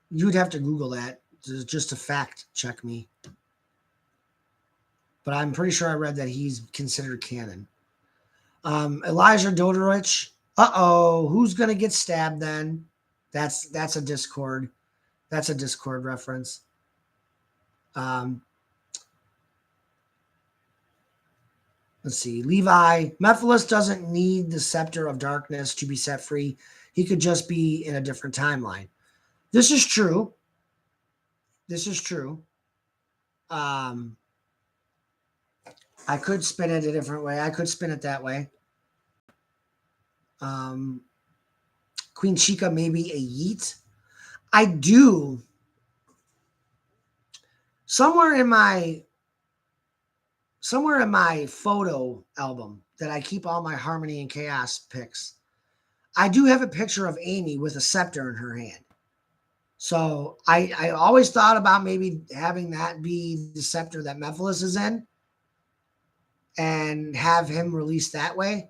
You'd have to Google that just to fact check me. But I'm pretty sure I read that he's considered canon. Elijah Dodorich. Who's gonna get stabbed then? That's a Discord. That's a Discord reference. Let's see. Levi. Mephiles doesn't need the scepter of darkness to be set free. He could just be in a different timeline. This is true. I could spin it a different way. I could spin it that way. Queen Chica, maybe a yeet. I do. Somewhere in my photo album that I keep all my Harmony and Chaos pics, I do have a picture of Amy with a scepter in her hand. So I always thought about maybe having that be the scepter that Mephiles is in and have him released that way.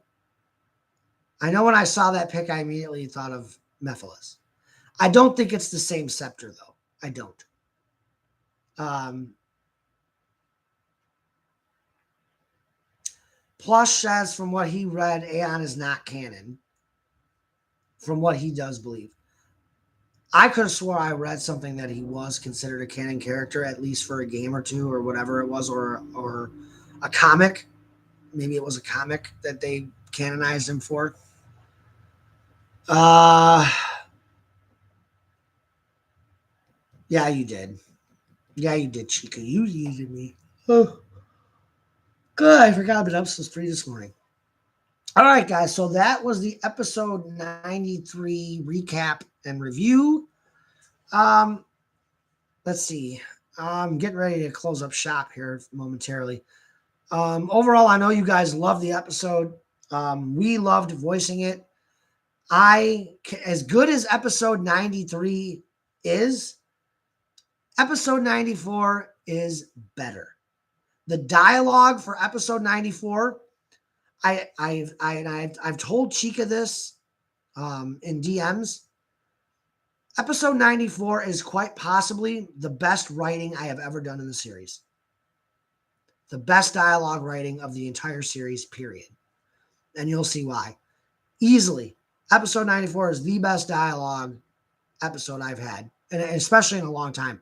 I know when I saw that pic, I immediately thought of Mephiles. I don't think it's the same scepter, though. I don't. Plush says from what he read, Aeon is not canon. From what he does believe. I could have swore I read something that he was considered a canon character, at least for a game or two or whatever it was, or a comic. Maybe it was a comic that they canonized him for. Yeah, you did. Yeah, you did, Chica. You yeeted me. Oh, good. I forgot I've been up since 3 this morning. All right, guys. So that was the episode 93 recap and review. Let's see. I'm getting ready to close up shop here momentarily. Overall, I know you guys love the episode. We loved voicing it. As good as episode 93 is, episode 94 is better. The dialogue for episode 94, I've told Chica this in DMs. Episode 94 is quite possibly the best writing I have ever done in the series. The best dialogue writing of the entire series, period. And you'll see why. Easily, episode 94 is the best dialogue episode I've had, and especially in a long time.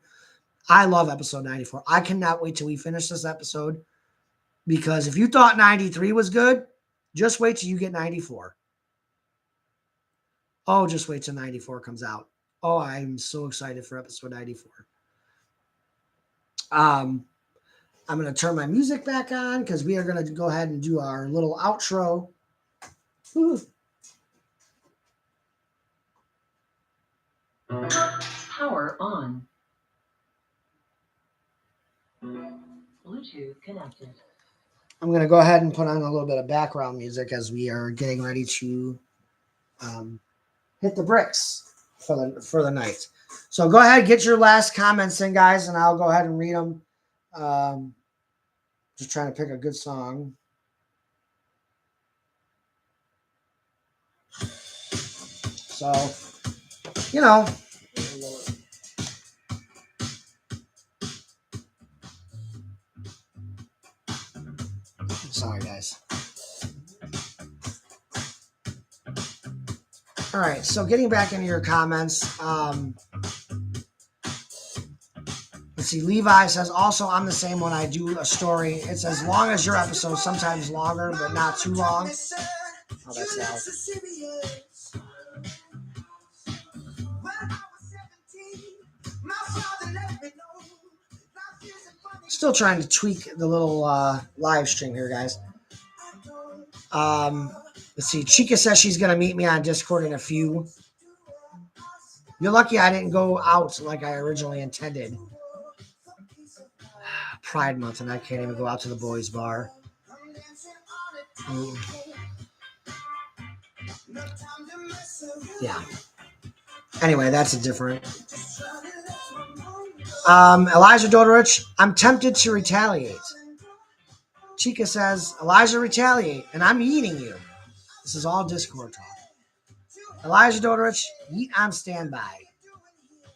I love episode 94. I cannot wait till we finish this episode, because if you thought 93 was good, just wait till you get 94. Oh, just wait till 94 comes out. Oh, I'm so excited for episode 94. I'm going to turn my music back on because we are going to go ahead and do our little outro. Woo. Power on. Bluetooth connected. I'm going to go ahead and put on a little bit of background music as we are getting ready to hit the bricks for the night. So go ahead, get your last comments in, guys, and I'll go ahead and read them. Just trying to pick a good song. So, you know. Sorry, guys. All right, so getting back into your comments. Let's see, Levi says, also, I'm the same when I do a story. It's as long as your episode, sometimes longer, but not too long. Oh, that's loud. Still trying to tweak the little live stream here, guys. Let's see. Chica says she's going to meet me on Discord in a few. You're lucky I didn't go out like I originally intended. Pride Month, and I can't even go out to the boys' bar. Yeah. Anyway, that's a different. Elijah Dodorich, I'm tempted to retaliate. Chica says, Elijah, retaliate, and I'm eating you. This is all Discord talk. Elijah Dodorich, yeet on standby.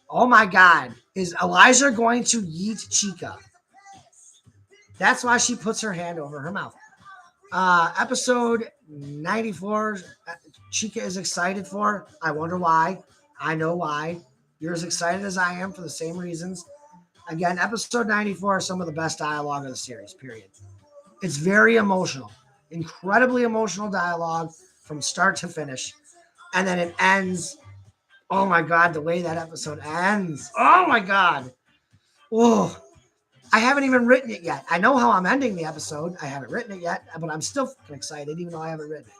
Oh my God. Is Elijah going to yeet Chica? That's why she puts her hand over her mouth. Episode 94, Chica is excited for. I wonder why. I know why. You're as excited as I am for the same reasons. Again, episode 94 is some of the best dialogue of the series, period. It's very emotional. Incredibly emotional dialogue from start to finish. And then it ends. Oh my God, the way that episode ends. Oh my God. Oh, I haven't even written it yet. I know how I'm ending the episode. I haven't written it yet, but I'm still excited, even though I haven't written it.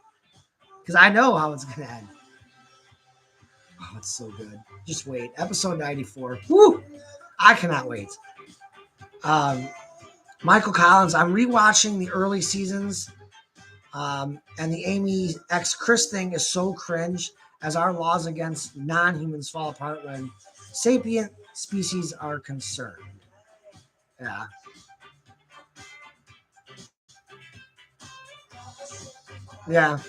Because I know how it's going to end. Oh, it's so good. Just wait. Episode 94. Woo! I cannot wait. Michael Collins, I'm rewatching the early seasons. And the Amy X Chris thing is so cringe as our laws against non-humans fall apart when sapient species are concerned. Yeah. Yeah.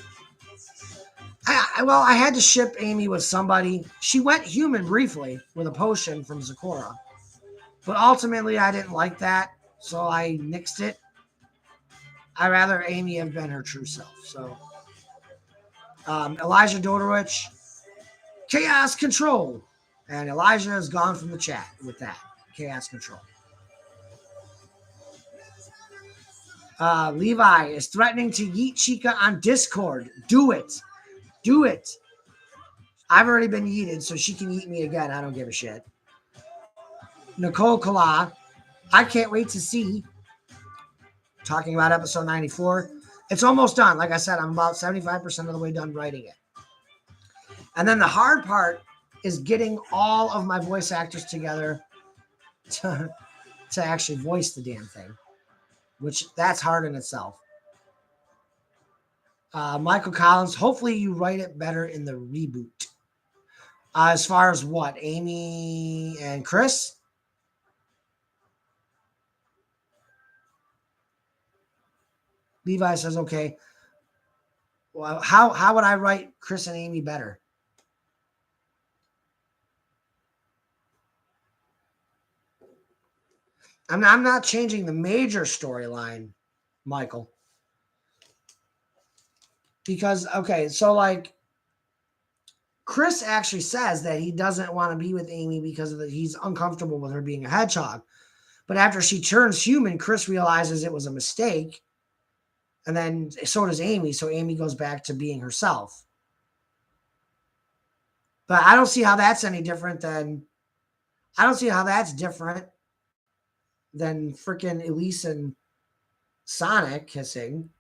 I had to ship Amy with somebody. She went human briefly with a potion from Zecora. But ultimately, I didn't like that, so I nixed it. I'd rather Amy have been her true self. So, Elijah Dodorich, Chaos Control. And Elijah is gone from the chat with that. Chaos Control. Levi is threatening to yeet Chica on Discord. Do it. Do it. I've already been yeeted, so she can eat me again. I don't give a shit. Nicole Kala, I can't wait to see. Talking about episode 94. It's almost done. Like I said, I'm about 75% of the way done writing it. And then the hard part is getting all of my voice actors together to actually voice the damn thing, which that's hard in itself. Michael Collins, hopefully you write it better in the reboot. As far as what? Amy and Chris? Levi says, okay. Well, how would I write Chris and Amy better? I'm not changing the major storyline, Michael. Because, okay, so like, Chris actually says that he doesn't want to be with Amy because he's uncomfortable with her being a hedgehog. But after she turns human, Chris realizes it was a mistake. And then so does Amy. So Amy goes back to being herself. But I don't see how that's any different than... I don't see how that's different than freaking Elise and Sonic kissing.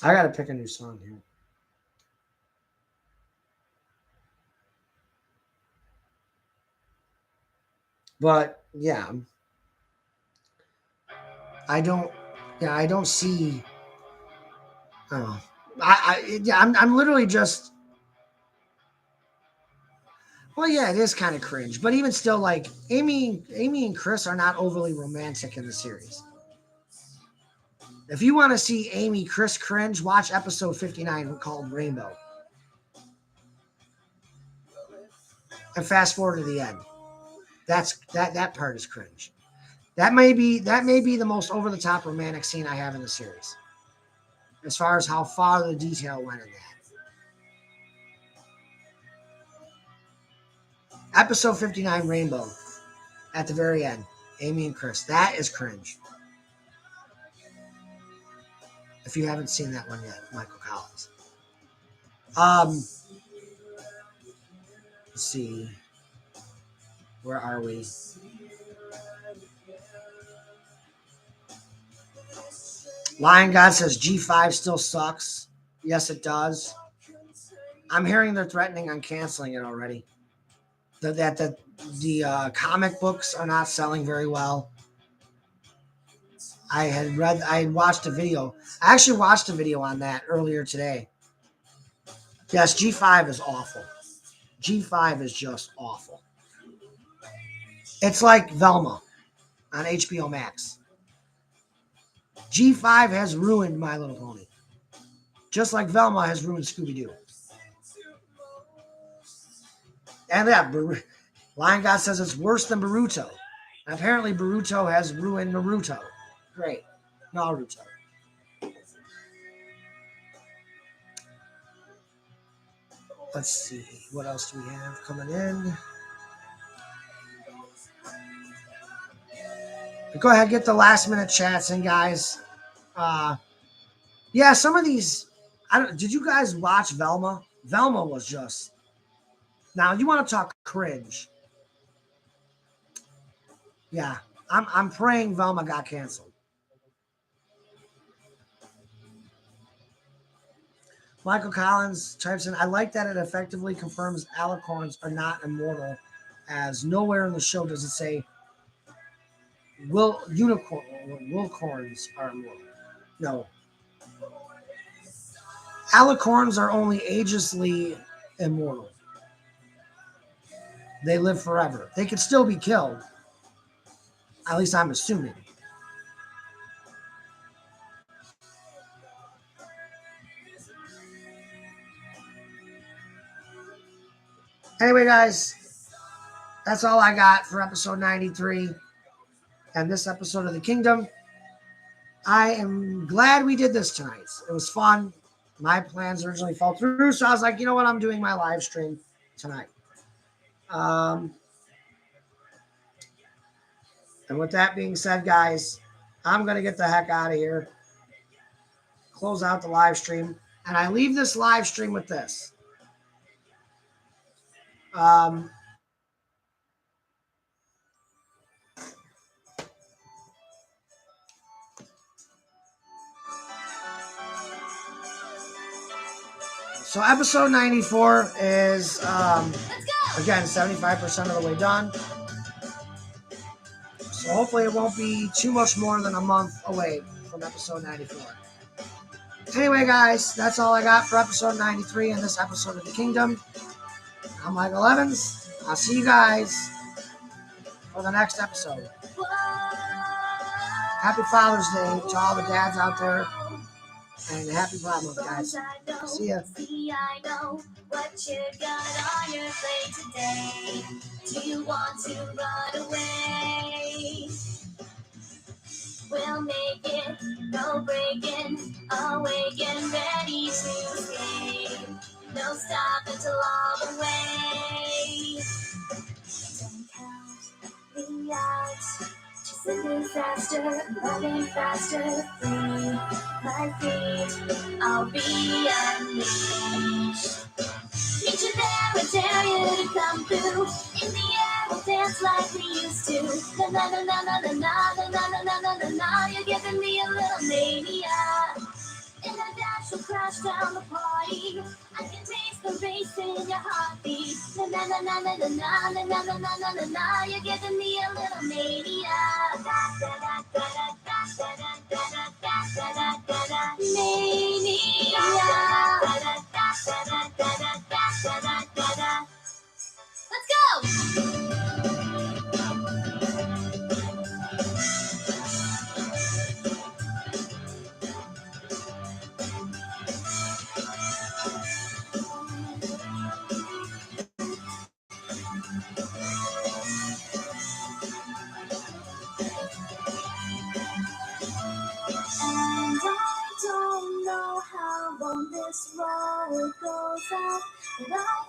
I got to pick a new song here. But yeah, I don't. Yeah, I don't see. Oh, yeah, I'm literally just. Well, yeah, it is kind of cringe, but even still, like Amy and Chris are not overly romantic in the series. If you want to see Amy Chris cringe, watch episode 59 called Rainbow, and fast forward to the end. That part is cringe. That may be the most over the top romantic scene I have in the series, as far as how far the detail went in that. Episode 59 Rainbow at the very end. Amy and Chris. That is cringe. If you haven't seen that one yet, Michael Collins. Let's see. Where are we? Lion God says G5 still sucks. Yes, it does. I'm hearing they're threatening on canceling it already. The comic books are not selling very well. I had watched a video. I actually watched a video on that earlier today. Yes, G5 is awful. G5 is just awful. It's like Velma on HBO Max. G5 has ruined My Little Pony. Just like Velma has ruined Scooby-Doo. And yeah, Lion God says it's worse than Boruto. And apparently Boruto has ruined Naruto. Great. Naruto. Let's see. What else do we have coming in? Go ahead, get the last minute chats in, guys. Yeah, some of these. Did you guys watch Velma? Velma was just. Now you want to talk cringe? Yeah, I'm praying Velma got canceled. Michael Collins types in, I like that it effectively confirms alicorns are not immortal, as nowhere in the show does it say wilcorns are immortal. No. Alicorns are only agelessly immortal. They live forever. They could still be killed. At least I'm assuming. Anyway, guys, that's all I got for episode 93 and this episode of The Kingdom. I am glad we did this tonight. It was fun. My plans originally fell through, so I was like, you know what? I'm doing my live stream tonight. And with that being said, guys, I'm going to get the heck out of here. Close out the live stream. And I leave this live stream with this. So episode 94 is, again, 75% of the way done. So hopefully it won't be too much more than a month away from episode 94. Anyway, guys, that's all I got for episode 93 and this episode of The Kingdom. I'm Michael Evans. I'll see you guys for the next episode. Happy Father's Day to all the dads out there. And happy Pride Month, guys. See ya. I know what you got on your plate today. Do you want to run away? We'll make it, no breaking, awake and ready to escape. No stop until all the way. Don't count the odds. Just a disaster, running faster, free my feet. I'll be unleashed. Meet you there and dare you to come through. In the air, we'll dance like we used to. Na na na na na na na na na na na na na. You're giving me a little mania. In a dash, we'll crash down the party. I can taste the race in your heartbeat. Na You're giving me a little mania. Mania. Let's go! And I don't know how long this road goes out, but I